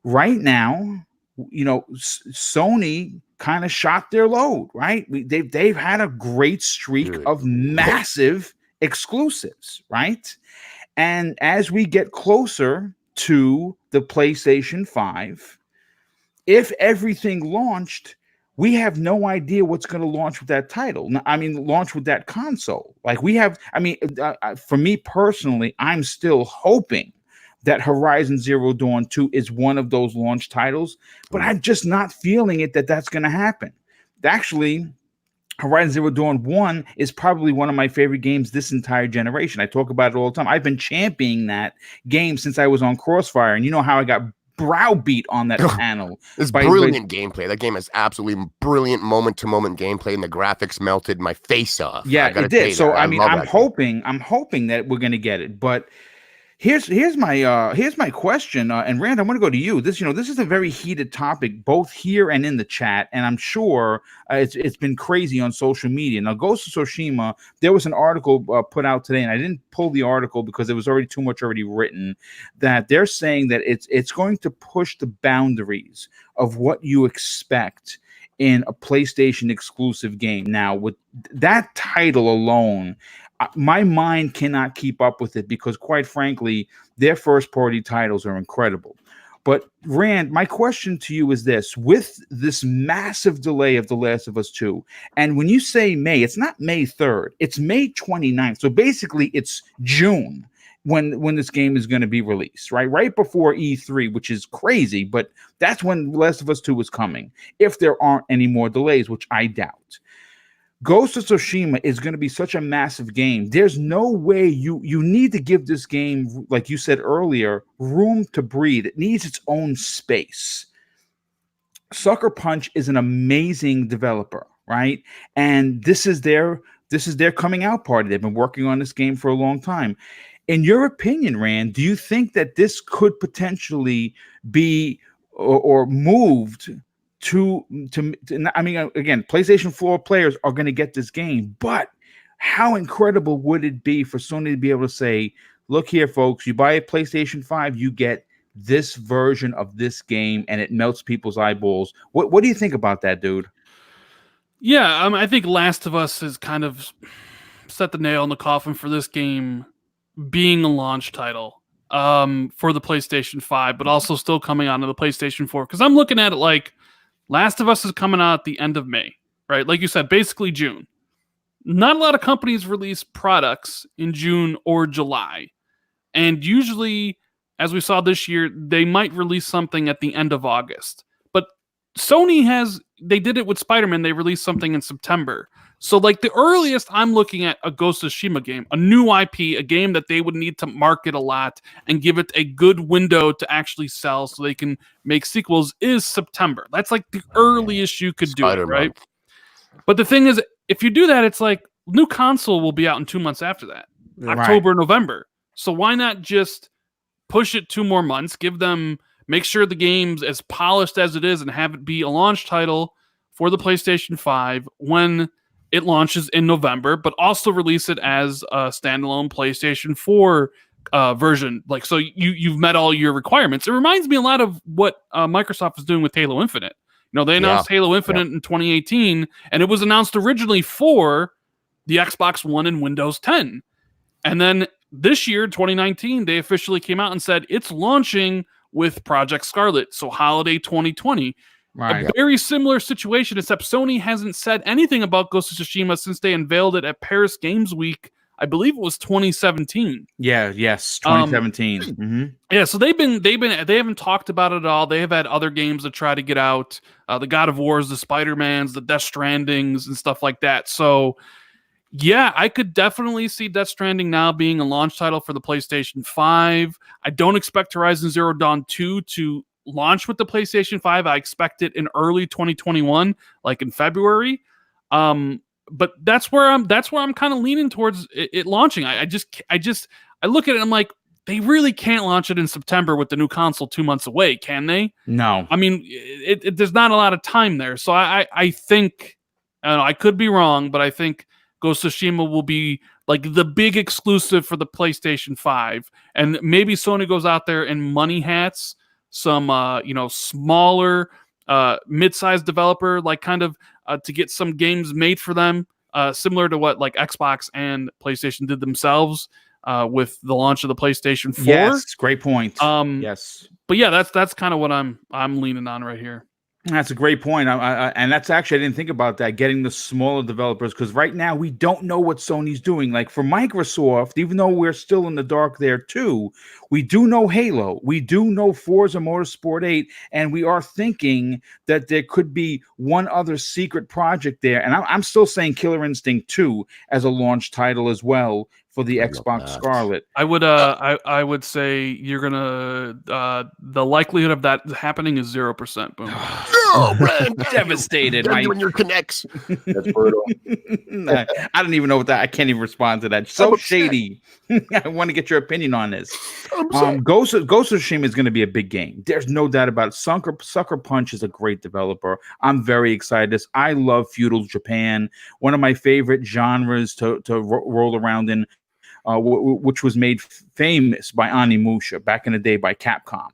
right now, Sony kind of shot their load, right? They've had a great streak of massive exclusives, right? And as we get closer to the PlayStation 5, if everything launched, we have no idea what's going to launch with that title. I mean, launch with that console. Like we have, I mean, for me personally, I'm still hoping that Horizon Zero Dawn 2 is one of those launch titles, but I'm just not feeling it that that's going to happen. Actually, Horizon Zero Dawn 1 is probably one of my favorite games this entire generation. I talk about it all the time. I've been championing that game since I was on Crossfire, and you know how I got browbeat on that panel. It's brilliant gameplay. That game is absolutely brilliant moment-to-moment gameplay, and the graphics melted my face off. Yeah, it did. So I mean, I'm hoping that we're gonna get it. But here's my question, and Rand, I want to go to you. This is a very heated topic, both here and in the chat, and I'm sure it's been crazy on social media. Now, Ghost of Tsushima, there was an article put out today, and I didn't pull the article because there was already too much already written. That they're saying that it's going to push the boundaries of what you expect in a PlayStation exclusive game. Now, with that title alone, my mind cannot keep up with it because, quite frankly, their first-party titles are incredible. But, Rand, my question to you is this. With this massive delay of The Last of Us 2, and when you say May, it's not May 3rd, it's May 29th. So, basically, it's June when this game is going to be released, right? Right before E3, which is crazy, but that's when The Last of Us 2 is coming, if there aren't any more delays, which I doubt. Ghost of Tsushima is going to be such a massive game. There's no way you need to give this game, like you said earlier, room to breathe. It needs its own space. Sucker Punch is an amazing developer, right? And this is their coming out party. They've been working on this game for a long time. In your opinion, Rand, do you think that this could potentially be or moved to I mean, again, PlayStation 4 players are going to get this game, but how incredible would it be for Sony to be able to say, look here, folks, you buy a PlayStation 5, you get this version of this game, and it melts people's eyeballs. What do you think about that, dude? Yeah, I think Last of Us has kind of set the nail in the coffin for this game being a launch title for the PlayStation 5, but also still coming onto the PlayStation 4. Because I'm looking at it like Last of Us is coming out at the end of May, right? Like you said, basically June. Not a lot of companies release products in June or July. And usually, as we saw this year, they might release something at the end of August. But Sony they did it with Spider-Man. They released something in September. So like the earliest I'm looking at a Ghost of Tsushima game, a new IP, a game that they would need to market a lot and give it a good window to actually sell so they can make sequels, is September. That's like the earliest you could do it, right? But the thing is, if you do that, it's like new console will be out in 2 months after that, October, November. So why not just push it 2 more months, make sure the game's as polished as it is and have it be a launch title for the PlayStation 5 when it launches in November, but also release it as a standalone PlayStation 4 version. Like, so you've met all your requirements. It reminds me a lot of what Microsoft is doing with Halo Infinite. You know, they announced Halo Infinite in 2018, and it was announced originally for the Xbox One and Windows 10. And then this year, 2019, they officially came out and said it's launching with Project Scarlet, so holiday 2020. Right. A very similar situation, except Sony hasn't said anything about Ghost of Tsushima since they unveiled it at Paris Games Week. I believe it was 2017. Yes, 2017. Yeah, so they haven't talked about it at all. They have had other games to try to get out, the God of Wars, the Spider-Mans, the Death Strandings, and stuff like that. So, yeah, I could definitely see Death Stranding now being a launch title for the PlayStation 5. I don't expect Horizon Zero Dawn 2 to launch with the PlayStation 5. I expect it in early 2021, like in February. But that's where I'm kind of leaning towards it launching. I look at it, I'm like, they really can't launch it in September with the new console 2 months away, can they? No. I mean, there's not a lot of time there. So I think, I don't know, I could be wrong, but I think Ghost of Tsushima will be like the big exclusive for the PlayStation 5. And maybe Sony goes out there and money hats some smaller mid-sized developer, like kind of to get some games made for them, similar to what like Xbox and PlayStation did themselves with the launch of the PlayStation 4. Yes, great point. Yes. But yeah, that's kind of what I'm leaning on right here. That's a great point. And that's actually, I didn't think about that, getting the smaller developers, because right now we don't know what Sony's doing. Like for Microsoft, even though we're still in the dark there too, we do know Halo, we do know Forza Motorsport 8, and we are thinking that there could be one other secret project there. And I'm still saying Killer Instinct 2 as a launch title as well for the Xbox Scarlet. I would say you're gonna the likelihood of that happening is 0%. Boom. No, Brad, devastated. When your connects. That's brutal. I don't even know what that. I can't even respond to that. So shady. I want to get your opinion on this. Ghost of Tsushima is going to be a big game. There's no doubt about it. Sucker Punch is a great developer. I'm very excited. I love feudal Japan, one of my favorite genres to roll around in. Which was made famous by Onimusha back in the day by Capcom.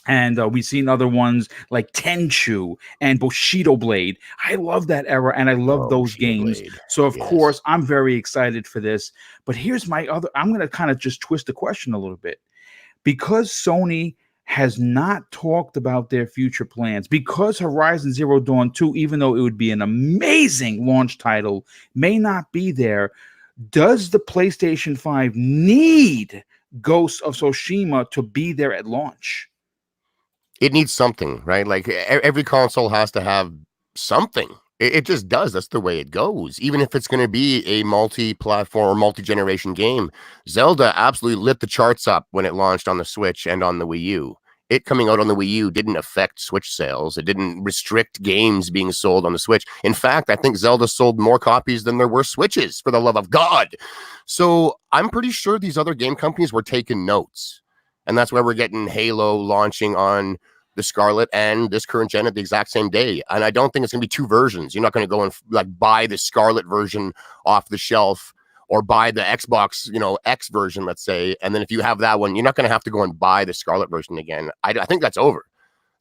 And we've seen other ones like Tenchu and Bushido Blade. I love that era, and I love those Bushido games. Blade. So, of course, I'm very excited for this. But here's my other... I'm going to kind of just twist the question a little bit. Because Sony has not talked about their future plans, because Horizon Zero Dawn 2, even though it would be an amazing launch title, may not be there, does the PlayStation 5 need Ghost of Tsushima to be there at launch? It needs something, right? Like every console has to have something. It just does. That's the way it goes. Even if it's going to be a multi-platform, multi-generation game, Zelda absolutely lit the charts up when it launched on the Switch and on the Wii U. It coming out on the Wii U didn't affect Switch sales. It didn't restrict games being sold on the Switch. In fact, I think Zelda sold more copies than there were Switches, for the love of God. So I'm pretty sure these other game companies were taking notes. And that's why we're getting Halo launching on the Scarlet and this current gen at the exact same day. And I don't think it's going to be two versions. You're not going to go and like buy the Scarlet version off the shelf or buy the Xbox, X version, let's say. And then if you have that one, you're not going to have to go and buy the Scarlet version again. I think that's over.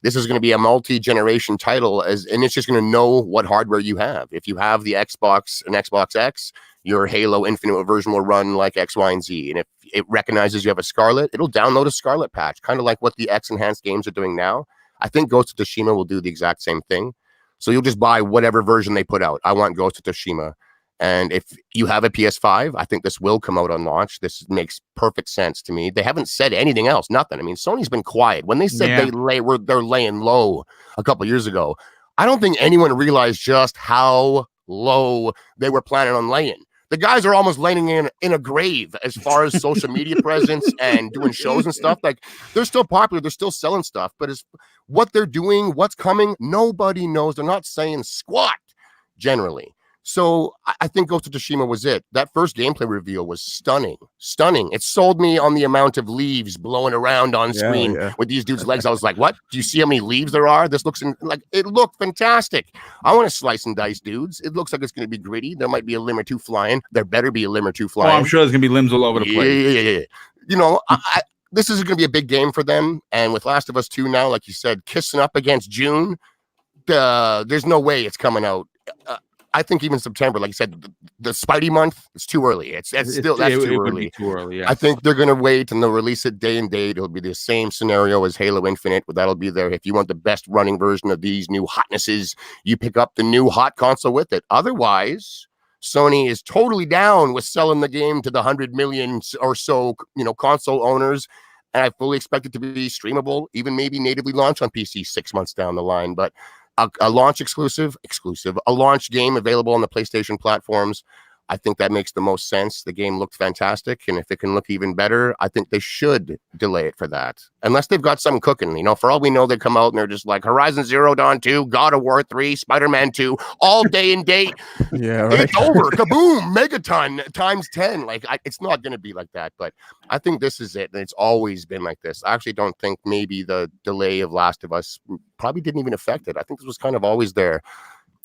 This is going to be a multi-generation title, and it's just going to know what hardware you have. If you have the Xbox and Xbox X, your Halo Infinite version will run like X, Y, and Z. And if it recognizes you have a Scarlet, it'll download a Scarlet patch, kind of like what the X enhanced games are doing now. I think Ghost of Tsushima will do the exact same thing. So you'll just buy whatever version they put out. I want Ghost of Tsushima. And if you have a PS5, I think this will come out on launch. This makes perfect sense to me. They haven't said anything else, nothing. I mean, Sony's been quiet. When they said they're laying low a couple years ago, I don't think anyone realized just how low they were planning on laying. The guys are almost laying in a grave as far as social media presence and doing shows and stuff. Like, they're still popular. They're still selling stuff. But as what they're doing, what's coming, nobody knows. They're not saying squat, generally. So I think Ghost of Tsushima was it. That first gameplay reveal was stunning. Stunning. It sold me on the amount of leaves blowing around on screen with these dudes' legs. I was like, what? Do you see how many leaves there are? This looks like it looked fantastic. I want to slice and dice dudes. It looks like it's going to be gritty. There might be a limb or two flying. There better be a limb or two flying. Oh, I'm sure there's going to be limbs all over the place. Yeah. This is going to be a big game for them. And with Last of Us 2 now, like you said, kissing up against June, there's no way it's coming out. I think even September, like you said, the Spidey month, it's too early. That's too early. Too early. Yes. I think they're going to wait and they'll release it day and date. It'll be the same scenario as Halo Infinite, but that'll be there. If you want the best running version of these new hotnesses, you pick up the new hot console with it. Otherwise, Sony is totally down with selling the game to the 100 million or so, console owners. And I fully expect it to be streamable, even maybe natively launch on PC 6 months down the line. But a launch exclusive, a launch game available on the PlayStation platforms. I think that makes the most sense. The game looked fantastic, and if it can look even better, I think they should delay it for that. Unless they've got something cooking. For all we know, they come out and they're just like Horizon Zero Dawn 2, God of War 3, Spider-Man 2, all day and date. Yeah, right. It's over. Kaboom! Megaton times 10. It's not going to be like that, but I think this is it, and it's always been like this. I actually don't think maybe the delay of Last of Us probably didn't even affect it. I think this was kind of always there.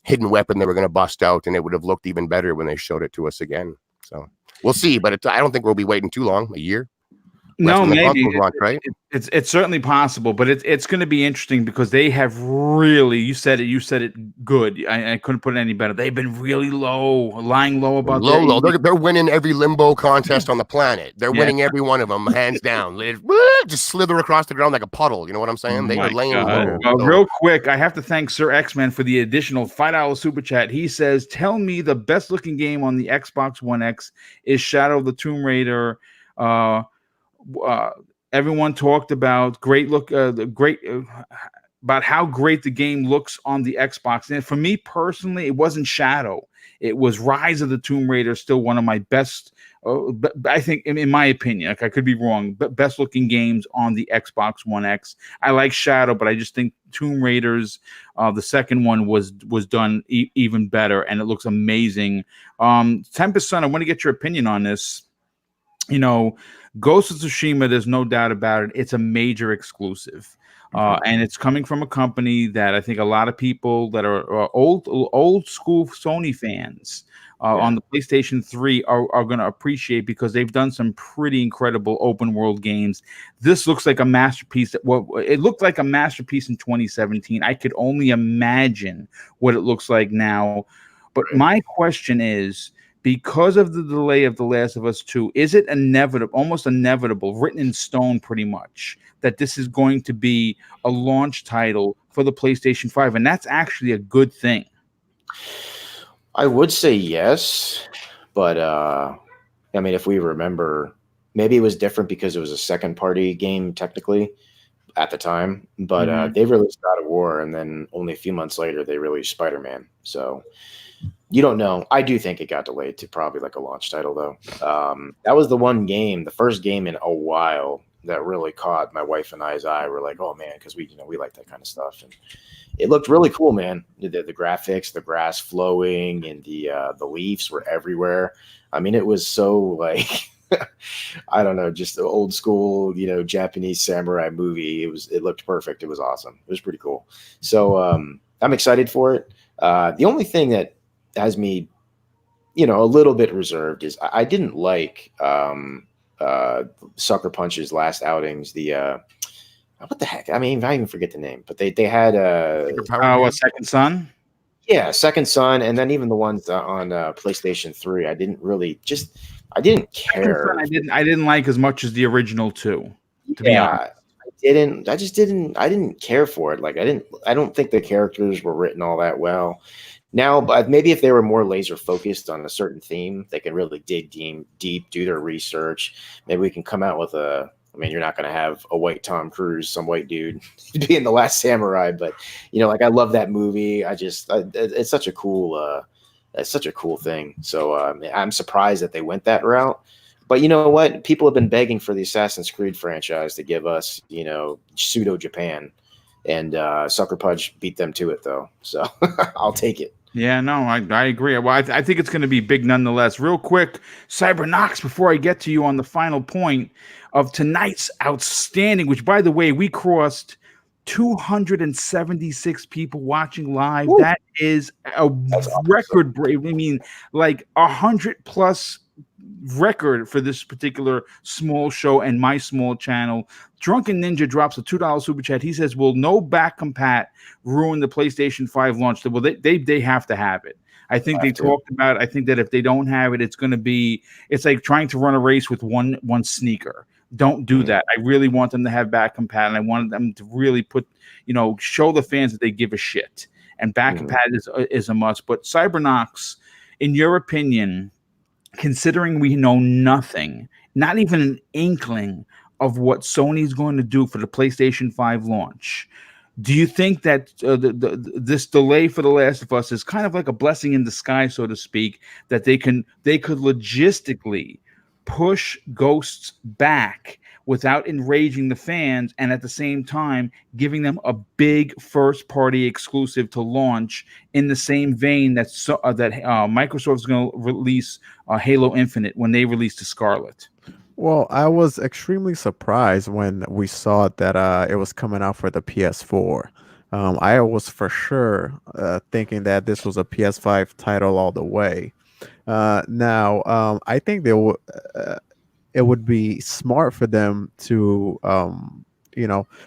Hidden weapon they were going to bust out, and it would have looked even better when they showed it to us again. So we'll see, but I don't think we'll be waiting too long, a year. No, maybe launch, right? It's certainly possible, but it's going to be interesting because they have really, you said it good. I couldn't put it any better. They've been really lying low about low. They're winning every limbo contest on the planet. They're winning every one of them, hands down. They just slither across the ground like a puddle. You know what I'm saying? They are laying low. Real quick, I have to thank Sir X-Men for the additional $5 super chat. He says, "Tell me the best looking game on the Xbox One X is Shadow of the Tomb Raider." Everyone talked about about how great the game looks on the Xbox. And for me personally, it wasn't Shadow. It was Rise of the Tomb Raider, still one of my best, I think, in my opinion, like I could be wrong, but best looking games on the Xbox One X. I like Shadow, but I just think Tomb Raiders, the second one was done even better, and it looks amazing. Tempest Son, I want to get your opinion on this. Ghost of Tsushima, there's no doubt about it. It's a major exclusive. And it's coming from a company that I think a lot of people that are old school Sony fans on the PlayStation 3 are going to appreciate, because they've done some pretty incredible open world games. This looks like a masterpiece. It looked like a masterpiece in 2017. I could only imagine what it looks like now. But my question is, because of the delay of The Last of Us 2, is it almost inevitable, written in stone pretty much, that this is going to be a launch title for the PlayStation 5? And that's actually a good thing. I would say yes, but I mean, if we remember, maybe it was different because it was a second-party game technically at the time, but they released God of War, and then only a few months later they released Spider-Man. So you don't know. I do think it got delayed to probably like a launch title, though. That was the first game in a while that really caught my wife and I's eye. We're like, oh man, because we like that kind of stuff, and it looked really cool, man. The graphics, the grass flowing, and the leaves were everywhere. I mean, it was so like I don't know, just the old school, Japanese samurai movie. It looked perfect. It was awesome. It was pretty cool. So I'm excited for it. The only thing that has me, a little bit reserved is I didn't like Sucker Punch's last outings. What the heck? I mean, I even forget the name, but they had Second Son. Yeah, Second Son, and then even the ones on PlayStation 3. I didn't care. I didn't like as much as the original two. To be honest. I didn't care for it. Like I don't think the characters were written all that well. Now, but maybe if they were more laser focused on a certain theme, they can really dig deep, do their research. Maybe we can come out with you're not going to have a white Tom Cruise, some white dude being the last samurai, but I love that movie. It's such a cool thing. So I'm surprised that they went that route. But you know what? People have been begging for the Assassin's Creed franchise to give us, pseudo Japan, and Sucker Punch beat them to it, though. So I'll take it. Yeah, no, I agree. Well, I think it's going to be big nonetheless. Real quick, Cybernox, before I get to you on the final point of tonight's outstanding, which, by the way, we crossed 276 people watching live. Woo. That is that's record break. I mean, like 100+ record for this particular small show and my small channel. Drunken Ninja drops a $2 super chat. He says, will no back compat ruin the PlayStation 5 launch? Well, they have to have it. I think they talked about it. I think that if they don't have it, it's like trying to run a race with one sneaker. Don't do that. I really want them to have back compat, and I wanted them to really show the fans that they give a shit. And back compat is a must. But Cybernox, in your opinion, considering we know nothing, not even an inkling of what Sony's going to do for the PlayStation 5 launch, do you think that this delay for The Last of Us is kind of like a blessing in disguise, so to speak, that they could logistically push Ghosts back without enraging the fans, and at the same time giving them a big first-party exclusive to launch in the same vein that Microsoft's going to release Halo Infinite when they release the Scarlet? Well, I was extremely surprised when we saw that it was coming out for the PS4. I was for sure thinking that this was a PS5 title all the way. Now, I think it would be smart for them to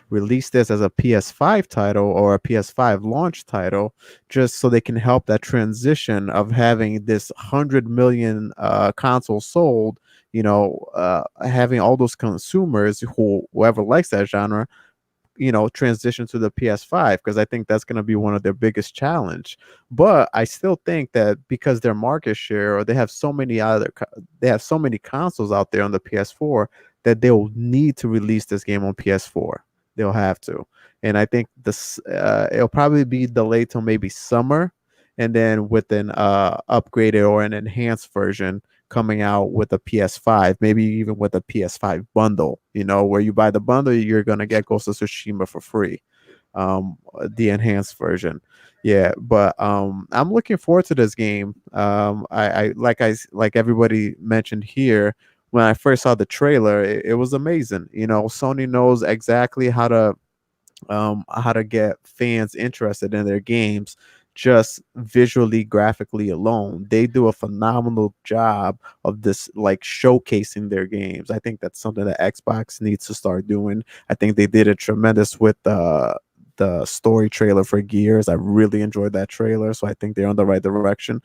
release this as a PS5 title or a PS5 launch title, just so they can help that transition of having this 100 million consoles sold, having all those consumers whoever likes that genre, transition to the PS5, because I think that's going to be one of their biggest challenge. But I still think that because their market share, or they have so many consoles out there on the PS4, that they'll need to release this game on PS4. They'll have to. And I think this it'll probably be delayed till maybe summer, and then with an upgraded or an enhanced version coming out with a PS5, maybe even with a PS5 bundle, where you buy the bundle, you're going to get Ghost of Tsushima for free, the enhanced version. Yeah, but I'm looking forward to this game. I like everybody mentioned here, when I first saw the trailer, it was amazing. Sony knows exactly how to get fans interested in their games, just visually, graphically alone. They do a phenomenal job of this, like, showcasing their games. I think that's something that Xbox needs to start doing. I think they did a tremendous with the story trailer for Gears. I really enjoyed that trailer, so I think they're on the right direction.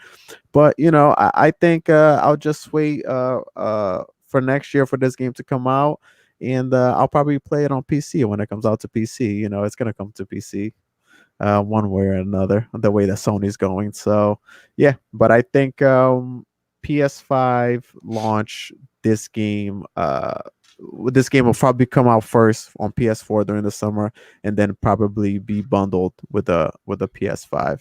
But I think I'll just wait for next year for this game to come out, and I'll probably play it on PC when it comes out to PC. It's gonna come to PC one way or another, the way that Sony's going. So yeah, but I think PS5 launch, this game will probably come out first on PS4 during the summer, and then probably be bundled with a PS5.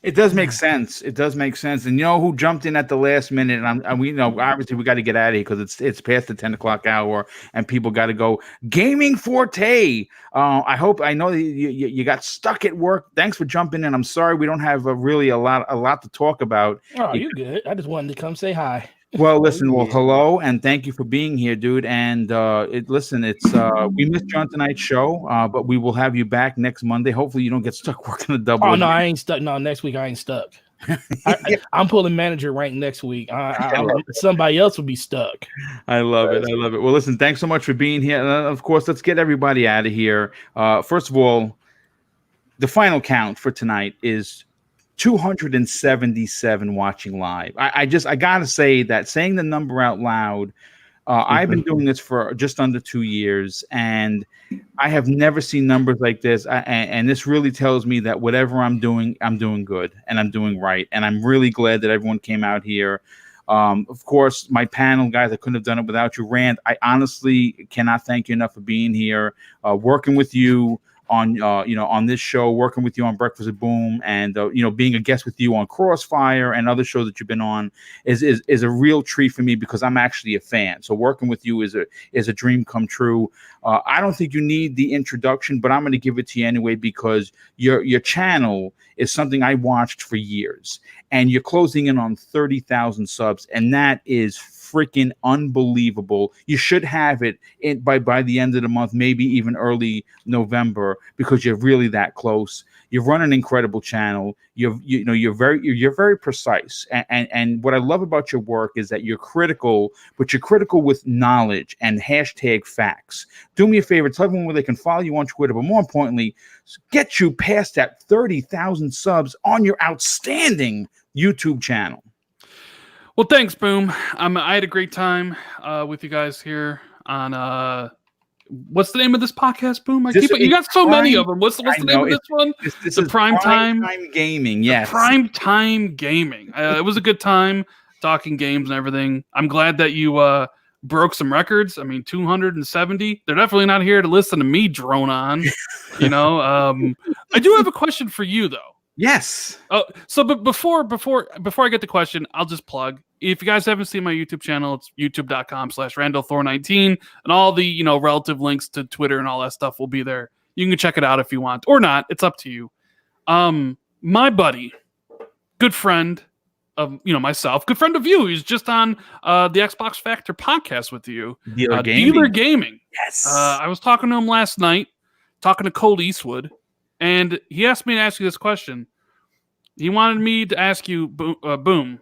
It does make sense. It does make sense. And who jumped in at the last minute? And we know, obviously, we got to get out of here because it's past the 10 o'clock hour and people got to go. Gaming Forte. I know that you got stuck at work. Thanks for jumping in. I'm sorry we don't have really a lot to talk about. Oh, you're good. I just wanted to come say hi. Well, listen, hello, and thank you for being here, dude. And we missed you on tonight's show, but we will have you back next Monday. Hopefully, you don't get stuck working a double. Oh, no, I ain't stuck. No, next week I ain't stuck. I'm pulling manager rank next week. Somebody else will be stuck. I love it. Well, listen, thanks so much for being here. And of course, let's get everybody out of here. First of all, the final count for tonight is 277 watching live. I gotta say that, saying the number out loud, I've been doing this for just under 2 years, and I have never seen numbers like this. And this really tells me that whatever I'm doing good, and I'm doing right. And I'm really glad that everyone came out here. Of course, my panel guys, I couldn't have done it without you. Rand, I honestly cannot thank you enough for being here, working with you on this show, working with you on Breakfast at Boom, and being a guest with you on Crossfire and other shows that you've been on is a real treat for me, because I'm actually a fan. So working with you is a dream come true. I don't think you need the introduction, but I'm going to give it to you anyway, because your channel is something I watched for years, and you're closing in on 30,000 subs, and that is freaking unbelievable. You should have it by the end of the month, maybe even early November, because you're really that close. You run an incredible channel. You're very precise. And what I love about your work is that you're critical, but you're critical with knowledge and hashtag facts. Do me a favor, tell everyone where they can follow you on Twitter, but more importantly, get you past that 30,000 subs on your outstanding YouTube channel. Well, thanks, Boom. I had a great time with you guys here on what's the name of this podcast, Boom? You got so many of them. What's the name of this one? This is Prime Time Gaming. Yes, Prime Time Gaming. It was a good time talking games and everything. I'm glad that you broke some records. I mean, 270. They're definitely not here to listen to me drone on. I do have a question for you, though. Yes. Oh, so but before I get the question, I'll just plug. If you guys haven't seen my YouTube channel, it's youtube.com/RandalThor19, and all the relative links to Twitter and all that stuff will be there. You can check it out if you want or not. It's up to you. My buddy, good friend of myself, good friend of you, he's just on the Xbox Factor podcast with you. Dealer Gaming. Yes. I was talking to him last night, talking to Cole Eastwood. And he asked me to ask you this question. He wanted me to ask you, Boom,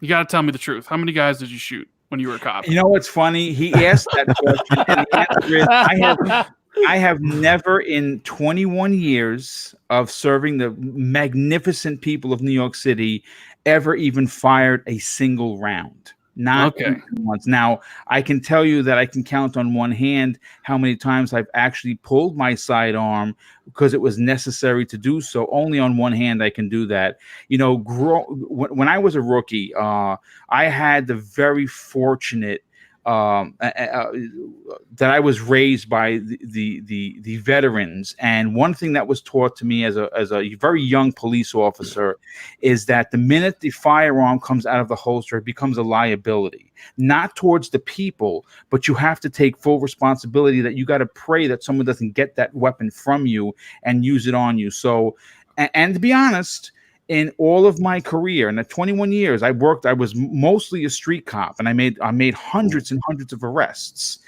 you got to tell me the truth. How many guys did you shoot when you were a cop? You know what's funny? He asked that question, and the answer is I have never in 21 years of serving the magnificent people of New York City ever even fired a single round. Not even once. Now, I can tell you that I can count on one hand how many times I've actually pulled my sidearm because it was necessary to do so. Only on one hand I can do that. You know, when I was a rookie, I had the very fortunate that I was raised by the veterans, and one thing that was taught to me as a very young police officer is that the minute the firearm comes out of the holster, it becomes a liability, not towards the people, but you have to take full responsibility that you got to pray that someone doesn't get that weapon from you and use it on you. So, and to be honest, in all of my career, in the 21 years I worked, I was mostly a street cop, and I made hundreds and hundreds of arrests.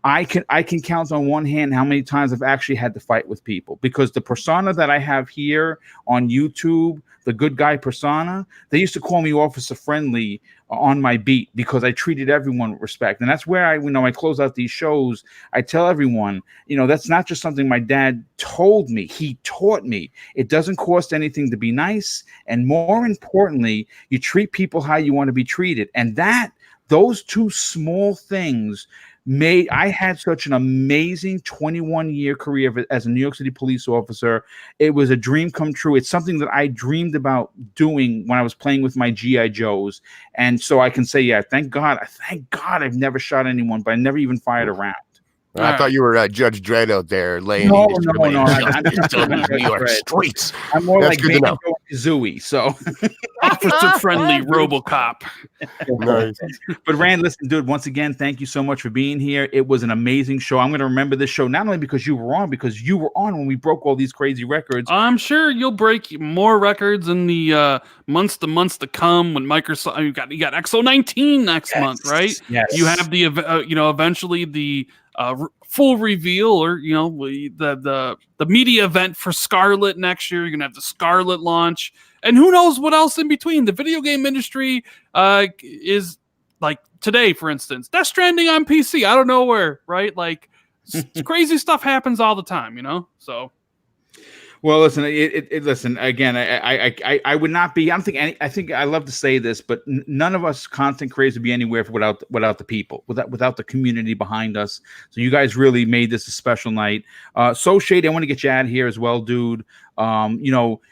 I can count on one hand how many times I've actually had to fight with people, because the persona that I have here on YouTube, the good guy persona, they used to call me Officer Friendly on my beat because I treated everyone with respect. And that's where I close out these shows. I tell everyone, that's not just something my dad told me. He taught me. It doesn't cost anything to be nice. And more importantly, you treat people how you want to be treated. And those two small things I had such an amazing 21-year career as a New York City police officer. It was a dream come true. It's something that I dreamed about doing when I was playing with my G.I. Joes. And so I can say, yeah, thank God I've never shot anyone, but I never even fired a round. I thought you were Judge Dredd out there laying no, in New York streets. I'm more like Banjo Kazooie, so officer-friendly RoboCop. Nice. But Rand, listen, dude, once again, thank you so much for being here. It was an amazing show. I'm going to remember this show not only because you were on when we broke all these crazy records. I'm sure you'll break more records in the months to come when Microsoft. You got XO19 next month, right? Yes. You have the eventually the full reveal, or the media event for Scarlet next year. You're gonna have the Scarlet launch, and who knows what else in between. The video game industry is like today, for instance, Death Stranding on PC out of nowhere, right? Like crazy stuff happens all the time, So. Well, listen. Listen again. I would not be. I think I love to say this, but none of us content creators would be anywhere without the people, without the community behind us. So you guys really made this a special night. So Shady, I want to get you out of here as well, dude.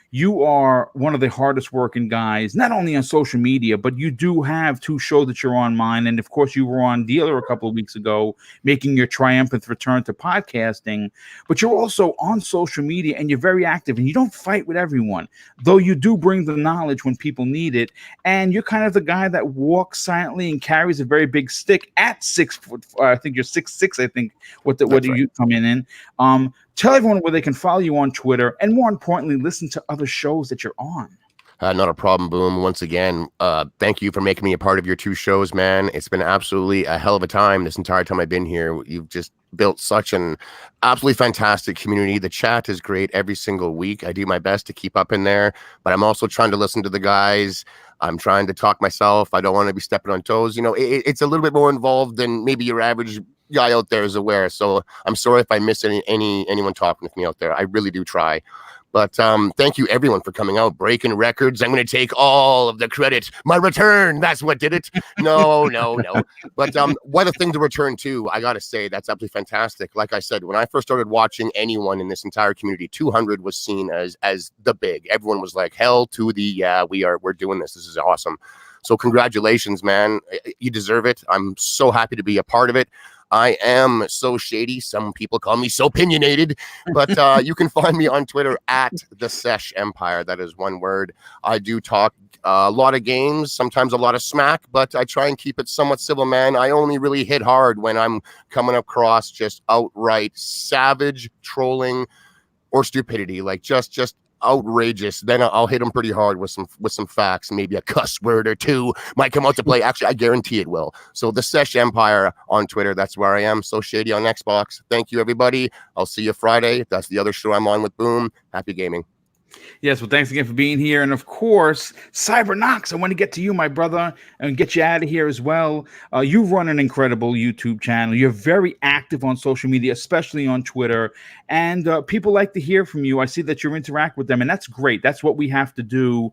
You are one of the hardest working guys, not only on social media, but you do have two shows that you're on mine. And of course, you were on Dealer a couple of weeks ago, making your triumphant return to podcasting. But you're also on social media, and you're very active, and you don't fight with everyone, though you do bring the knowledge when people need it. And you're kind of the guy that walks silently and carries a very big stick at 6 foot. I think you're 6'6". I think what do you come in? Tell everyone where they can follow you on Twitter, and more importantly, listen to other shows that you're on. Not a problem, Boom. Once again, thank you for making me a part of your two shows, man. It's been absolutely a hell of a time this entire time I've been here. You've just built such an absolutely fantastic community. The chat is great every single week. I do my best to keep up in there, but I'm also trying to listen to the guys. I'm trying to talk myself. I don't want to be stepping on toes. It's a little bit more involved than maybe your average guy out there is aware. So I'm sorry if I miss anyone talking with me out there. I really do try. But thank you, everyone, for coming out, breaking records. I'm going to take all of the credit. My return, that's what did it. No. But what a thing to return to. I got to say, that's absolutely fantastic. Like I said, when I first started watching anyone in this entire community, 200 was seen as the big. Everyone was like, hell to the, yeah, we're doing this. This is awesome. So congratulations, man. You deserve it. I'm so happy to be a part of it. I am so shady. Some people call me so opinionated, but you can find me on Twitter at the Sesh Empire. That is one word. I do talk a lot of games, sometimes a lot of smack, but I try and keep it somewhat civil, man. I only really hit hard when I'm coming across just outright savage trolling or stupidity, like just outrageous. Then I'll hit them pretty hard with some facts. Maybe a cuss word or two might come out to play. Actually, I guarantee it will. So the Sesh Empire on Twitter, that's where I am. So Shady on Xbox. Thank you, everybody. I'll see you Friday. That's the other show I'm on with Boom. Happy gaming. Yes, well, thanks again for being here. And of course, Cybernox, I want to get to you, my brother, and get you out of here as well. You run an incredible YouTube channel. You're very active on social media, especially on Twitter. And people like to hear from you. I see that you interact with them, and that's great. That's what we have to do.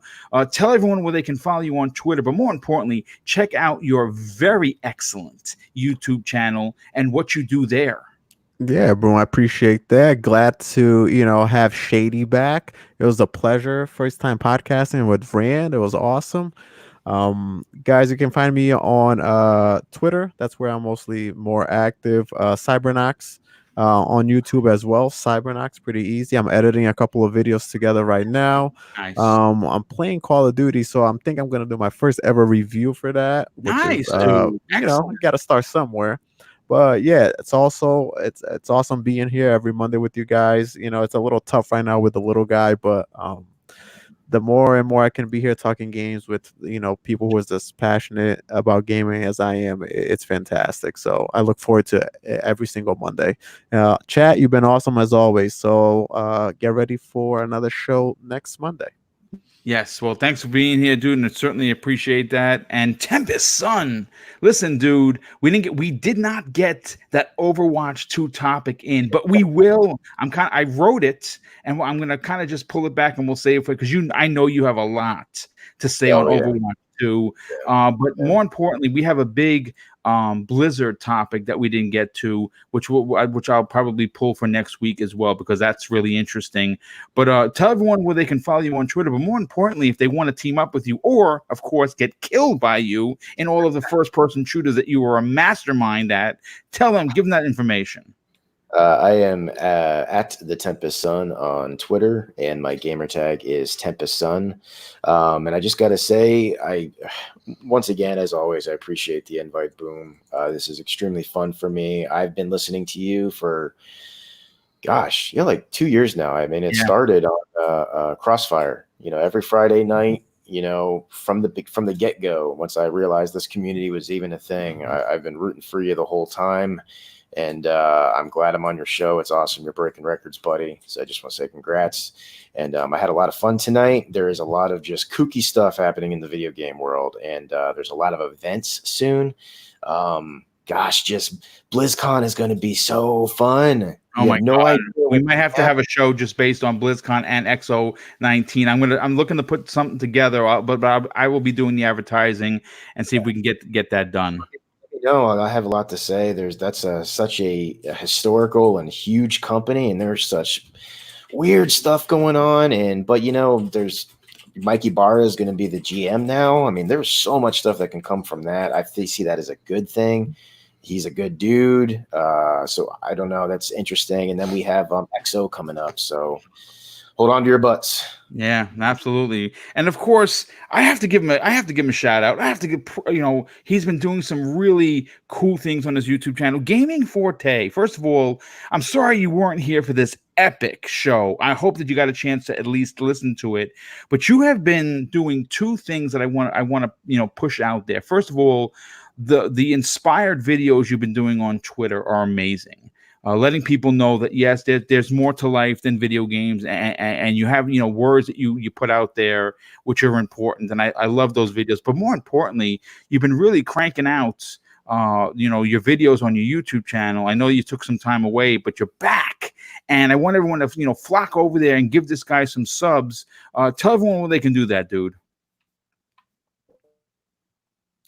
Tell everyone where they can follow you on Twitter. But more importantly, check out your very excellent YouTube channel and what you do there. Yeah, bro, I appreciate that. Glad to, have Shady back. It was a pleasure. First time podcasting with Rand. It was awesome. Guys, you can find me on Twitter. That's where I'm mostly more active. Cybernox on YouTube as well. Cybernox, pretty easy. I'm editing a couple of videos together right now. Nice. I'm playing Call of Duty, so I'm gonna do my first ever review for that. Which nice, is, dude. Excellent. got to start somewhere. But yeah, it's awesome being here every Monday with you guys. It's a little tough right now with the little guy, but the more and more I can be here talking games with people who is as passionate about gaming as I am, it's fantastic. So I look forward to every single Monday. Chat, you've been awesome as always. So get ready for another show next Monday. Yes, well, thanks for being here, dude, and I certainly appreciate that. And Tempest Sun, listen, dude, we did not get that Overwatch 2 topic in, but we will. I wrote it, and I'm gonna kind of just pull it back, and we'll save it for because I know you have a lot to say on Overwatch 2. But more importantly, we have a big Blizzard topic that we didn't get to, which I'll probably pull for next week as well, because that's really interesting. But tell everyone where they can follow you on Twitter, but more importantly, if they want to team up with you or of course get killed by you in all of the first person shooters that you were a mastermind at, give them that information. I am at the Tempest Sun on Twitter, and my gamer tag is Tempest Sun. And I just got to say, once again, as always, I appreciate the invite, Boom. This is extremely fun for me. I've been listening to you for, like 2 years now. I mean, it started on Crossfire, every Friday night, from the get-go. Once I realized this community was even a thing, I've been rooting for you the whole time. And I'm glad I'm on your show. It's awesome. You're breaking records, buddy. So I just want to say congrats. And I had a lot of fun tonight. There is a lot of just kooky stuff happening in the video game world. And there's a lot of events soon. Just BlizzCon is going to be so fun. Oh my God. We might have to have a show just based on BlizzCon and XO19. I'm looking to put something together, but I will be doing the advertising and see if we can get that done. I have a lot to say. That's such a historical and huge company, and there's such weird stuff going on. But there's Mikey Barra is going to be the GM now. I mean, there's so much stuff that can come from that. I see that as a good thing. He's a good dude. So I don't know. That's interesting. And then we have XO coming up. So hold on to your butts. Yeah, absolutely. And of course, I have to give him a shout out. I have to give, he's been doing some really cool things on his YouTube channel. Gaming Forte. First of all, I'm sorry you weren't here for this epic show. I hope that you got a chance to at least listen to it. But you have been doing two things that I want to, push out there. First of all, the inspired videos you've been doing on Twitter are amazing. Letting people know that yes, there's more to life than video games, and you have words that you put out there which are important, and I love those videos. But more importantly, you've been really cranking out your videos on your YouTube channel. I know you took some time away, but you're back, and I want everyone to flock over there and give this guy some subs. Tell everyone where they can do that, dude.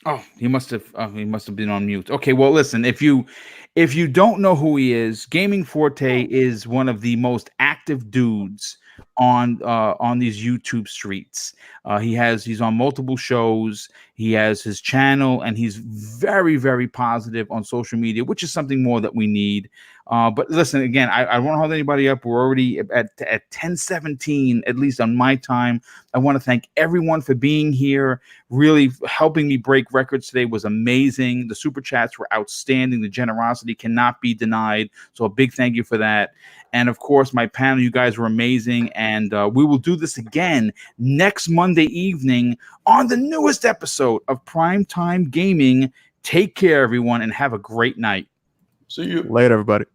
Oh, he must have been on mute. Okay, well, listen, if you don't know who he is, Gaming Forte is one of the most active dudes on these YouTube streets. He's on multiple shows. He has his channel, and he's very, very positive on social media, which is something more that we need. But listen, again, I won't hold anybody up. We're already at 10:17, at least on my time. I want to thank everyone for being here. Really helping me break records today was amazing. The super chats were outstanding. The generosity cannot be denied. So a big thank you for that. And of course, my panel, you guys were amazing. And we will do this again next Monday evening on the newest episode of Primetime Gaming. Take care, everyone, and have a great night. See you later, everybody.